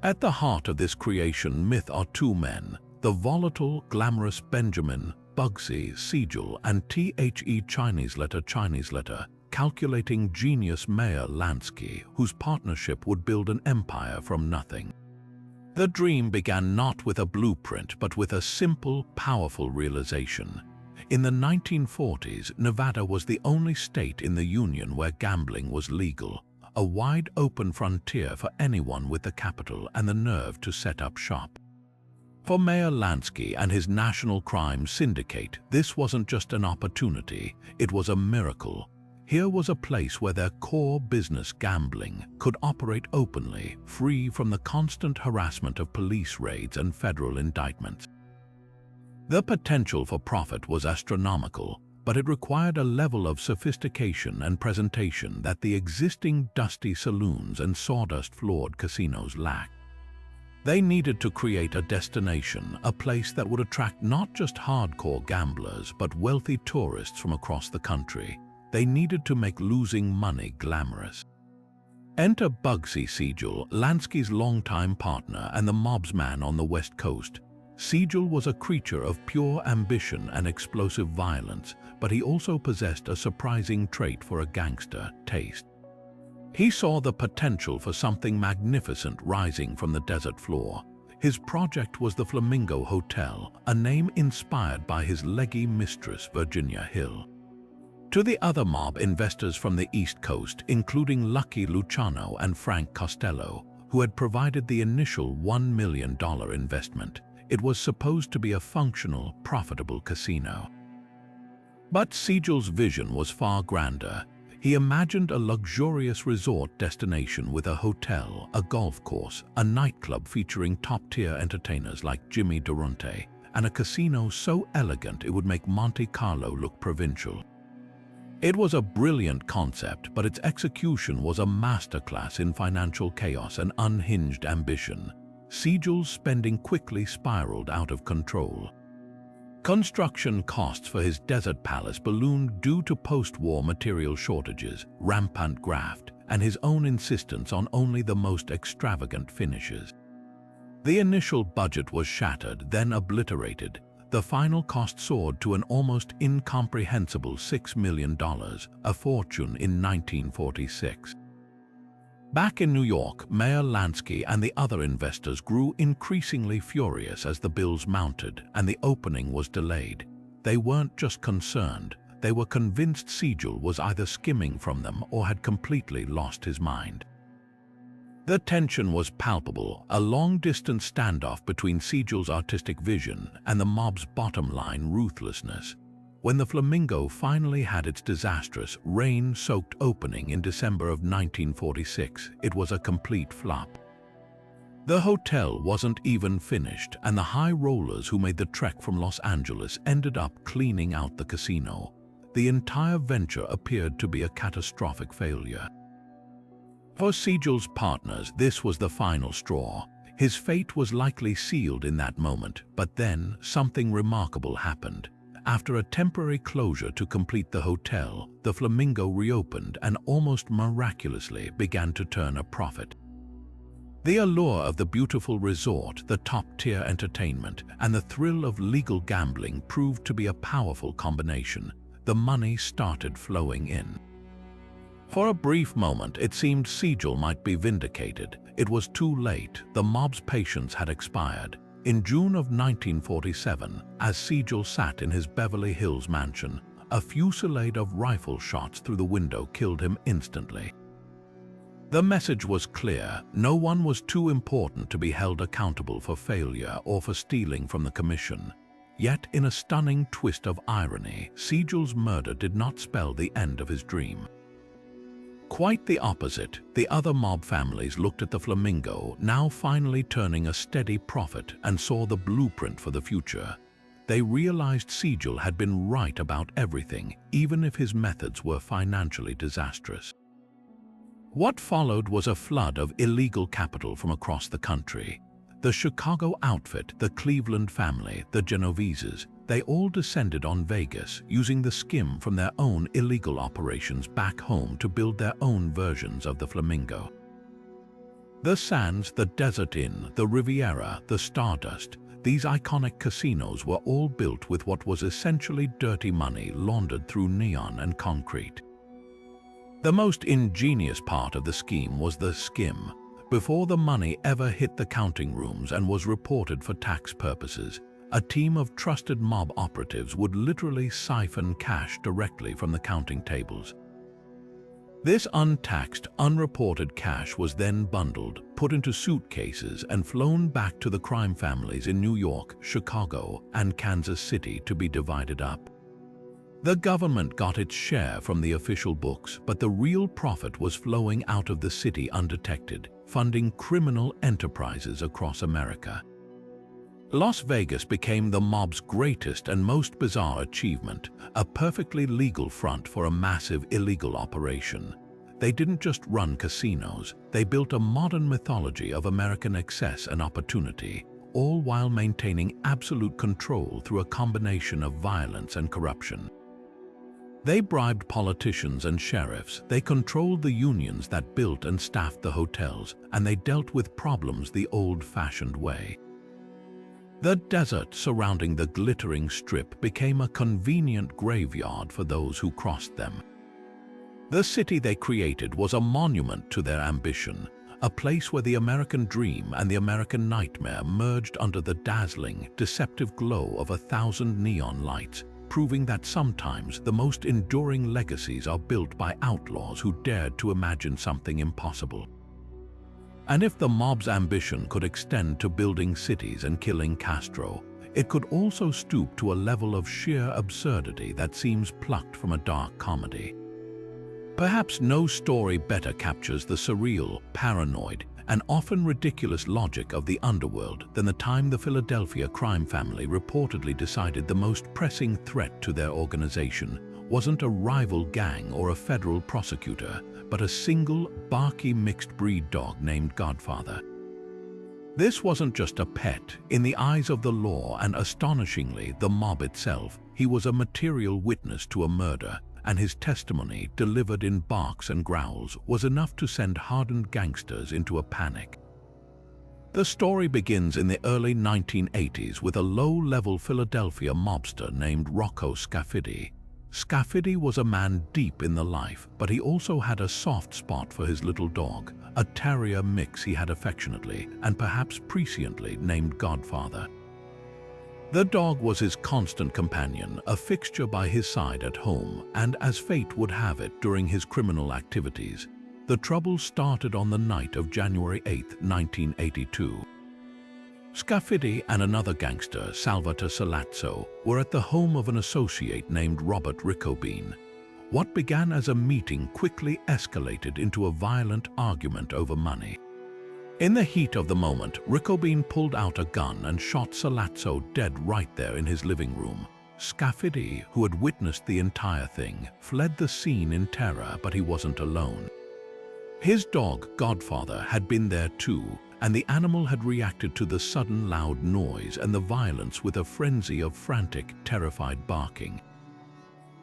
At the heart of this creation myth are two men, the volatile, glamorous Benjamin Bugsy Siegel and The Chinese letter, calculating genius Meyer Lansky, whose partnership would build an empire from nothing. The dream began not with a blueprint, but with a simple, powerful realization. In the 1940s, Nevada was the only state in the Union where gambling was legal, a wide-open frontier for anyone with the capital and the nerve to set up shop. For Meyer Lansky and his national crime syndicate, this wasn't just an opportunity, it was a miracle. Here was a place where their core business, gambling, could operate openly, free from the constant harassment of police raids and federal indictments. The potential for profit was astronomical, but it required a level of sophistication and presentation that the existing dusty saloons and sawdust-floored casinos lacked. They needed to create a destination, a place that would attract not just hardcore gamblers, but wealthy tourists from across the country. They needed to make losing money glamorous. Enter Bugsy Siegel, Lansky's longtime partner and the mob's man on the West Coast. Siegel was a creature of pure ambition and explosive violence, but he also possessed a surprising trait for a gangster: taste. He saw the potential for something magnificent rising from the desert floor. His project was the Flamingo Hotel, a name inspired by his leggy mistress, Virginia Hill. To the other mob investors from the East Coast, including Lucky Luciano and Frank Costello, who had provided the initial $1 million investment, it was supposed to be a functional, profitable casino. But Siegel's vision was far grander. He imagined a luxurious resort destination with a hotel, a golf course, a nightclub featuring top-tier entertainers like Jimmy Durante, and a casino so elegant it would make Monte Carlo look provincial. It was a brilliant concept, but its execution was a masterclass in financial chaos and unhinged ambition. Siegel's spending quickly spiraled out of control. Construction costs for his desert palace ballooned due to post-war material shortages, rampant graft, and his own insistence on only the most extravagant finishes. The initial budget was shattered, then obliterated. The final cost soared to an almost incomprehensible $6 million, a fortune in 1946. Back in New York, Mayor Lansky and the other investors grew increasingly furious as the bills mounted and the opening was delayed. They weren't just concerned, they were convinced Siegel was either skimming from them or had completely lost his mind. The tension was palpable, a long-distance standoff between Siegel's artistic vision and the mob's bottom-line ruthlessness. When the Flamingo finally had its disastrous, rain-soaked opening in December of 1946, it was a complete flop. The hotel wasn't even finished, and the high rollers who made the trek from Los Angeles ended up cleaning out the casino. The entire venture appeared to be a catastrophic failure. For Siegel's partners, this was the final straw. His fate was likely sealed in that moment, but then something remarkable happened. After a temporary closure to complete the hotel, the Flamingo reopened and almost miraculously began to turn a profit. The allure of the beautiful resort, the top-tier entertainment, and the thrill of legal gambling proved to be a powerful combination. The money started flowing in. For a brief moment, it seemed Siegel might be vindicated. It was too late. The mob's patience had expired. In June of 1947, as Siegel sat in his Beverly Hills mansion, a fusillade of rifle shots through the window killed him instantly. The message was clear. No one was too important to be held accountable for failure or for stealing from the commission. Yet, in a stunning twist of irony, Siegel's murder did not spell the end of his dream. Quite the opposite, the other mob families looked at the Flamingo, now finally turning a steady profit, and saw the blueprint for the future. They realized Siegel had been right about everything, even if his methods were financially disastrous. What followed was a flood of illegal capital from across the country. The Chicago outfit, the Cleveland family, the Genoveses, they all descended on Vegas, using the skim from their own illegal operations back home to build their own versions of the Flamingo. The Sands, the Desert Inn, the Riviera, the Stardust, these iconic casinos were all built with what was essentially dirty money laundered through neon and concrete. The most ingenious part of the scheme was the skim. Before the money ever hit the counting rooms and was reported for tax purposes, a team of trusted mob operatives would literally siphon cash directly from the counting tables. This untaxed, unreported cash was then bundled, put into suitcases, and flown back to the crime families in New York, Chicago, and Kansas City to be divided up. The government got its share from the official books, but the real profit was flowing out of the city undetected, funding criminal enterprises across America. Las Vegas became the mob's greatest and most bizarre achievement, a perfectly legal front for a massive illegal operation. They didn't just run casinos, they built a modern mythology of American excess and opportunity, all while maintaining absolute control through a combination of violence and corruption. They bribed politicians and sheriffs, they controlled the unions that built and staffed the hotels, and they dealt with problems the old-fashioned way. The desert surrounding the glittering strip became a convenient graveyard for those who crossed them. The city they created was a monument to their ambition, a place where the American dream and the American nightmare merged under the dazzling, deceptive glow of 1,000 neon lights, proving that sometimes the most enduring legacies are built by outlaws who dared to imagine something impossible. And if the mob's ambition could extend to building cities and killing Castro, it could also stoop to a level of sheer absurdity that seems plucked from a dark comedy. Perhaps no story better captures the surreal, paranoid, and often ridiculous logic of the underworld than the time the Philadelphia crime family reportedly decided the most pressing threat to their organization wasn't a rival gang or a federal prosecutor, but a single, barky mixed-breed dog named Godfather. This wasn't just a pet. In the eyes of the law and, astonishingly, the mob itself, he was a material witness to a murder, and his testimony, delivered in barks and growls, was enough to send hardened gangsters into a panic. The story begins in the early 1980s with a low-level Philadelphia mobster named Rocco Scaffidi. Scaffidi was a man deep in the life, but he also had a soft spot for his little dog, a terrier mix he had affectionately and perhaps presciently named Godfather. The dog was his constant companion, a fixture by his side at home, and as fate would have it during his criminal activities, the trouble started on the night of January 8, 1982. Scaffidi and another gangster, Salvatore Salazzo, were at the home of an associate named Robert Riccobene. What began as a meeting quickly escalated into a violent argument over money. In the heat of the moment, Riccobene pulled out a gun and shot Salazzo dead right there in his living room. Scaffidi, who had witnessed the entire thing, fled the scene in terror, but he wasn't alone. His dog, Godfather, had been there too, and the animal had reacted to the sudden loud noise and the violence with a frenzy of frantic, terrified barking.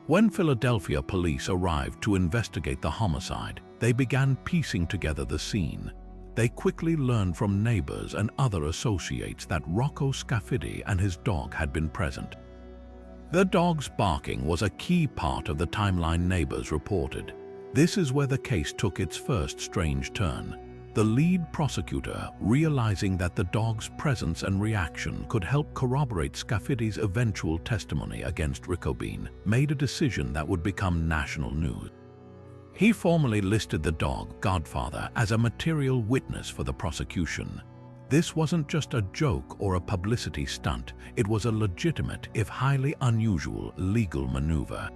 When Philadelphia police arrived to investigate the homicide, they began piecing together the scene. They quickly learned from neighbors and other associates that Rocco Scaffidi and his dog had been present. The dog's barking was a key part of the timeline neighbors reported. This is where the case took its first strange turn. The lead prosecutor, realizing that the dog's presence and reaction could help corroborate Scaffidi's eventual testimony against Riccobene, made a decision that would become national news. He formally listed the dog, Godfather, as a material witness for the prosecution. This wasn't just a joke or a publicity stunt, it was a legitimate, if highly unusual, legal maneuver.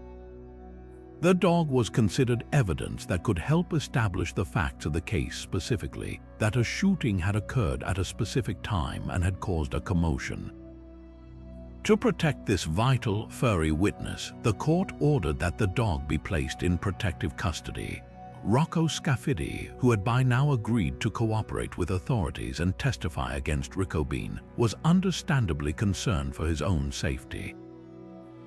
The dog was considered evidence that could help establish the facts of the case, specifically that a shooting had occurred at a specific time and had caused a commotion. To protect this vital, furry witness, the court ordered that the dog be placed in protective custody. Rocco Scaffidi, who had by now agreed to cooperate with authorities and testify against Riccobene, was understandably concerned for his own safety.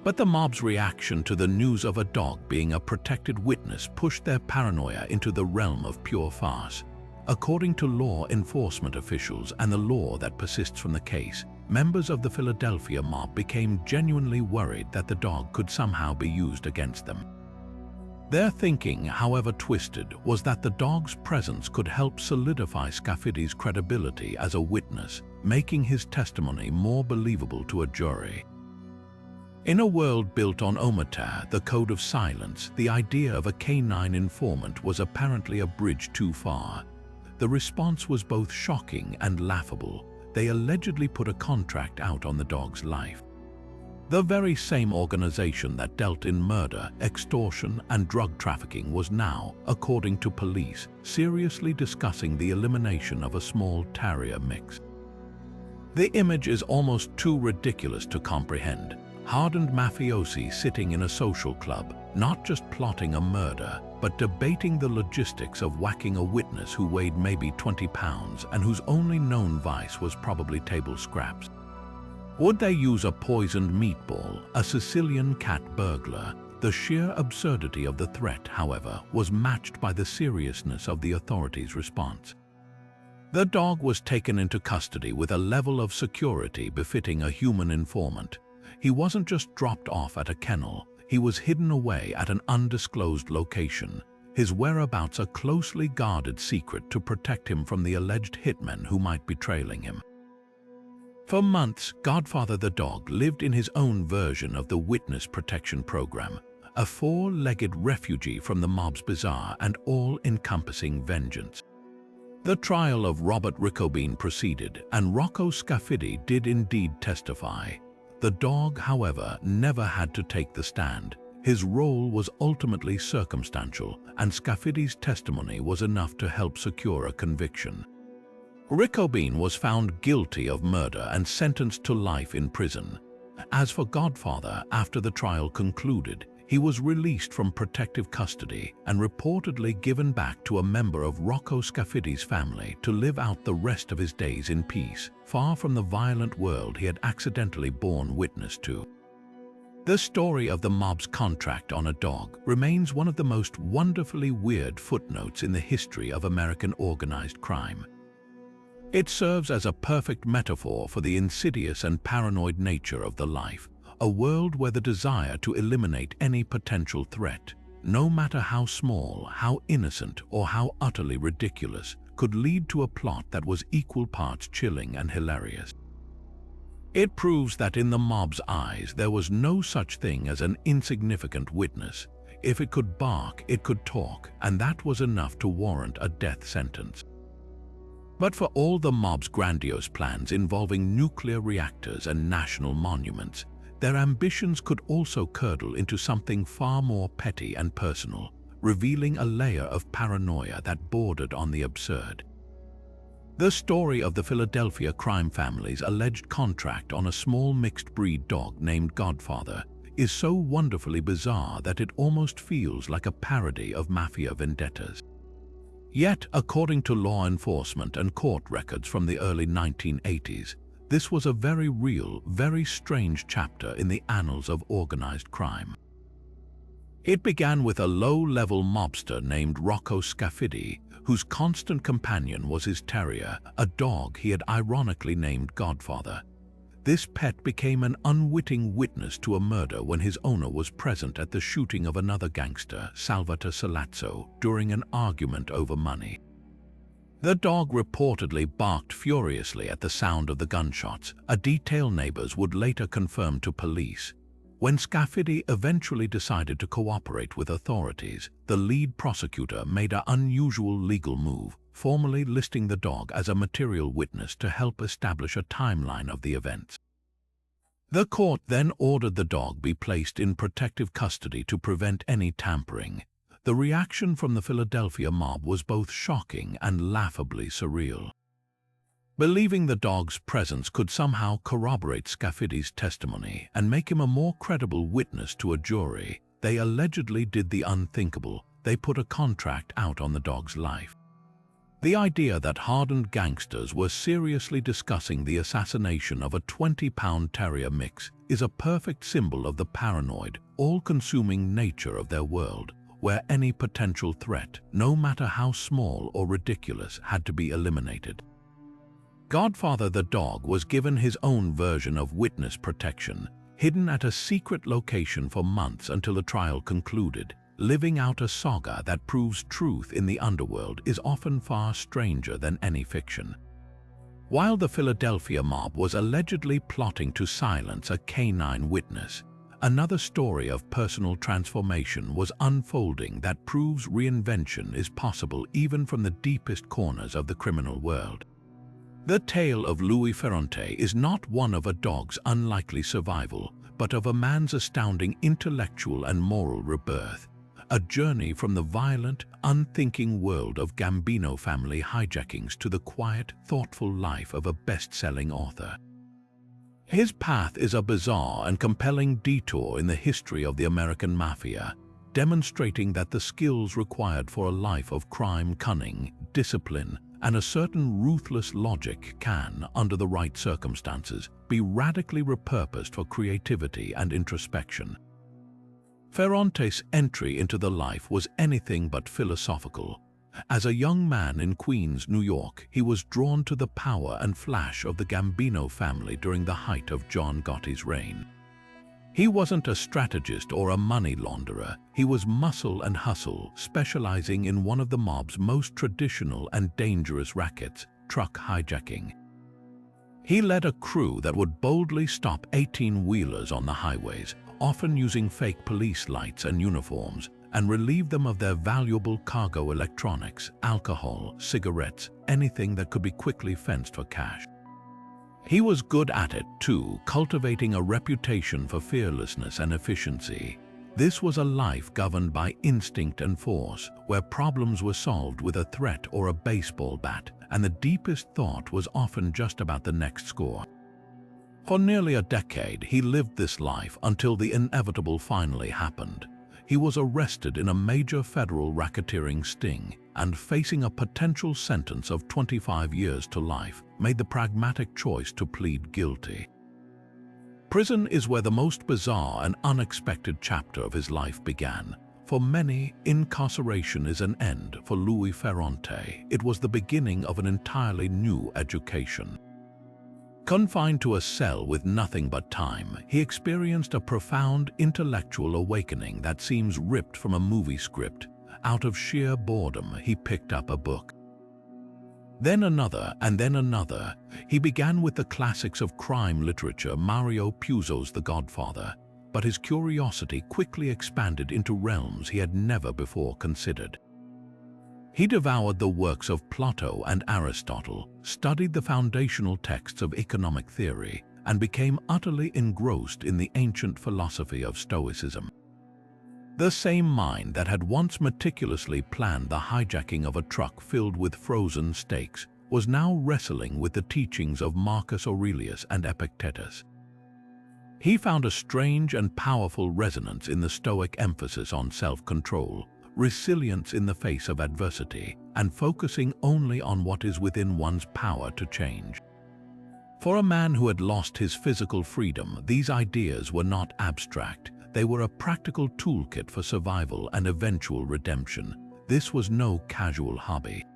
But the mob's reaction to the news of a dog being a protected witness pushed their paranoia into the realm of pure farce. According to law enforcement officials and the law that persists from the case, members of the Philadelphia mob became genuinely worried that the dog could somehow be used against them. Their thinking, however twisted, was that the dog's presence could help solidify Scaffidi's credibility as a witness, making his testimony more believable to a jury. In a world built on omerta, the code of silence, the idea of a canine informant was apparently a bridge too far. The response was both shocking and laughable. They allegedly put a contract out on the dog's life. The very same organization that dealt in murder, extortion, and drug trafficking was now, according to police, seriously discussing the elimination of a small terrier mix. The image is almost too ridiculous to comprehend. Hardened mafiosi sitting in a social club, not just plotting a murder, but debating the logistics of whacking a witness who weighed maybe 20 pounds and whose only known vice was probably table scraps. Would they use a poisoned meatball, a Sicilian cat burglar? The sheer absurdity of the threat, however, was matched by the seriousness of the authorities' response. The dog was taken into custody with a level of security befitting a human informant. He wasn't just dropped off at a kennel, he was hidden away at an undisclosed location, his whereabouts a closely guarded secret to protect him from the alleged hitmen who might be trailing him. For months, Godfather the dog lived in his own version of the witness protection program, a four-legged refugee from the mob's bizarre and all-encompassing vengeance. The trial of Robert Riccobene proceeded, and Rocco Scaffidi did indeed testify. The dog, however, never had to take the stand. His role was ultimately circumstantial, and Scaffidi's testimony was enough to help secure a conviction. Riccobene was found guilty of murder and sentenced to life in prison. As for Godfather, after the trial concluded, he was released from protective custody and reportedly given back to a member of Rocco Scafidi's family to live out the rest of his days in peace, far from the violent world he had accidentally borne witness to. The story of the mob's contract on a dog remains one of the most wonderfully weird footnotes in the history of American organized crime. It serves as a perfect metaphor for the insidious and paranoid nature of the life, a world where the desire to eliminate any potential threat, no matter how small, how innocent, or how utterly ridiculous, could lead to a plot that was equal parts chilling and hilarious. It proves that in the mob's eyes there was no such thing as an insignificant witness. If it could bark, it could talk, and that was enough to warrant a death sentence. But for all the mob's grandiose plans involving nuclear reactors and national monuments, their ambitions could also curdle into something far more petty and personal, revealing a layer of paranoia that bordered on the absurd. The story of the Philadelphia crime family's alleged contract on a small mixed-breed dog named Godfather is so wonderfully bizarre that it almost feels like a parody of mafia vendettas. Yet, according to law enforcement and court records from the early 1980s, this was a very real, very strange chapter in the annals of organized crime. It began with a low-level mobster named Rocco Scafidi, whose constant companion was his terrier, a dog he had ironically named Godfather. This pet became an unwitting witness to a murder when his owner was present at the shooting of another gangster, Salvatore Salazzo, during an argument over money. The dog reportedly barked furiously at the sound of the gunshots, a detail neighbors would later confirm to police. When Scafidi eventually decided to cooperate with authorities, the lead prosecutor made an unusual legal move, formally listing the dog as a material witness to help establish a timeline of the events. The court then ordered the dog be placed in protective custody to prevent any tampering. The reaction from the Philadelphia mob was both shocking and laughably surreal. Believing the dog's presence could somehow corroborate Scafidi's testimony and make him a more credible witness to a jury, they allegedly did the unthinkable. They put a contract out on the dog's life. The idea that hardened gangsters were seriously discussing the assassination of a 20-pound terrier mix is a perfect symbol of the paranoid, all-consuming nature of their world, where any potential threat, no matter how small or ridiculous, had to be eliminated. Godfather the dog was given his own version of witness protection, hidden at a secret location for months until the trial concluded, living out a saga that proves truth in the underworld is often far stranger than any fiction. While the Philadelphia mob was allegedly plotting to silence a canine witness, another story of personal transformation was unfolding that proves reinvention is possible even from the deepest corners of the criminal world. The tale of Louis Ferrante is not one of a dog's unlikely survival, but of a man's astounding intellectual and moral rebirth, a journey from the violent, unthinking world of Gambino family hijackings to the quiet, thoughtful life of a best-selling author. His path is a bizarre and compelling detour in the history of the American mafia, demonstrating that the skills required for a life of crime, cunning, discipline, and a certain ruthless logic can, under the right circumstances, be radically repurposed for creativity and introspection. Ferrante's entry into the life was anything but philosophical. As a young man in Queens, New York, he was drawn to the power and flash of the Gambino family during the height of John Gotti's reign. He wasn't a strategist or a money launderer, he was muscle and hustle, specializing in one of the mob's most traditional and dangerous rackets, truck hijacking. He led a crew that would boldly stop 18-wheelers on the highways, often using fake police lights and uniforms, and relieve them of their valuable cargo electronics, alcohol, cigarettes, anything that could be quickly fenced for cash. He was good at it, too, cultivating a reputation for fearlessness and efficiency. This was a life governed by instinct and force, where problems were solved with a threat or a baseball bat, and the deepest thought was often just about the next score. For nearly a decade, he lived this life until the inevitable finally happened. he was arrested in a major federal racketeering sting and, facing a potential sentence of 25 years to life, made the pragmatic choice to plead guilty. Prison is where the most bizarre and unexpected chapter of his life began. For many, incarceration is an end. For Louis Ferrante, it was the beginning of an entirely new education. Confined to a cell with nothing but time, he experienced a profound intellectual awakening that seems ripped from a movie script. Out of sheer boredom, he picked up a book. Then another, and then another. He began with the classics of crime literature, Mario Puzo's The Godfather, but his curiosity quickly expanded into realms he had never before considered. He devoured the works of Plato and Aristotle, studied the foundational texts of economic theory, and became utterly engrossed in the ancient philosophy of Stoicism. The same mind that had once meticulously planned the hijacking of a truck filled with frozen steaks was now wrestling with the teachings of Marcus Aurelius and Epictetus. He found a strange and powerful resonance in the Stoic emphasis on self-control, resilience in the face of adversity, and focusing only on what is within one's power to change. For a man who had lost his physical freedom, these ideas were not abstract. They were a practical toolkit for survival and eventual redemption. This was no casual hobby.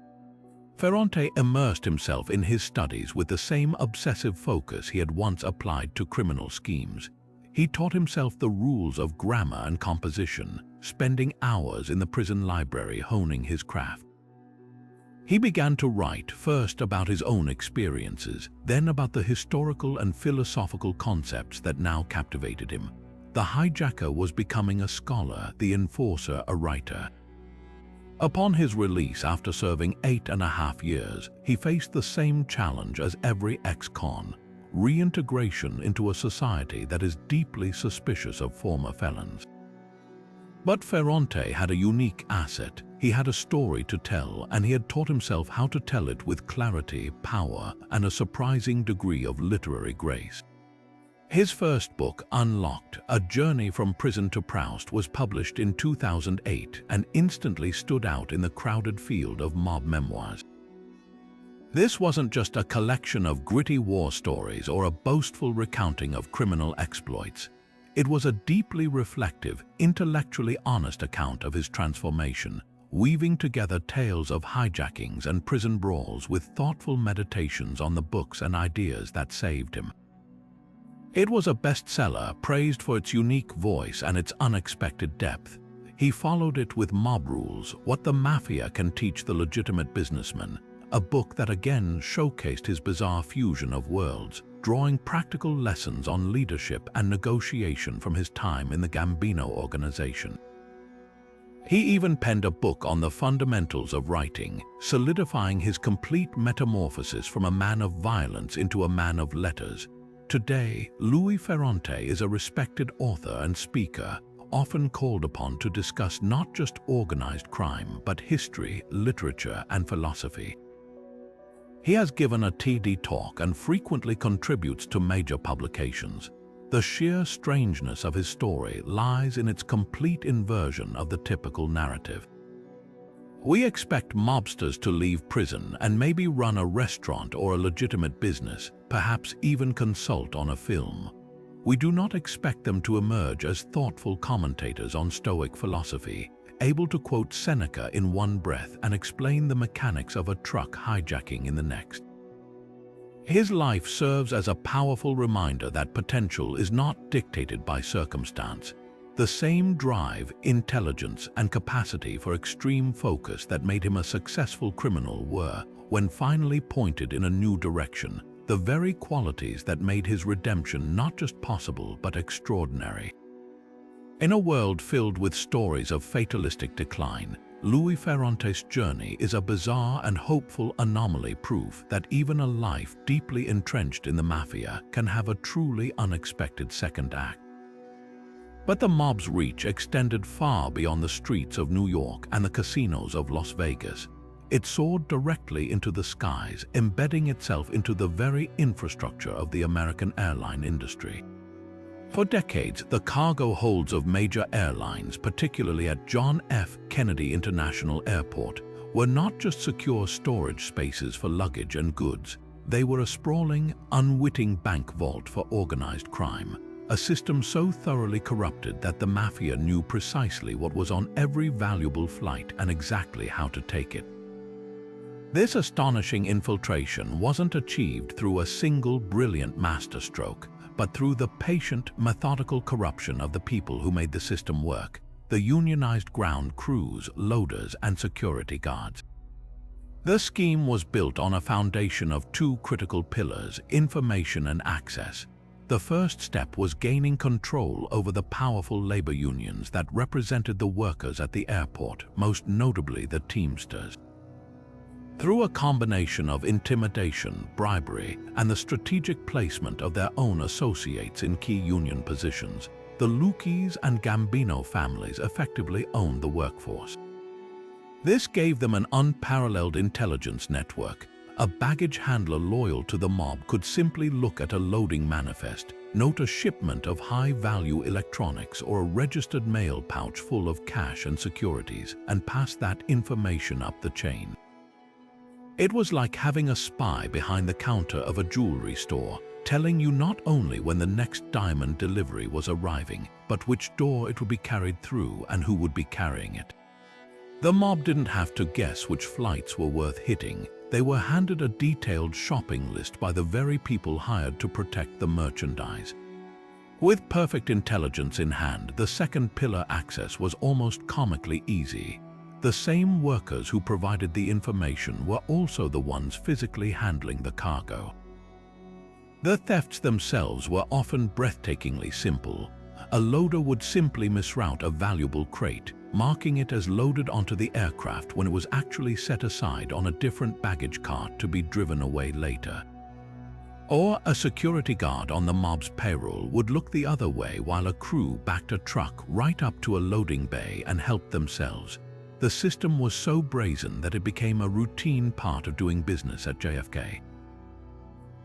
Ferrante immersed himself in his studies with the same obsessive focus he had once applied to criminal schemes. He taught himself the rules of grammar and composition, spending hours in the prison library honing his craft. He began to write, first about his own experiences, then about the historical and philosophical concepts that now captivated him. The hijacker was becoming a scholar, the enforcer a writer. Upon his release after serving 8.5 years, he faced the same challenge as every ex-con: reintegration into a society that is deeply suspicious of former felons. But Ferrante had a unique asset. He had a story to tell, and he had taught himself how to tell it with clarity, power, and a surprising degree of literary grace. His first book, Unlocked: A Journey from Prison to Proust, was published in 2008 and instantly stood out in the crowded field of mob memoirs. This wasn't just a collection of gritty war stories or a boastful recounting of criminal exploits. It was a deeply reflective, intellectually honest account of his transformation, weaving together tales of hijackings and prison brawls with thoughtful meditations on the books and ideas that saved him. It was a bestseller, praised for its unique voice and its unexpected depth. He followed it with Mob Rules: What the Mafia Can Teach the Legitimate Businessman, a book that again showcased his bizarre fusion of worlds, drawing practical lessons on leadership and negotiation from his time in the Gambino organization. He even penned a book on the fundamentals of writing, solidifying his complete metamorphosis from a man of violence into a man of letters. Today, Louis Ferrante is a respected author and speaker, often called upon to discuss not just organized crime, but history, literature, and philosophy. He has given a TED talk and frequently contributes to major publications. The sheer strangeness of his story lies in its complete inversion of the typical narrative. We expect mobsters to leave prison and maybe run a restaurant or a legitimate business, perhaps even consult on a film. We do not expect them to emerge as thoughtful commentators on Stoic philosophy, able to quote Seneca in one breath and explain the mechanics of a truck hijacking in the next. His life serves as a powerful reminder that potential is not dictated by circumstance. The same drive, intelligence, and capacity for extreme focus that made him a successful criminal were, when finally pointed in a new direction, the very qualities that made his redemption not just possible but extraordinary. In a world filled with stories of fatalistic decline, Louis Ferrante's journey is a bizarre and hopeful anomaly, proof that even a life deeply entrenched in the mafia can have a truly unexpected second act. But the mob's reach extended far beyond the streets of New York and the casinos of Las Vegas. It soared directly into the skies, embedding itself into the very infrastructure of the American airline industry. For decades, the cargo holds of major airlines, particularly at John F. Kennedy International Airport, were not just secure storage spaces for luggage and goods. They were a sprawling, unwitting bank vault for organized crime, a system so thoroughly corrupted that the mafia knew precisely what was on every valuable flight and exactly how to take it. This astonishing infiltration wasn't achieved through a single brilliant masterstroke, but through the patient, methodical corruption of the people who made the system work, the unionized ground crews, loaders, and security guards. The scheme was built on a foundation of two critical pillars: information and access. The first step was gaining control over the powerful labor unions that represented the workers at the airport, most notably the Teamsters. Through a combination of intimidation, bribery, and the strategic placement of their own associates in key union positions, the Lucchese and Gambino families effectively owned the workforce. This gave them an unparalleled intelligence network. A baggage handler loyal to the mob could simply look at a loading manifest, note a shipment of high-value electronics or a registered mail pouch full of cash and securities, and pass that information up the chain. It was like having a spy behind the counter of a jewelry store, telling you not only when the next diamond delivery was arriving, but which door it would be carried through and who would be carrying it. The mob didn't have to guess which flights were worth hitting. They were handed a detailed shopping list by the very people hired to protect the merchandise. With perfect intelligence in hand, the second pillar, access, was almost comically easy. The same workers who provided the information were also the ones physically handling the cargo. The thefts themselves were often breathtakingly simple. A loader would simply misroute a valuable crate, marking it as loaded onto the aircraft when it was actually set aside on a different baggage cart to be driven away later. Or a security guard on the mob's payroll would look the other way while a crew backed a truck right up to a loading bay and helped themselves. The system was so brazen that it became a routine part of doing business at JFK.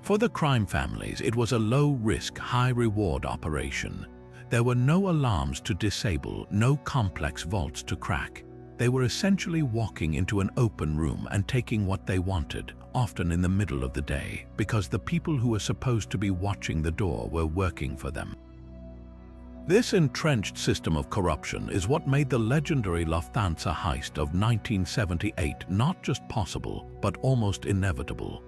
For the crime families, it was a low-risk, high-reward operation. There were no alarms to disable, no complex vaults to crack. They were essentially walking into an open room and taking what they wanted, often in the middle of the day, because the people who were supposed to be watching the door were working for them. This entrenched system of corruption is what made the legendary Lufthansa heist of 1978 not just possible, but almost inevitable.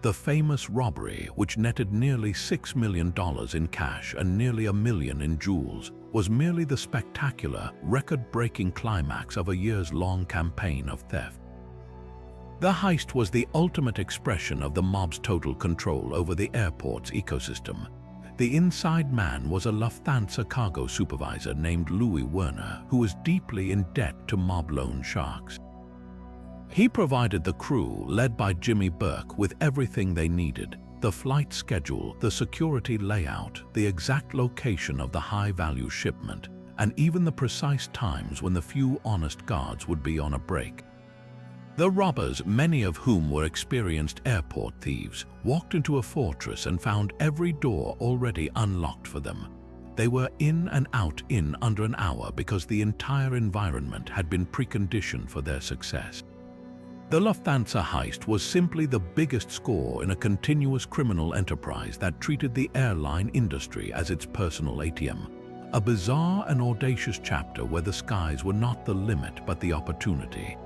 The famous robbery, which netted nearly $6 million in cash and nearly $1 million in jewels, was merely the spectacular, record-breaking climax of a years-long campaign of theft. The heist was the ultimate expression of the mob's total control over the airport's ecosystem. The inside man was a Lufthansa cargo supervisor named Louis Werner, who was deeply in debt to mob loan sharks. He provided the crew, led by Jimmy Burke, with everything they needed: the flight schedule, the security layout, the exact location of the high-value shipment, and even the precise times when the few honest guards would be on a break. The robbers, many of whom were experienced airport thieves, walked into a fortress and found every door already unlocked for them. They were in and out in under an hour because the entire environment had been preconditioned for their success. The Lufthansa heist was simply the biggest score in a continuous criminal enterprise that treated the airline industry as its personal ATM. A bizarre and audacious chapter where the skies were not the limit but the opportunity.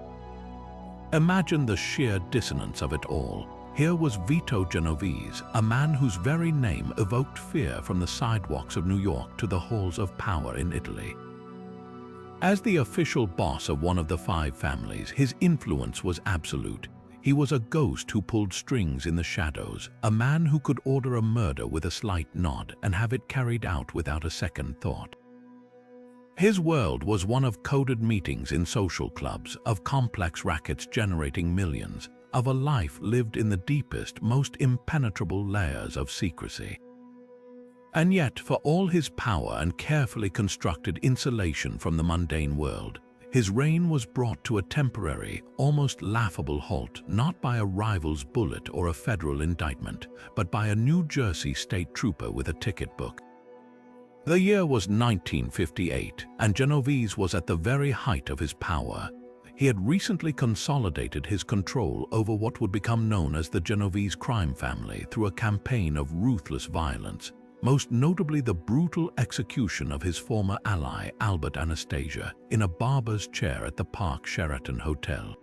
Imagine the sheer dissonance of it all. Here was Vito Genovese, a man whose very name evoked fear from the sidewalks of New York to the halls of power in Italy. As the official boss of one of the five families, his influence was absolute. He was a ghost who pulled strings in the shadows, a man who could order a murder with a slight nod and have it carried out without a second thought. His world was one of coded meetings in social clubs, of complex rackets generating millions, of a life lived in the deepest, most impenetrable layers of secrecy. And yet, for all his power and carefully constructed insulation from the mundane world, his reign was brought to a temporary, almost laughable halt, not by a rival's bullet or a federal indictment, but by a New Jersey state trooper with a ticket book. The year was 1958, and Genovese was at the very height of his power. He had recently consolidated his control over what would become known as the Genovese crime family through a campaign of ruthless violence, most notably the brutal execution of his former ally, Albert Anastasia, in a barber's chair at the Park Sheraton Hotel.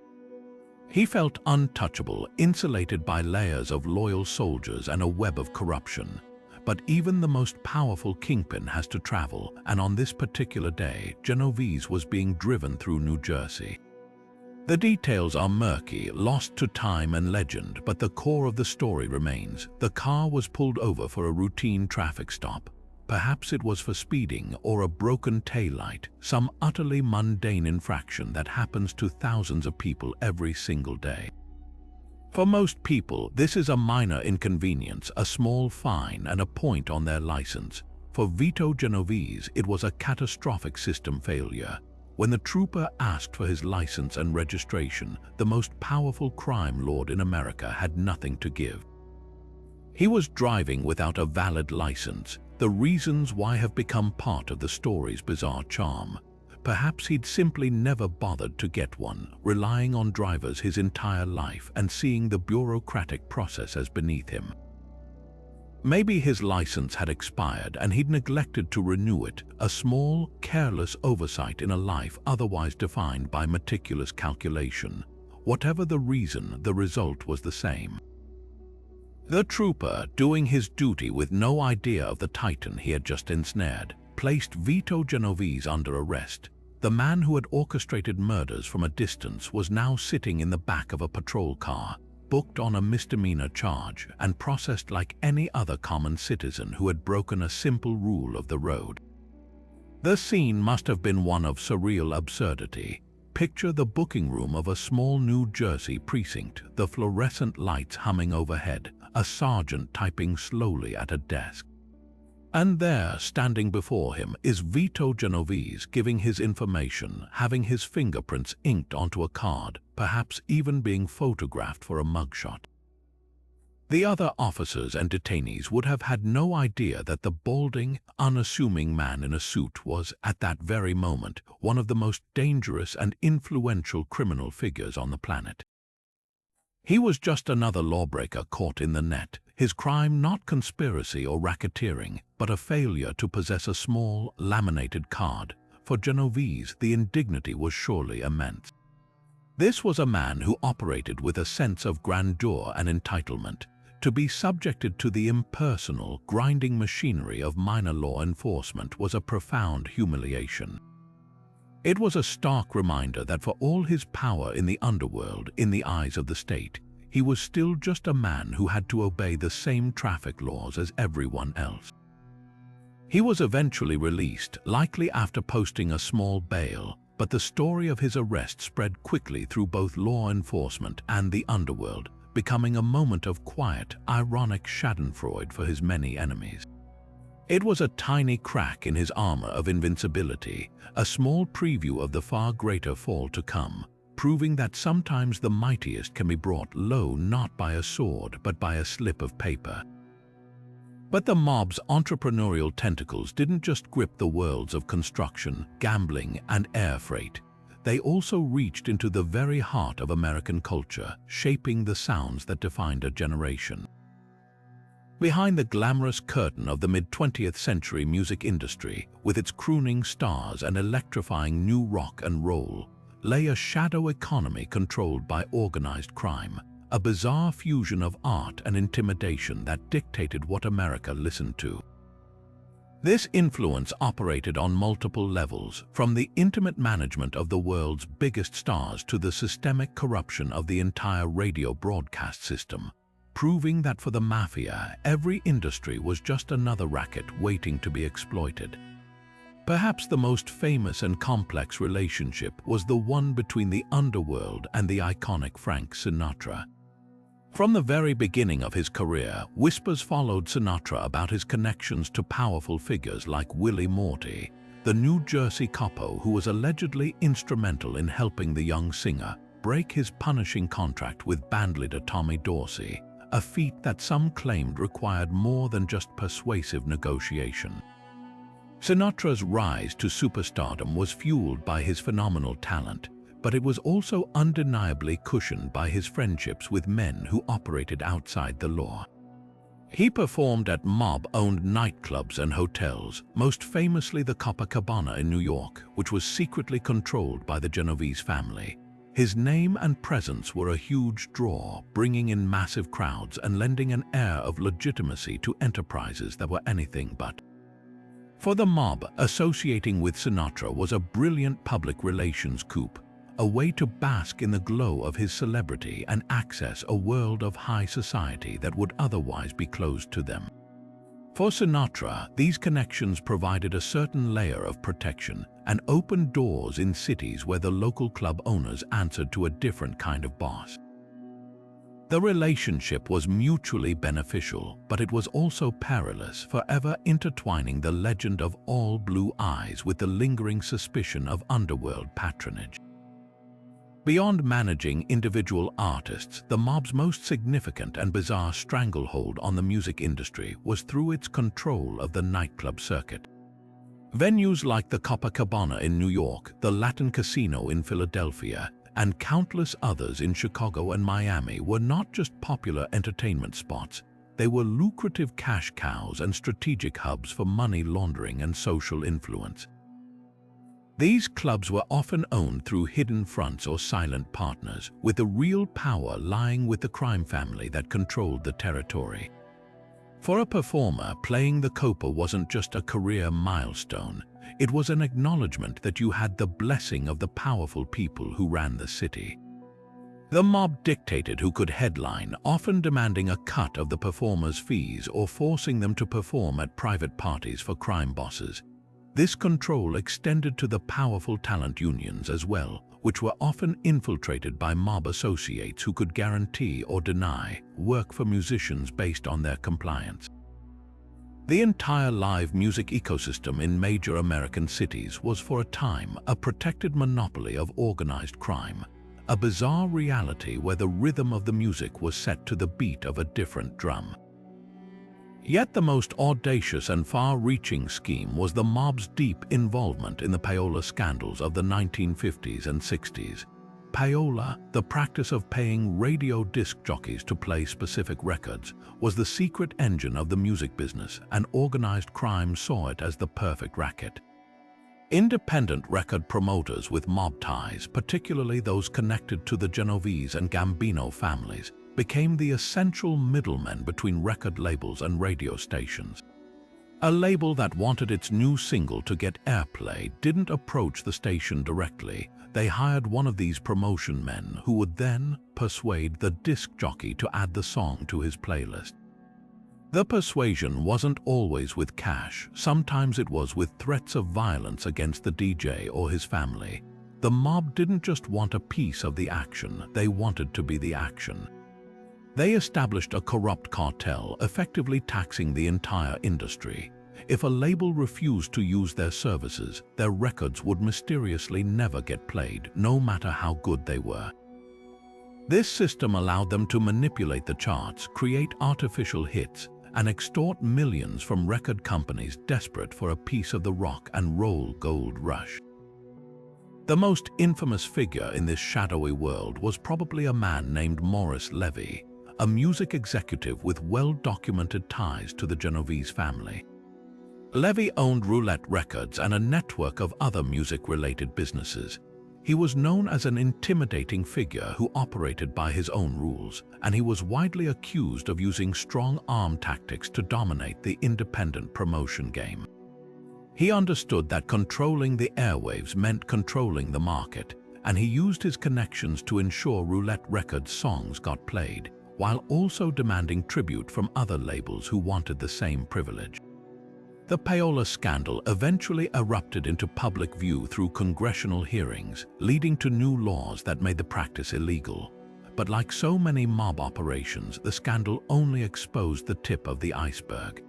He felt untouchable, insulated by layers of loyal soldiers and a web of corruption. But even the most powerful kingpin has to travel, and on this particular day, Genovese was being driven through New Jersey. The details are murky, lost to time and legend, but the core of the story remains. The car was pulled over for a routine traffic stop. Perhaps it was for speeding or a broken taillight, some utterly mundane infraction that happens to thousands of people every single day. For most people, this is a minor inconvenience, a small fine and a point on their license. For Vito Genovese, it was a catastrophic system failure. When the trooper asked for his license and registration, the most powerful crime lord in America had nothing to give. He was driving without a valid license. The reasons why have become part of the story's bizarre charm. Perhaps he'd simply never bothered to get one, relying on drivers his entire life and seeing the bureaucratic process as beneath him. Maybe his license had expired and he'd neglected to renew it, a small, careless oversight in a life otherwise defined by meticulous calculation. Whatever the reason, the result was the same. The trooper, doing his duty with no idea of the titan he had just ensnared, placed Vito Genovese under arrest. The man who had orchestrated murders from a distance was now sitting in the back of a patrol car, booked on a misdemeanor charge and processed like any other common citizen who had broken a simple rule of the road. The scene must have been one of surreal absurdity. Picture the booking room of a small New Jersey precinct, the fluorescent lights humming overhead, a sergeant typing slowly at a desk. And there, standing before him, is Vito Genovese giving his information, having his fingerprints inked onto a card, perhaps even being photographed for a mugshot. The other officers and detainees would have had no idea that the balding, unassuming man in a suit was, at that very moment, one of the most dangerous and influential criminal figures on the planet. He was just another lawbreaker caught in the net, his crime not conspiracy or racketeering, but a failure to possess a small, laminated card. For Genovese, the indignity was surely immense. This was a man who operated with a sense of grandeur and entitlement. To be subjected to the impersonal, grinding machinery of minor law enforcement was a profound humiliation. It was a stark reminder that for all his power in the underworld, in the eyes of the state, he was still just a man who had to obey the same traffic laws as everyone else. He was eventually released, likely after posting a small bail, but the story of his arrest spread quickly through both law enforcement and the underworld, becoming a moment of quiet, ironic schadenfreude for his many enemies. It was a tiny crack in his armor of invincibility, a small preview of the far greater fall to come, proving that sometimes the mightiest can be brought low not by a sword but by a slip of paper. But the mob's entrepreneurial tentacles didn't just grip the worlds of construction, gambling, and air freight. They also reached into the very heart of American culture, shaping the sounds that defined a generation. Behind the glamorous curtain of the mid-20th century music industry, with its crooning stars and electrifying new rock and roll, lay a shadow economy controlled by organized crime, a bizarre fusion of art and intimidation that dictated what America listened to. This influence operated on multiple levels, from the intimate management of the world's biggest stars to the systemic corruption of the entire radio broadcast system, proving that for the mafia, every industry was just another racket waiting to be exploited. Perhaps the most famous and complex relationship was the one between the underworld and the iconic Frank Sinatra. From the very beginning of his career, whispers followed Sinatra about his connections to powerful figures like Willie Morty, the New Jersey capo who was allegedly instrumental in helping the young singer break his punishing contract with bandleader Tommy Dorsey, a feat that some claimed required more than just persuasive negotiation. Sinatra's rise to superstardom was fueled by his phenomenal talent, but it was also undeniably cushioned by his friendships with men who operated outside the law. He performed at mob-owned nightclubs and hotels, most famously the Copacabana in New York, which was secretly controlled by the Genovese family. His name and presence were a huge draw, bringing in massive crowds and lending an air of legitimacy to enterprises that were anything but. For the mob, associating with Sinatra was a brilliant public relations coup, a way to bask in the glow of his celebrity and access a world of high society that would otherwise be closed to them. For Sinatra, these connections provided a certain layer of protection and opened doors in cities where the local club owners answered to a different kind of boss. The relationship was mutually beneficial, but it was also perilous, forever intertwining the legend of All Blue Eyes with the lingering suspicion of underworld patronage. Beyond managing individual artists, the mob's most significant and bizarre stranglehold on the music industry was through its control of the nightclub circuit. Venues like the Copacabana in New York, the Latin Casino in Philadelphia, and countless others in Chicago and Miami were not just popular entertainment spots, they were lucrative cash cows and strategic hubs for money laundering and social influence. These clubs were often owned through hidden fronts or silent partners, with the real power lying with the crime family that controlled the territory. For a performer, playing the capo wasn't just a career milestone, it was an acknowledgement that you had the blessing of the powerful people who ran the city. The mob dictated who could headline, often demanding a cut of the performers' fees or forcing them to perform at private parties for crime bosses. This control extended to the powerful talent unions as well, which were often infiltrated by mob associates who could guarantee or deny work for musicians based on their compliance. The entire live music ecosystem in major American cities was for a time a protected monopoly of organized crime, a bizarre reality where the rhythm of the music was set to the beat of a different drum. Yet the most audacious and far-reaching scheme was the mob's deep involvement in the payola scandals of the 1950s and 60s. Payola, the practice of paying radio disc jockeys to play specific records, was the secret engine of the music business, and organized crime saw it as the perfect racket. Independent record promoters with mob ties, particularly those connected to the Genovese and Gambino families, became the essential middlemen between record labels and radio stations. A label that wanted its new single to get airplay didn't approach the station directly. They hired one of these promotion men who would then persuade the disc jockey to add the song to his playlist. The persuasion wasn't always with cash. Sometimes it was with threats of violence against the DJ or his family. The mob didn't just want a piece of the action, they wanted to be the action. They established a corrupt cartel, effectively taxing the entire industry. If a label refused to use their services, their records would mysteriously never get played, no matter how good they were. This system allowed them to manipulate the charts, create artificial hits, and extort millions from record companies desperate for a piece of the rock and roll gold rush. The most infamous figure in this shadowy world was probably a man named Maurice Levy, a music executive with well-documented ties to the Genovese family. Levy owned Roulette Records and a network of other music-related businesses. He was known as an intimidating figure who operated by his own rules, and he was widely accused of using strong-arm tactics to dominate the independent promotion game. He understood that controlling the airwaves meant controlling the market, and he used his connections to ensure Roulette Records songs got played, while also demanding tribute from other labels who wanted the same privilege. The payola scandal eventually erupted into public view through congressional hearings, leading to new laws that made the practice illegal. But like so many mob operations, the scandal only exposed the tip of the iceberg.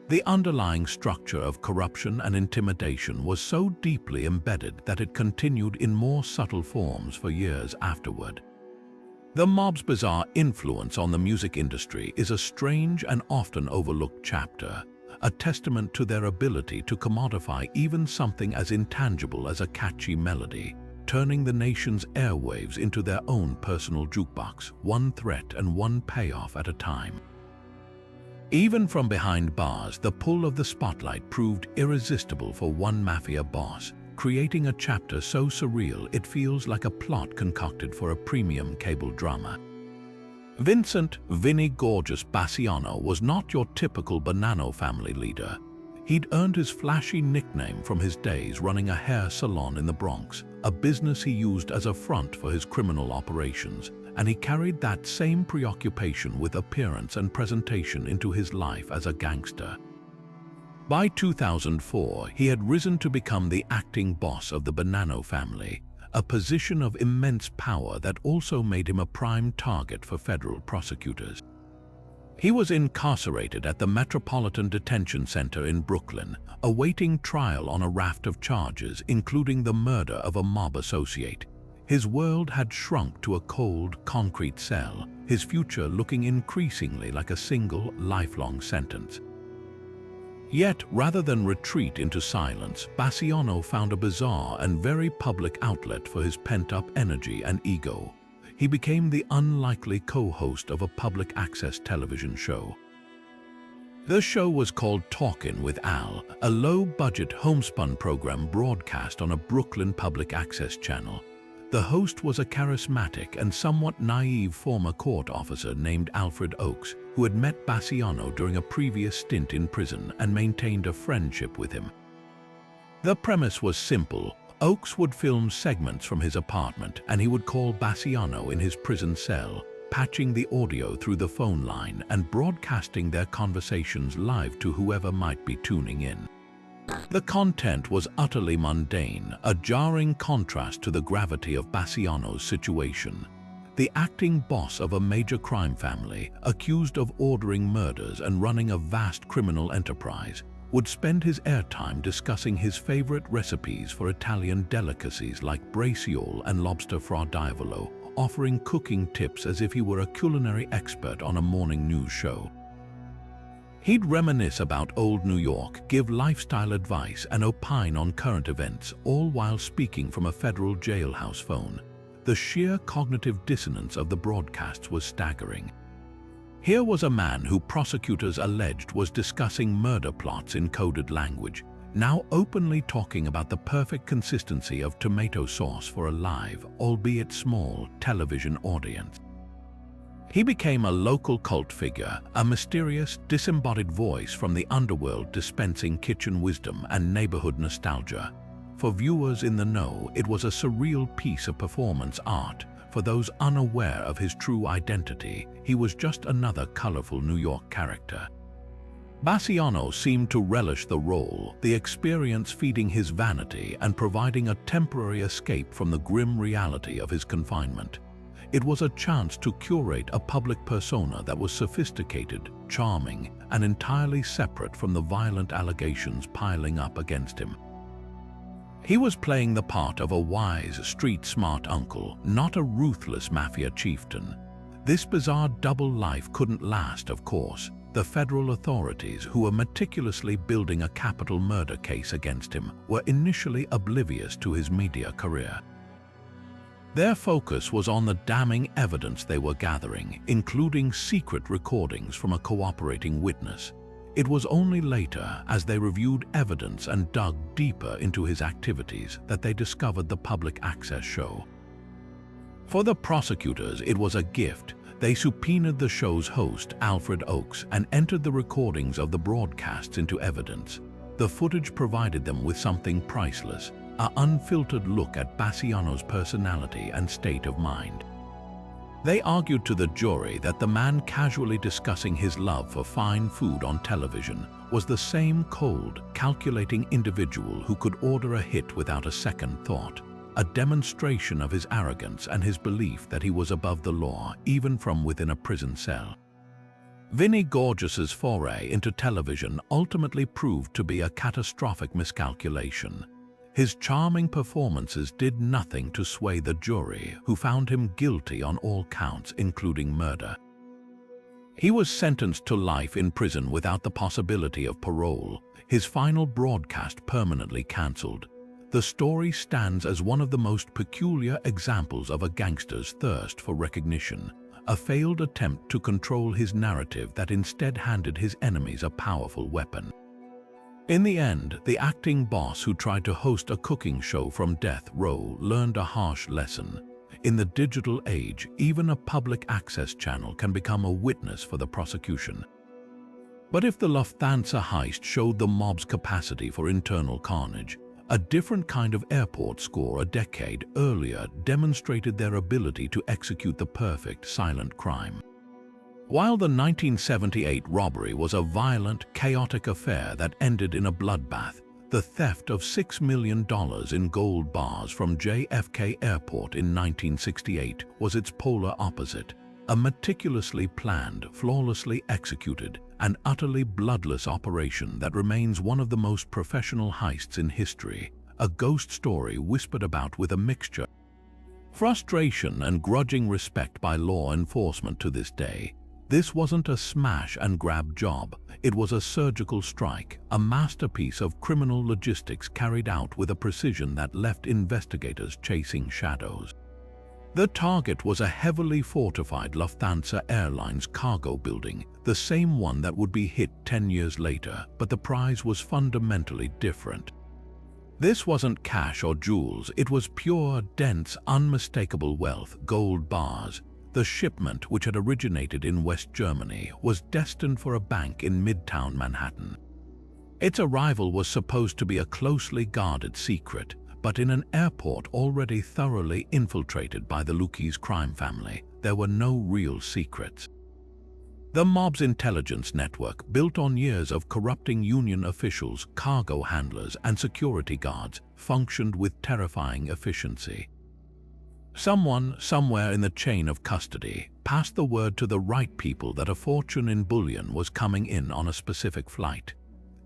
The underlying structure of corruption and intimidation was so deeply embedded that it continued in more subtle forms for years afterward. The mob's bizarre influence on the music industry is a strange and often overlooked chapter, a testament to their ability to commodify even something as intangible as a catchy melody, turning the nation's airwaves into their own personal jukebox, one threat and one payoff at a time. Even from behind bars, the pull of the spotlight proved irresistible for one mafia boss, creating a chapter so surreal it feels like a plot concocted for a premium cable drama. Vincent "Vinny Gorgeous" Bassiano was not your typical Bonanno family leader. He'd earned his flashy nickname from his days running a hair salon in the Bronx, a business he used as a front for his criminal operations, and he carried that same preoccupation with appearance and presentation into his life as a gangster. By 2004, he had risen to become the acting boss of the Bonanno family, a position of immense power that also made him a prime target for federal prosecutors. He was incarcerated at the Metropolitan Detention Center in Brooklyn, awaiting trial on a raft of charges, including the murder of a mob associate. His world had shrunk to a cold, concrete cell, his future looking increasingly like a single, lifelong sentence. Yet, rather than retreat into silence, Bassiano found a bizarre and very public outlet for his pent-up energy and ego. He became the unlikely co-host of a public access television show. The show was called Talkin' with Al, a low-budget homespun program broadcast on a Brooklyn public access channel. The host was a charismatic and somewhat naive former court officer named Alfred Oakes, who had met Bassiano during a previous stint in prison and maintained a friendship with him. The premise was simple. Oakes would film segments from his apartment, and he would call Bassiano in his prison cell, patching the audio through the phone line and broadcasting their conversations live to whoever might be tuning in. The content was utterly mundane, a jarring contrast to the gravity of Bassiano's situation. The acting boss of a major crime family, accused of ordering murders and running a vast criminal enterprise, would spend his airtime discussing his favorite recipes for Italian delicacies like braciole and lobster fra diavolo, offering cooking tips as if he were a culinary expert on a morning news show. He'd reminisce about old New York, give lifestyle advice, and opine on current events, all while speaking from a federal jailhouse phone. The sheer cognitive dissonance of the broadcasts was staggering. Here was a man who prosecutors alleged was discussing murder plots in coded language, now openly talking about the perfect consistency of tomato sauce for a live, albeit small, television audience. He became a local cult figure, a mysterious, disembodied voice from the underworld dispensing kitchen wisdom and neighborhood nostalgia. For viewers in the know, it was a surreal piece of performance art. For those unaware of his true identity, he was just another colorful New York character. Bassiano seemed to relish the role, the experience feeding his vanity and providing a temporary escape from the grim reality of his confinement. It was a chance to curate a public persona that was sophisticated, charming, and entirely separate from the violent allegations piling up against him. He was playing the part of a wise, street-smart uncle, not a ruthless mafia chieftain. This bizarre double life couldn't last, of course. The federal authorities, who were meticulously building a capital murder case against him, were initially oblivious to his media career. Their focus was on the damning evidence they were gathering, including secret recordings from a cooperating witness. It was only later, as they reviewed evidence and dug deeper into his activities, that they discovered the public access show. For the prosecutors, it was a gift. They subpoenaed the show's host, Alfred Oakes, and entered the recordings of the broadcasts into evidence. The footage provided them with something priceless, an unfiltered look at Bassiano's personality and state of mind. They argued to the jury that the man casually discussing his love for fine food on television was the same cold, calculating individual who could order a hit without a second thought, a demonstration of his arrogance and his belief that he was above the law, even from within a prison cell. Vinny Gorgeous's foray into television ultimately proved to be a catastrophic miscalculation. His charming performances did nothing to sway the jury, who found him guilty on all counts, including murder. He was sentenced to life in prison without the possibility of parole, his final broadcast permanently cancelled. The story stands as one of the most peculiar examples of a gangster's thirst for recognition, a failed attempt to control his narrative that instead handed his enemies a powerful weapon. In the end, the acting boss who tried to host a cooking show from death row learned a harsh lesson. In the digital age, even a public access channel can become a witness for the prosecution. But if the Lufthansa heist showed the mob's capacity for internal carnage, a different kind of airport score a decade earlier demonstrated their ability to execute the perfect silent crime. While the 1978 robbery was a violent, chaotic affair that ended in a bloodbath, the theft of $6 million in gold bars from JFK Airport in 1968 was its polar opposite, a meticulously planned, flawlessly executed, and utterly bloodless operation that remains one of the most professional heists in history, a ghost story whispered about with a mixture of frustration and grudging respect by law enforcement to this day. This wasn't a smash-and-grab job, it was a surgical strike, a masterpiece of criminal logistics carried out with a precision that left investigators chasing shadows. The target was a heavily fortified Lufthansa Airlines cargo building, the same one that would be hit 10 years later, but the prize was fundamentally different. This wasn't cash or jewels, it was pure, dense, unmistakable wealth, gold bars. The shipment, which had originated in West Germany, was destined for a bank in Midtown Manhattan. Its arrival was supposed to be a closely guarded secret, but in an airport already thoroughly infiltrated by the Lucchese crime family, there were no real secrets. The mob's intelligence network, built on years of corrupting union officials, cargo handlers, and security guards, functioned with terrifying efficiency. Someone, somewhere in the chain of custody, passed the word to the right people that a fortune in bullion was coming in on a specific flight.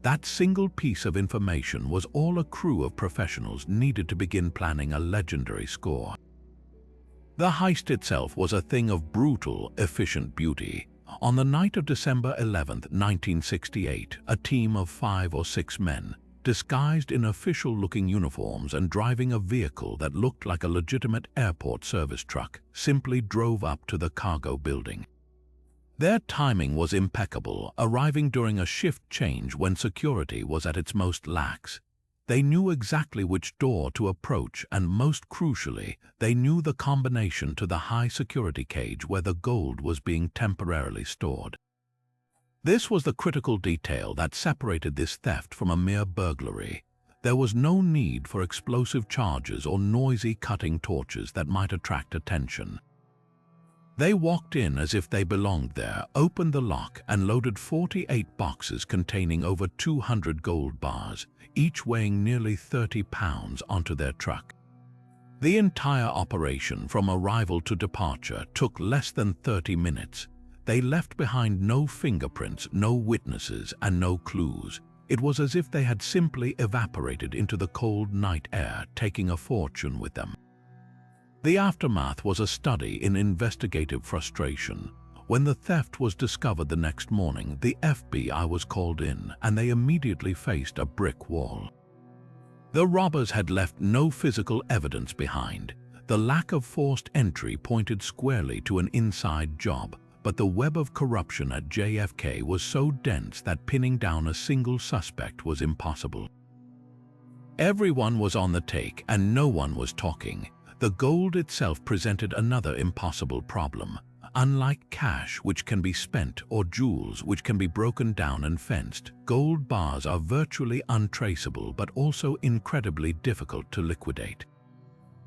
That single piece of information was all a crew of professionals needed to begin planning a legendary score. The heist itself was a thing of brutal, efficient beauty. On the night of December 11, 1968, a team of 5 or 6 men, disguised in official-looking uniforms and driving a vehicle that looked like a legitimate airport service truck, simply drove up to the cargo building. Their timing was impeccable, arriving during a shift change when security was at its most lax. They knew exactly which door to approach and, most crucially, they knew the combination to the high-security cage where the gold was being temporarily stored. This was the critical detail that separated this theft from a mere burglary. There was no need for explosive charges or noisy cutting torches that might attract attention. They walked in as if they belonged there, opened the lock, and loaded 48 boxes containing over 200 gold bars, each weighing nearly 30 pounds, onto their truck. The entire operation, from arrival to departure, took less than 30 minutes. They left behind no fingerprints, no witnesses, and no clues. It was as if they had simply evaporated into the cold night air, taking a fortune with them. The aftermath was a study in investigative frustration. When the theft was discovered the next morning, the FBI was called in, and they immediately faced a brick wall. The robbers had left no physical evidence behind. The lack of forced entry pointed squarely to an inside job, but the web of corruption at JFK was so dense that pinning down a single suspect was impossible. Everyone was on the take, and no one was talking. The gold itself presented another impossible problem. Unlike cash, which can be spent, or jewels, which can be broken down and fenced, gold bars are virtually untraceable but also incredibly difficult to liquidate.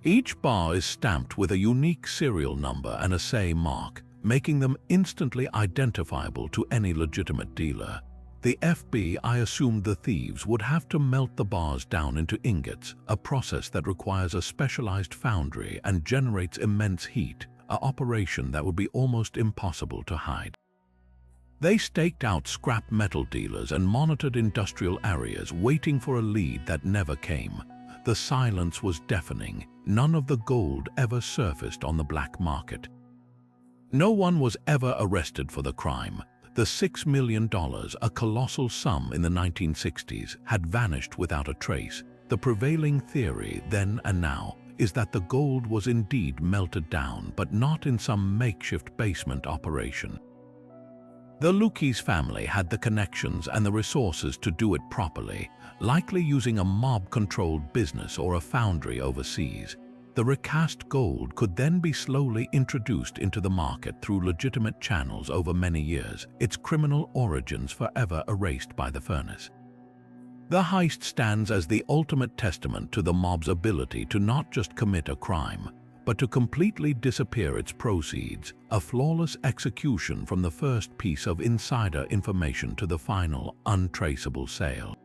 Each bar is stamped with a unique serial number and assay mark, making them instantly identifiable to any legitimate dealer. The FBI assumed the thieves would have to melt the bars down into ingots, a process that requires a specialized foundry and generates immense heat, an operation that would be almost impossible to hide. They staked out scrap metal dealers and monitored industrial areas, waiting for a lead that never came. The silence was deafening. None of the gold ever surfaced on the black market. No one was ever arrested for the crime. The $6 million, a colossal sum in the 1960s, had vanished without a trace. The prevailing theory, then and now, is that the gold was indeed melted down, but not in some makeshift basement operation. The Lucchese family had the connections and the resources to do it properly, likely using a mob-controlled business or a foundry overseas. The recast gold could then be slowly introduced into the market through legitimate channels over many years, its criminal origins forever erased by the furnace. The heist stands as the ultimate testament to the mob's ability to not just commit a crime, but to completely disappear its proceeds, a flawless execution from the first piece of insider information to the final, untraceable sale.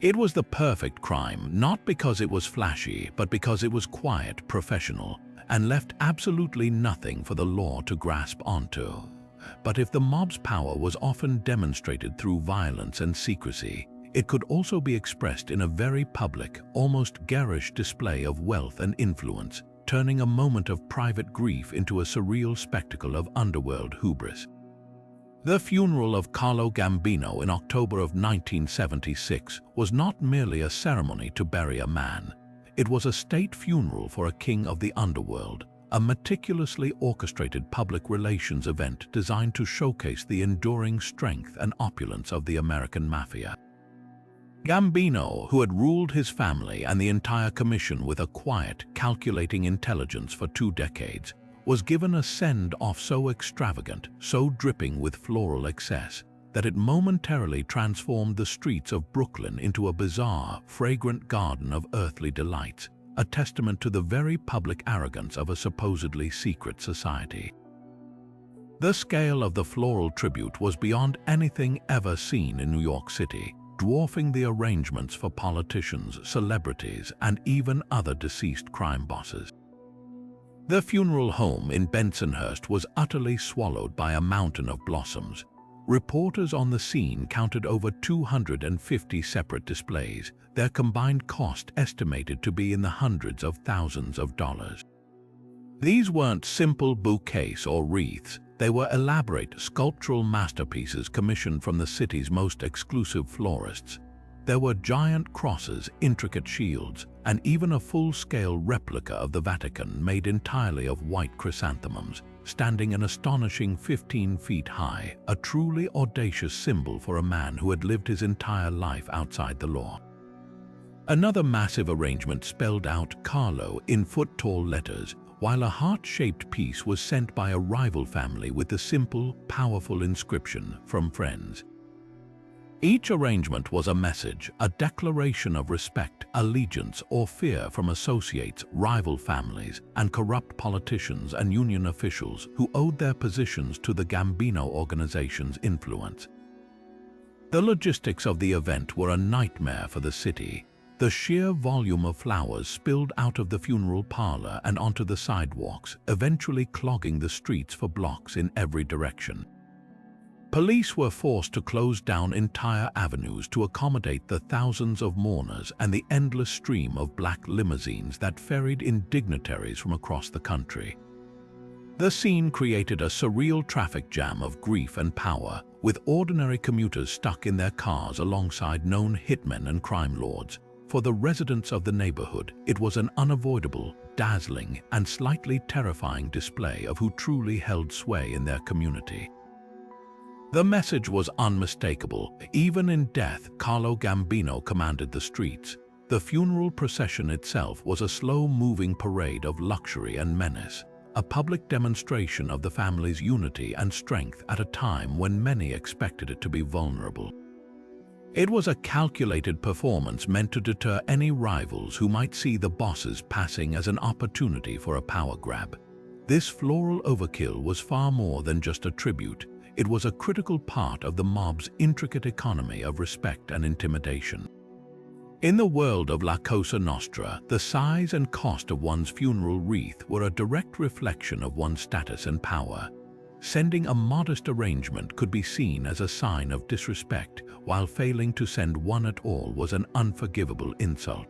It was the perfect crime, not because it was flashy, but because it was quiet, professional, and left absolutely nothing for the law to grasp onto. But if the mob's power was often demonstrated through violence and secrecy, it could also be expressed in a very public, almost garish display of wealth and influence, turning a moment of private grief into a surreal spectacle of underworld hubris. The funeral of Carlo Gambino in October of 1976 was not merely a ceremony to bury a man. It was a state funeral for a king of the underworld, a meticulously orchestrated public relations event designed to showcase the enduring strength and opulence of the American mafia. Gambino, who had ruled his family and the entire commission with a quiet, calculating intelligence for 2 decades, was given a send-off so extravagant, so dripping with floral excess, that it momentarily transformed the streets of Brooklyn into a bizarre, fragrant garden of earthly delights, a testament to the very public arrogance of a supposedly secret society. The scale of the floral tribute was beyond anything ever seen in New York City, dwarfing the arrangements for politicians, celebrities, and even other deceased crime bosses. The funeral home in Bensonhurst was utterly swallowed by a mountain of blossoms. Reporters on the scene counted over 250 separate displays, their combined cost estimated to be in the hundreds of thousands of dollars. These weren't simple bouquets or wreaths. They were elaborate sculptural masterpieces commissioned from the city's most exclusive florists. There were giant crosses, intricate shields, and even a full-scale replica of the Vatican made entirely of white chrysanthemums, standing an astonishing 15 feet high, a truly audacious symbol for a man who had lived his entire life outside the law. Another massive arrangement spelled out Carlo in foot-tall letters, while a heart-shaped piece was sent by a rival family with the simple, powerful inscription, "From friends." Each arrangement was a message, a declaration of respect, allegiance, or fear from associates, rival families, and corrupt politicians and union officials who owed their positions to the Gambino organization's influence. The logistics of the event were a nightmare for the city. The sheer volume of flowers spilled out of the funeral parlor and onto the sidewalks, eventually clogging the streets for blocks in every direction. Police were forced to close down entire avenues to accommodate the thousands of mourners and the endless stream of black limousines that ferried in dignitaries from across the country. The scene created a surreal traffic jam of grief and power, with ordinary commuters stuck in their cars alongside known hitmen and crime lords. For the residents of the neighborhood, it was an unavoidable, dazzling, and slightly terrifying display of who truly held sway in their community. The message was unmistakable. Even in death, Carlo Gambino commanded the streets. The funeral procession itself was a slow-moving parade of luxury and menace, a public demonstration of the family's unity and strength at a time when many expected it to be vulnerable. It was a calculated performance meant to deter any rivals who might see the bosses passing as an opportunity for a power grab. This floral overkill was far more than just a tribute. It was a critical part of the mob's intricate economy of respect and intimidation. In the world of La Cosa Nostra, the size and cost of one's funeral wreath were a direct reflection of one's status and power. Sending a modest arrangement could be seen as a sign of disrespect, while failing to send one at all was an unforgivable insult.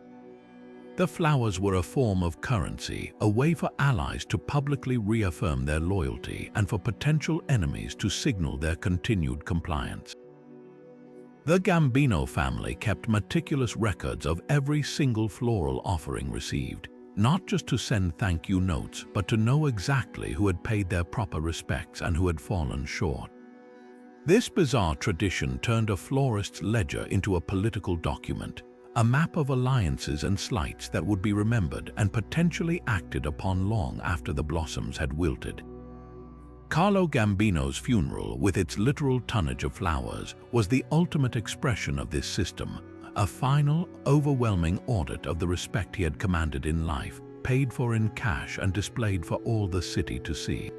The flowers were a form of currency, a way for allies to publicly reaffirm their loyalty and for potential enemies to signal their continued compliance. The Gambino family kept meticulous records of every single floral offering received, not just to send thank-you notes, but to know exactly who had paid their proper respects and who had fallen short. This bizarre tradition turned a florist's ledger into a political document, a map of alliances and slights that would be remembered and potentially acted upon long after the blossoms had wilted. Carlo Gambino's funeral, with its literal tonnage of flowers, was the ultimate expression of this system, a final, overwhelming audit of the respect he had commanded in life, paid for in cash and displayed for all the city to see.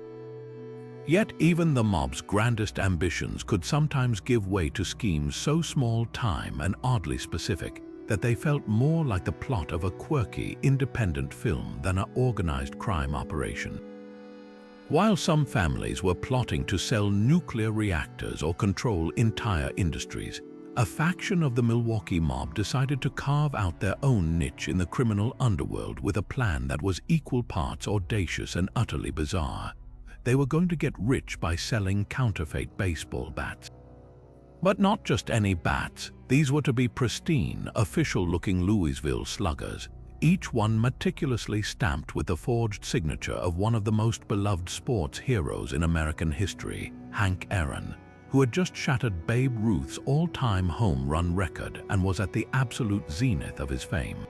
Yet even the mob's grandest ambitions could sometimes give way to schemes so small-time and oddly specific that they felt more like the plot of a quirky, independent film than an organized crime operation. While some families were plotting to sell nuclear reactors or control entire industries, a faction of the Milwaukee mob decided to carve out their own niche in the criminal underworld with a plan that was equal parts audacious and utterly bizarre. They were going to get rich by selling counterfeit baseball bats. But not just any bats. These were to be pristine, official-looking Louisville sluggers, each one meticulously stamped with the forged signature of one of the most beloved sports heroes in American history, Hank Aaron, who had just shattered Babe Ruth's all-time home run record and was at the absolute zenith of his fame.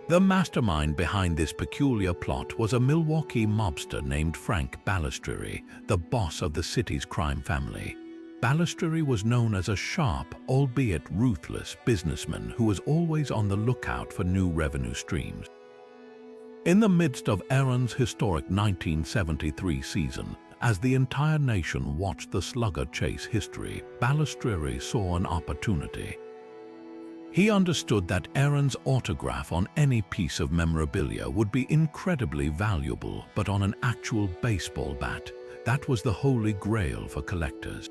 The mastermind behind this peculiar plot was a Milwaukee mobster named Frank Balistrieri, the boss of the city's crime family. Balistrieri was known as a sharp, albeit ruthless, businessman who was always on the lookout for new revenue streams. In the midst of Aaron's historic 1973 season, as the entire nation watched the slugger chase history, Balistrieri saw an opportunity. He understood that Aaron's autograph on any piece of memorabilia would be incredibly valuable, but on an actual baseball bat, that was the holy grail for collectors.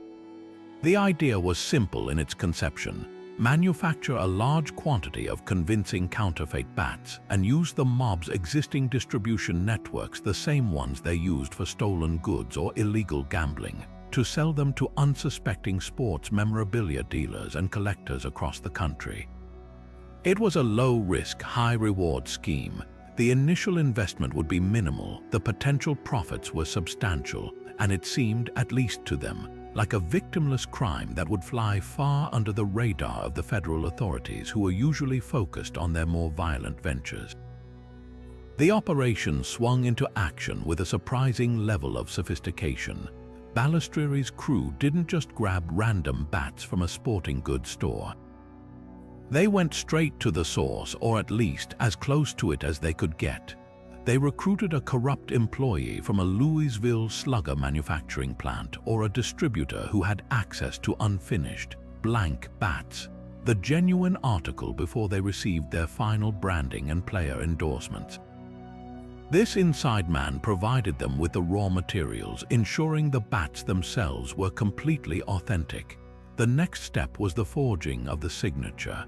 The idea was simple in its conception: manufacture a large quantity of convincing counterfeit bats and use the mob's existing distribution networks, the same ones they used for stolen goods or illegal gambling, to sell them to unsuspecting sports memorabilia dealers and collectors across the country. It was a low-risk, high-reward scheme. The initial investment would be minimal, the potential profits were substantial, and it seemed, at least to them, like a victimless crime that would fly far under the radar of the federal authorities, who were usually focused on their more violent ventures. The operation swung into action with a surprising level of sophistication. Balistrieri's crew didn't just grab random bats from a sporting goods store. They went straight to the source, or at least as close to it as they could get. They recruited a corrupt employee from a Louisville slugger manufacturing plant or a distributor who had access to unfinished, blank bats, the genuine article before they received their final branding and player endorsements. This inside man provided them with the raw materials, ensuring the bats themselves were completely authentic. The next step was the forging of the signature.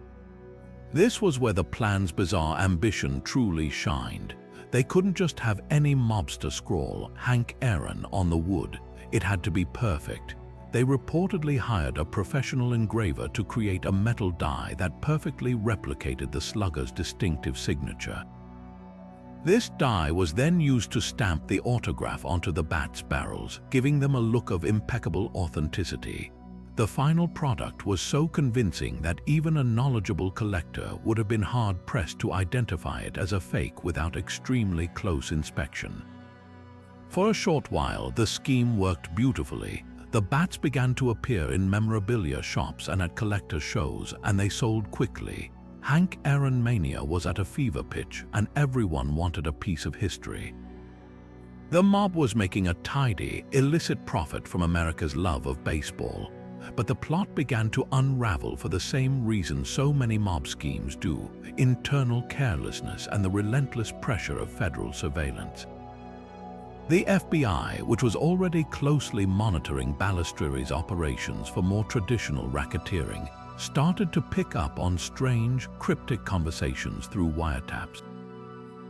This was where the plan's bizarre ambition truly shined. They couldn't just have any mobster scrawl Hank Aaron on the wood. It had to be perfect. They reportedly hired a professional engraver to create a metal die that perfectly replicated the slugger's distinctive signature. This die was then used to stamp the autograph onto the bat's barrels, giving them a look of impeccable authenticity. The final product was so convincing that even a knowledgeable collector would have been hard-pressed to identify it as a fake without extremely close inspection. For a short while, the scheme worked beautifully. The bats began to appear in memorabilia shops and at collector shows, and they sold quickly. Hank Aaron mania was at a fever pitch, and everyone wanted a piece of history. The mob was making a tidy, illicit profit from America's love of baseball. But the plot began to unravel for the same reason so many mob schemes do: internal carelessness and the relentless pressure of federal surveillance. The FBI, which was already closely monitoring Balistrieri's operations for more traditional racketeering, started to pick up on strange, cryptic conversations through wiretaps.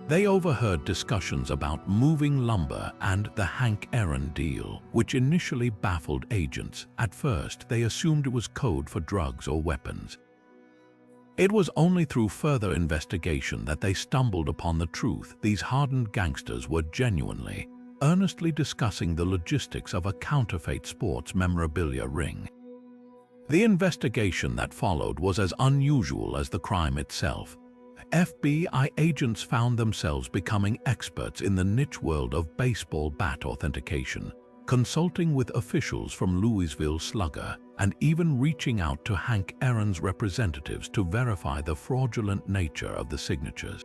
They overheard discussions about moving lumber and the Hank Aaron deal, which initially baffled agents. At first, they assumed it was code for drugs or weapons. It was only through further investigation that they stumbled upon the truth. These hardened gangsters were genuinely, earnestly discussing the logistics of a counterfeit sports memorabilia ring. The investigation that followed was as unusual as the crime itself. FBI agents found themselves becoming experts in the niche world of baseball bat authentication, consulting with officials from Louisville Slugger, and even reaching out to Hank Aaron's representatives to verify the fraudulent nature of the signatures.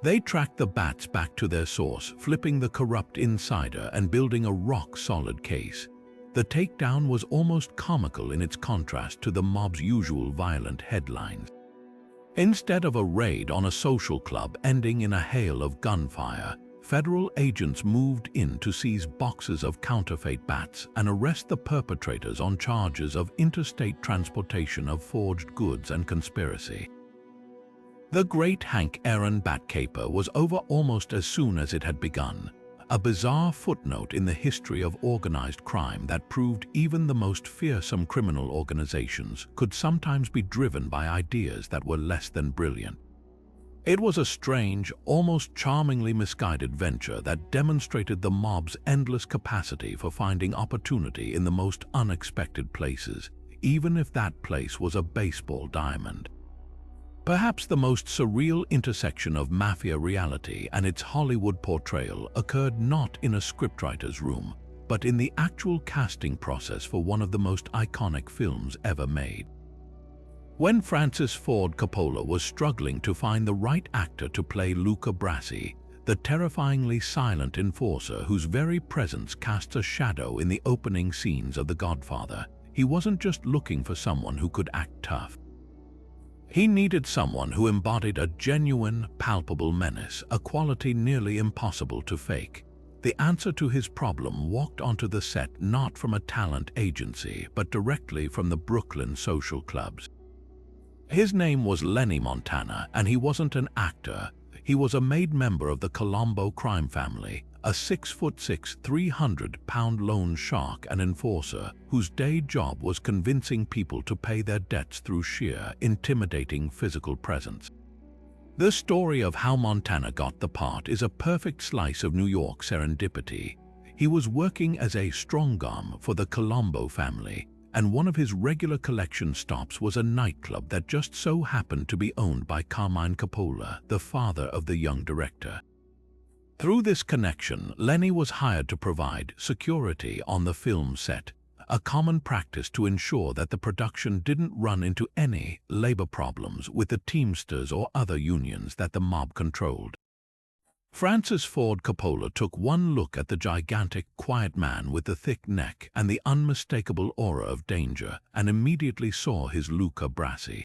They tracked the bats back to their source, flipping the corrupt insider and building a rock-solid case. The takedown was almost comical in its contrast to the mob's usual violent headlines. Instead of a raid on a social club ending in a hail of gunfire, federal agents moved in to seize boxes of counterfeit bats and arrest the perpetrators on charges of interstate transportation of forged goods and conspiracy. The great Hank Aaron bat caper was over almost as soon as it had begun, a bizarre footnote in the history of organized crime that proved even the most fearsome criminal organizations could sometimes be driven by ideas that were less than brilliant. It was a strange, almost charmingly misguided venture that demonstrated the mob's endless capacity for finding opportunity in the most unexpected places, even if that place was a baseball diamond. Perhaps the most surreal intersection of mafia reality and its Hollywood portrayal occurred not in a scriptwriter's room, but in the actual casting process for one of the most iconic films ever made. When Francis Ford Coppola was struggling to find the right actor to play Luca Brasi, the terrifyingly silent enforcer whose very presence casts a shadow in the opening scenes of The Godfather, he wasn't just looking for someone who could act tough. He needed someone who embodied a genuine, palpable menace, a quality nearly impossible to fake. The answer to his problem walked onto the set not from a talent agency, but directly from the Brooklyn social clubs. His name was Lenny Montana, and he wasn't an actor. He was a made member of the Colombo crime family, a 6'6", 300-pound loan shark and enforcer whose day job was convincing people to pay their debts through sheer, intimidating physical presence. The story of how Montana got the part is a perfect slice of New York serendipity. He was working as a strong arm for the Colombo family, and one of his regular collection stops was a nightclub that just so happened to be owned by Carmine Coppola, the father of the young director. Through this connection, Lenny was hired to provide security on the film set, a common practice to ensure that the production didn't run into any labor problems with the Teamsters or other unions that the mob controlled. Francis Ford Coppola took one look at the gigantic, quiet man with the thick neck and the unmistakable aura of danger and immediately saw his Luca Brasi.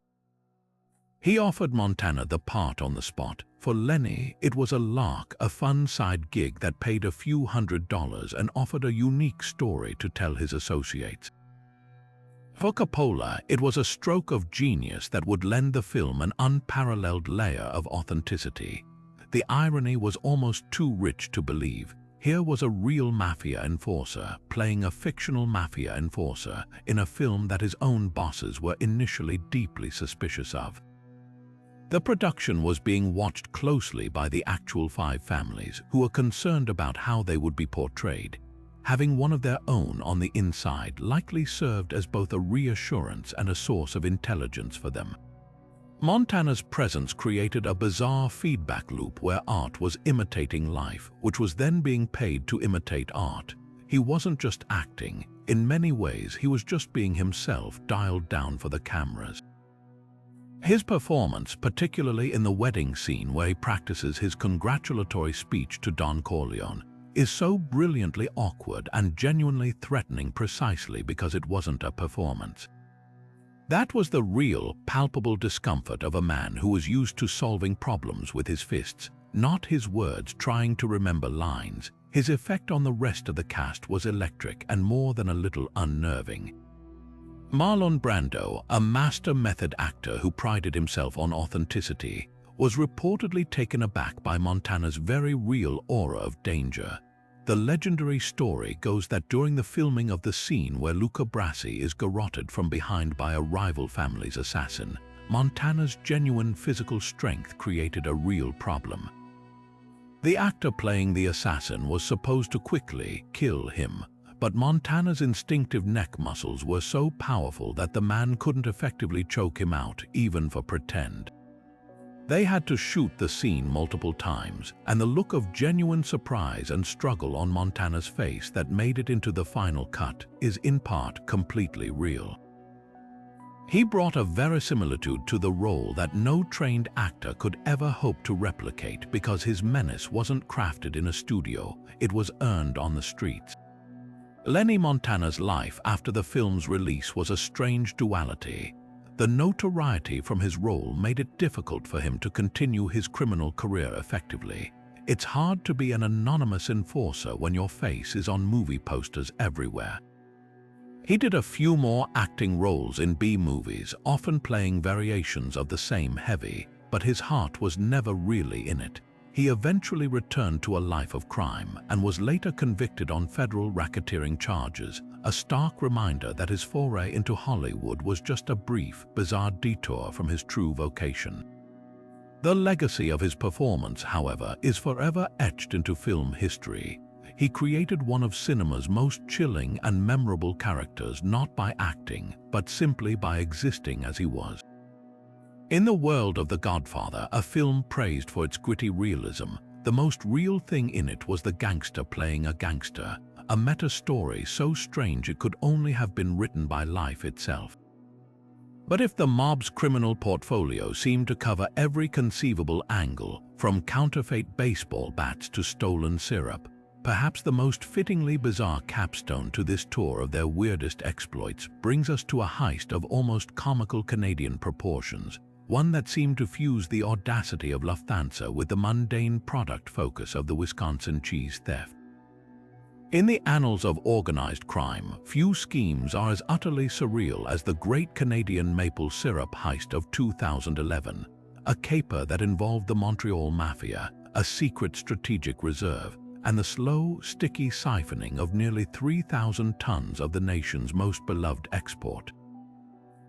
He offered Montana the part on the spot. For Lenny, it was a lark, a fun side gig that paid a few $100s and offered a unique story to tell his associates. For Coppola, it was a stroke of genius that would lend the film an unparalleled layer of authenticity. The irony was almost too rich to believe. Here was a real mafia enforcer playing a fictional mafia enforcer in a film that his own bosses were initially deeply suspicious of. The production was being watched closely by the actual five families, who were concerned about how they would be portrayed. Having one of their own on the inside likely served as both a reassurance and a source of intelligence for them. Montana's presence created a bizarre feedback loop where art was imitating life, which was then being paid to imitate art. He wasn't just acting. In many ways, he was just being himself, dialed down for the cameras. His performance, particularly in the wedding scene where he practices his congratulatory speech to Don Corleone, is so brilliantly awkward and genuinely threatening precisely because it wasn't a performance. That was the real, palpable discomfort of a man who was used to solving problems with his fists, not his words trying to remember lines. His effect on the rest of the cast was electric and more than a little unnerving. Marlon Brando, a master method actor who prided himself on authenticity, was reportedly taken aback by Montana's very real aura of danger. The legendary story goes that during the filming of the scene where Luca Brasi is garroted from behind by a rival family's assassin, Montana's genuine physical strength created a real problem. The actor playing the assassin was supposed to quickly kill him, but Montana's instinctive neck muscles were so powerful that the man couldn't effectively choke him out, even for pretend. They had to shoot the scene multiple times, and the look of genuine surprise and struggle on Montana's face that made it into the final cut is in part completely real. He brought a verisimilitude to the role that no trained actor could ever hope to replicate because his menace wasn't crafted in a studio, it was earned on the streets. Lenny Montana's life after the film's release was a strange duality. The notoriety from his role made it difficult for him to continue his criminal career effectively. It's hard to be an anonymous enforcer when your face is on movie posters everywhere. He did a few more acting roles in B-movies, often playing variations of the same heavy, but his heart was never really in it. He eventually returned to a life of crime and was later convicted on federal racketeering charges, a stark reminder that his foray into Hollywood was just a brief, bizarre detour from his true vocation. The legacy of his performance, however, is forever etched into film history. He created one of cinema's most chilling and memorable characters not by acting, but simply by existing as he was. In the world of The Godfather, a film praised for its gritty realism, the most real thing in it was the gangster playing a gangster, a meta-story so strange it could only have been written by life itself. But if the mob's criminal portfolio seemed to cover every conceivable angle, from counterfeit baseball bats to stolen syrup, perhaps the most fittingly bizarre capstone to this tour of their weirdest exploits brings us to a heist of almost comical Canadian proportions, one that seemed to fuse the audacity of Lufthansa with the mundane product focus of the Wisconsin cheese theft. In the annals of organized crime, few schemes are as utterly surreal as the Great Canadian Maple Syrup Heist of 2011, a caper that involved the Montreal Mafia, a secret strategic reserve, and the slow, sticky siphoning of nearly 3,000 tons of the nation's most beloved export.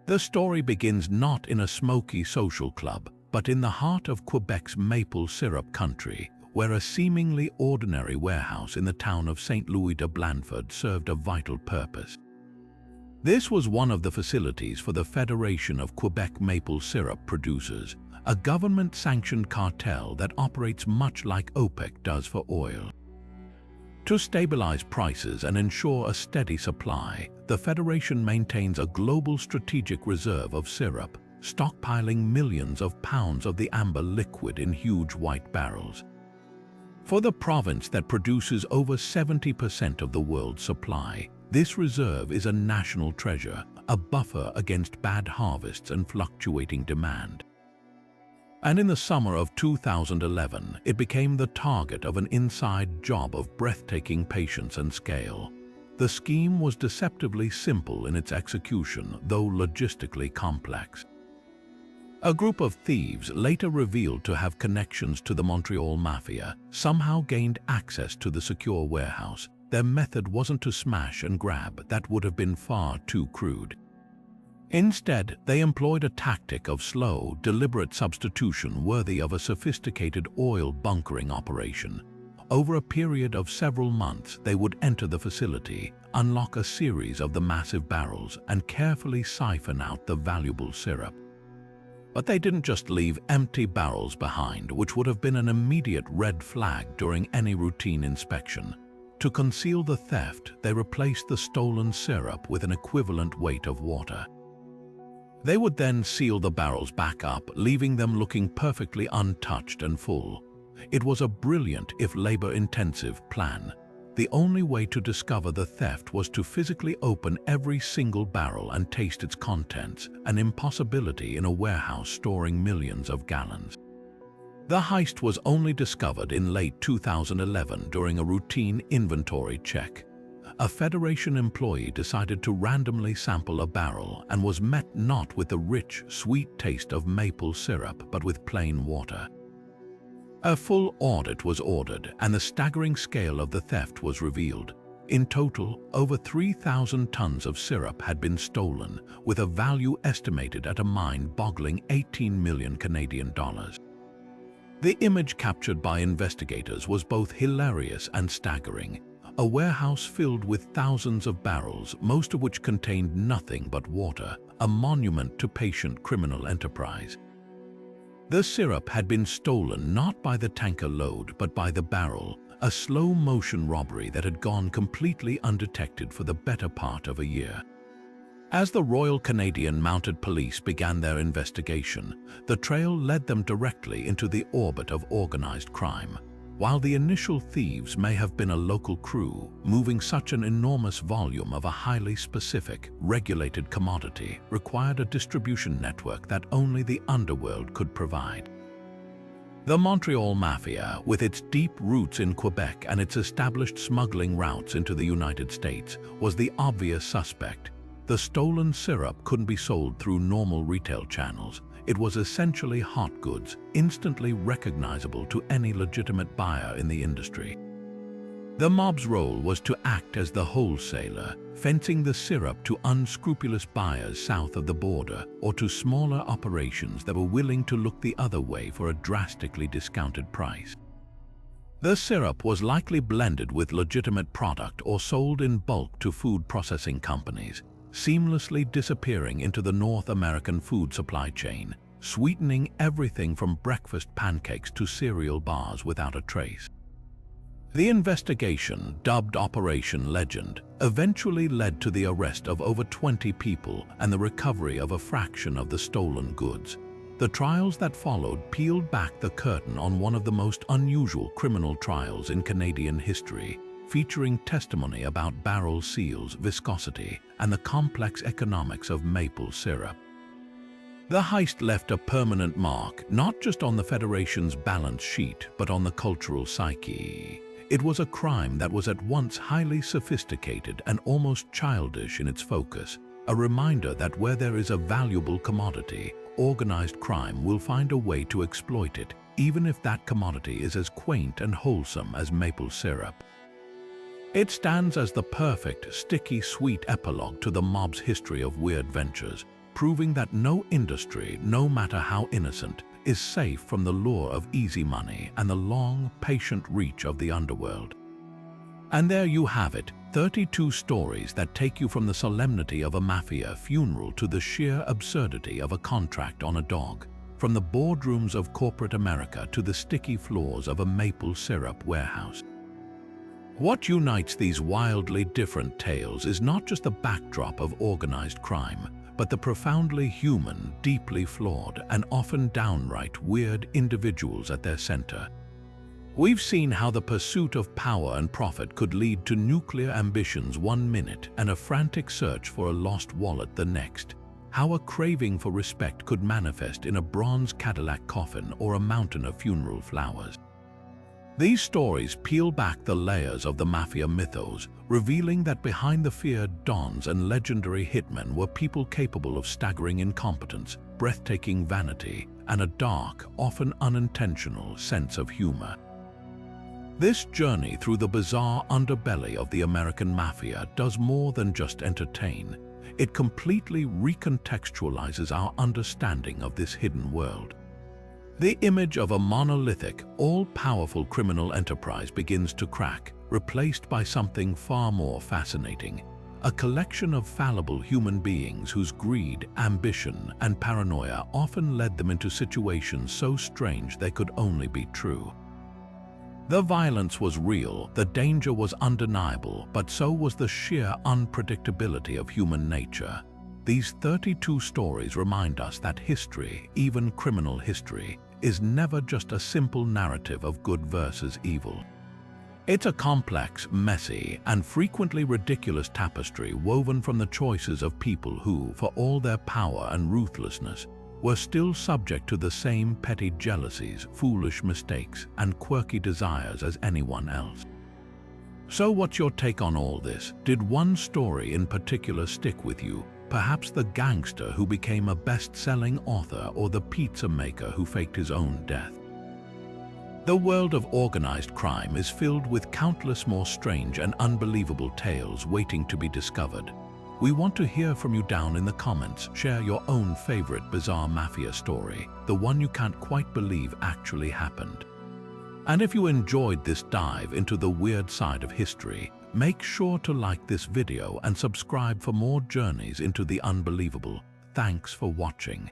The story begins not in a smoky social club, but in the heart of Quebec's maple syrup country, where a seemingly ordinary warehouse in the town of St. Louis de Blanford served a vital purpose. This was one of the facilities for the Federation of Quebec Maple Syrup Producers, a government-sanctioned cartel that operates much like OPEC does for oil. To stabilize prices and ensure a steady supply, the Federation maintains a global strategic reserve of syrup, stockpiling millions of pounds of the amber liquid in huge white barrels. For the province that produces over 70% of the world's supply, this reserve is a national treasure, a buffer against bad harvests and fluctuating demand. And in the summer of 2011, it became the target of an inside job of breathtaking patience and scale. The scheme was deceptively simple in its execution, though logistically complex. A group of thieves, later revealed to have connections to the Montreal Mafia, somehow gained access to the secure warehouse. Their method wasn't to smash and grab, that would have been far too crude. Instead, they employed a tactic of slow, deliberate substitution worthy of a sophisticated oil bunkering operation. Over a period of several months, they would enter the facility, unlock a series of the massive barrels, and carefully siphon out the valuable syrup. But they didn't just leave empty barrels behind, which would have been an immediate red flag during any routine inspection. To conceal the theft, they replaced the stolen syrup with an equivalent weight of water. They would then seal the barrels back up, leaving them looking perfectly untouched and full. It was a brilliant, if labor-intensive, plan. The only way to discover the theft was to physically open every single barrel and taste its contents, an impossibility in a warehouse storing millions of gallons. The heist was only discovered in late 2011 during a routine inventory check. a Federation employee decided to randomly sample a barrel and was met not with the rich, sweet taste of maple syrup, but with plain water. A full audit was ordered, and the staggering scale of the theft was revealed. In total, over 3,000 tons of syrup had been stolen, with a value estimated at a mind-boggling 18 million Canadian dollars. The image captured by investigators was both hilarious and staggering. A warehouse filled with thousands of barrels, most of which contained nothing but water, a monument to patient criminal enterprise. The syrup had been stolen not by the tanker load, but by the barrel, a slow-motion robbery that had gone completely undetected for the better part of a year. As the Royal Canadian Mounted Police began their investigation, the trail led them directly into the orbit of organized crime. While the initial thieves may have been a local crew, moving such an enormous volume of a highly specific, regulated commodity required a distribution network that only the underworld could provide. The Montreal Mafia, with its deep roots in Quebec and its established smuggling routes into the United States, was the obvious suspect. The stolen syrup couldn't be sold through normal retail channels. It was essentially hot goods, instantly recognizable to any legitimate buyer in the industry. The mob's role was to act as the wholesaler, fencing the syrup to unscrupulous buyers south of the border or to smaller operations that were willing to look the other way for a drastically discounted price. The syrup was likely blended with legitimate product or sold in bulk to food processing companies, seamlessly disappearing into the North American food supply chain, sweetening everything from breakfast pancakes to cereal bars without a trace. The investigation, dubbed Operation Legend, eventually led to the arrest of over 20 people and the recovery of a fraction of the stolen goods. The trials that followed peeled back the curtain on one of the most unusual criminal trials in Canadian history, featuring testimony about barrel seals, viscosity, and the complex economics of maple syrup. The heist left a permanent mark, not just on the Federation's balance sheet, but on the cultural psyche. It was a crime that was at once highly sophisticated and almost childish in its focus, a reminder that where there is a valuable commodity, organized crime will find a way to exploit it, even if that commodity is as quaint and wholesome as maple syrup. It stands as the perfect, sticky, sweet epilogue to the mob's history of weird ventures, proving that no industry, no matter how innocent, is safe from the lure of easy money and the long, patient reach of the underworld. And there you have it, 32 stories that take you from the solemnity of a mafia funeral to the sheer absurdity of a contract on a dog, from the boardrooms of corporate America to the sticky floors of a maple syrup warehouse. What unites these wildly different tales is not just the backdrop of organized crime, but the profoundly human, deeply flawed, and often downright weird individuals at their center. We've seen how the pursuit of power and profit could lead to nuclear ambitions one minute and a frantic search for a lost wallet the next. How a craving for respect could manifest in a bronze Cadillac coffin or a mountain of funeral flowers. These stories peel back the layers of the mafia mythos, revealing that behind the feared dons and legendary hitmen were people capable of staggering incompetence, breathtaking vanity, and a dark, often unintentional sense of humor. This journey through the bizarre underbelly of the American mafia does more than just entertain. It completely recontextualizes our understanding of this hidden world. The image of a monolithic, all-powerful criminal enterprise begins to crack, replaced by something far more fascinating. A collection of fallible human beings whose greed, ambition, and paranoia often led them into situations so strange they could only be true. The violence was real, the danger was undeniable, but so was the sheer unpredictability of human nature. These 32 stories remind us that history, even criminal history, is never just a simple narrative of good versus evil. It's a complex, messy, and frequently ridiculous tapestry woven from the choices of people who, for all their power and ruthlessness, were still subject to the same petty jealousies, foolish mistakes, and quirky desires as anyone else. So what's your take on all this? Did one story in particular stick with you? Perhaps the gangster who became a best-selling author, or the pizza maker who faked his own death? The world of organized crime is filled with countless more strange and unbelievable tales waiting to be discovered. We want to hear from you down in the comments. Share your own favorite bizarre mafia story, the one you can't quite believe actually happened. And if you enjoyed this dive into the weird side of history, make sure to like this video and subscribe for more journeys into the unbelievable. Thanks for watching.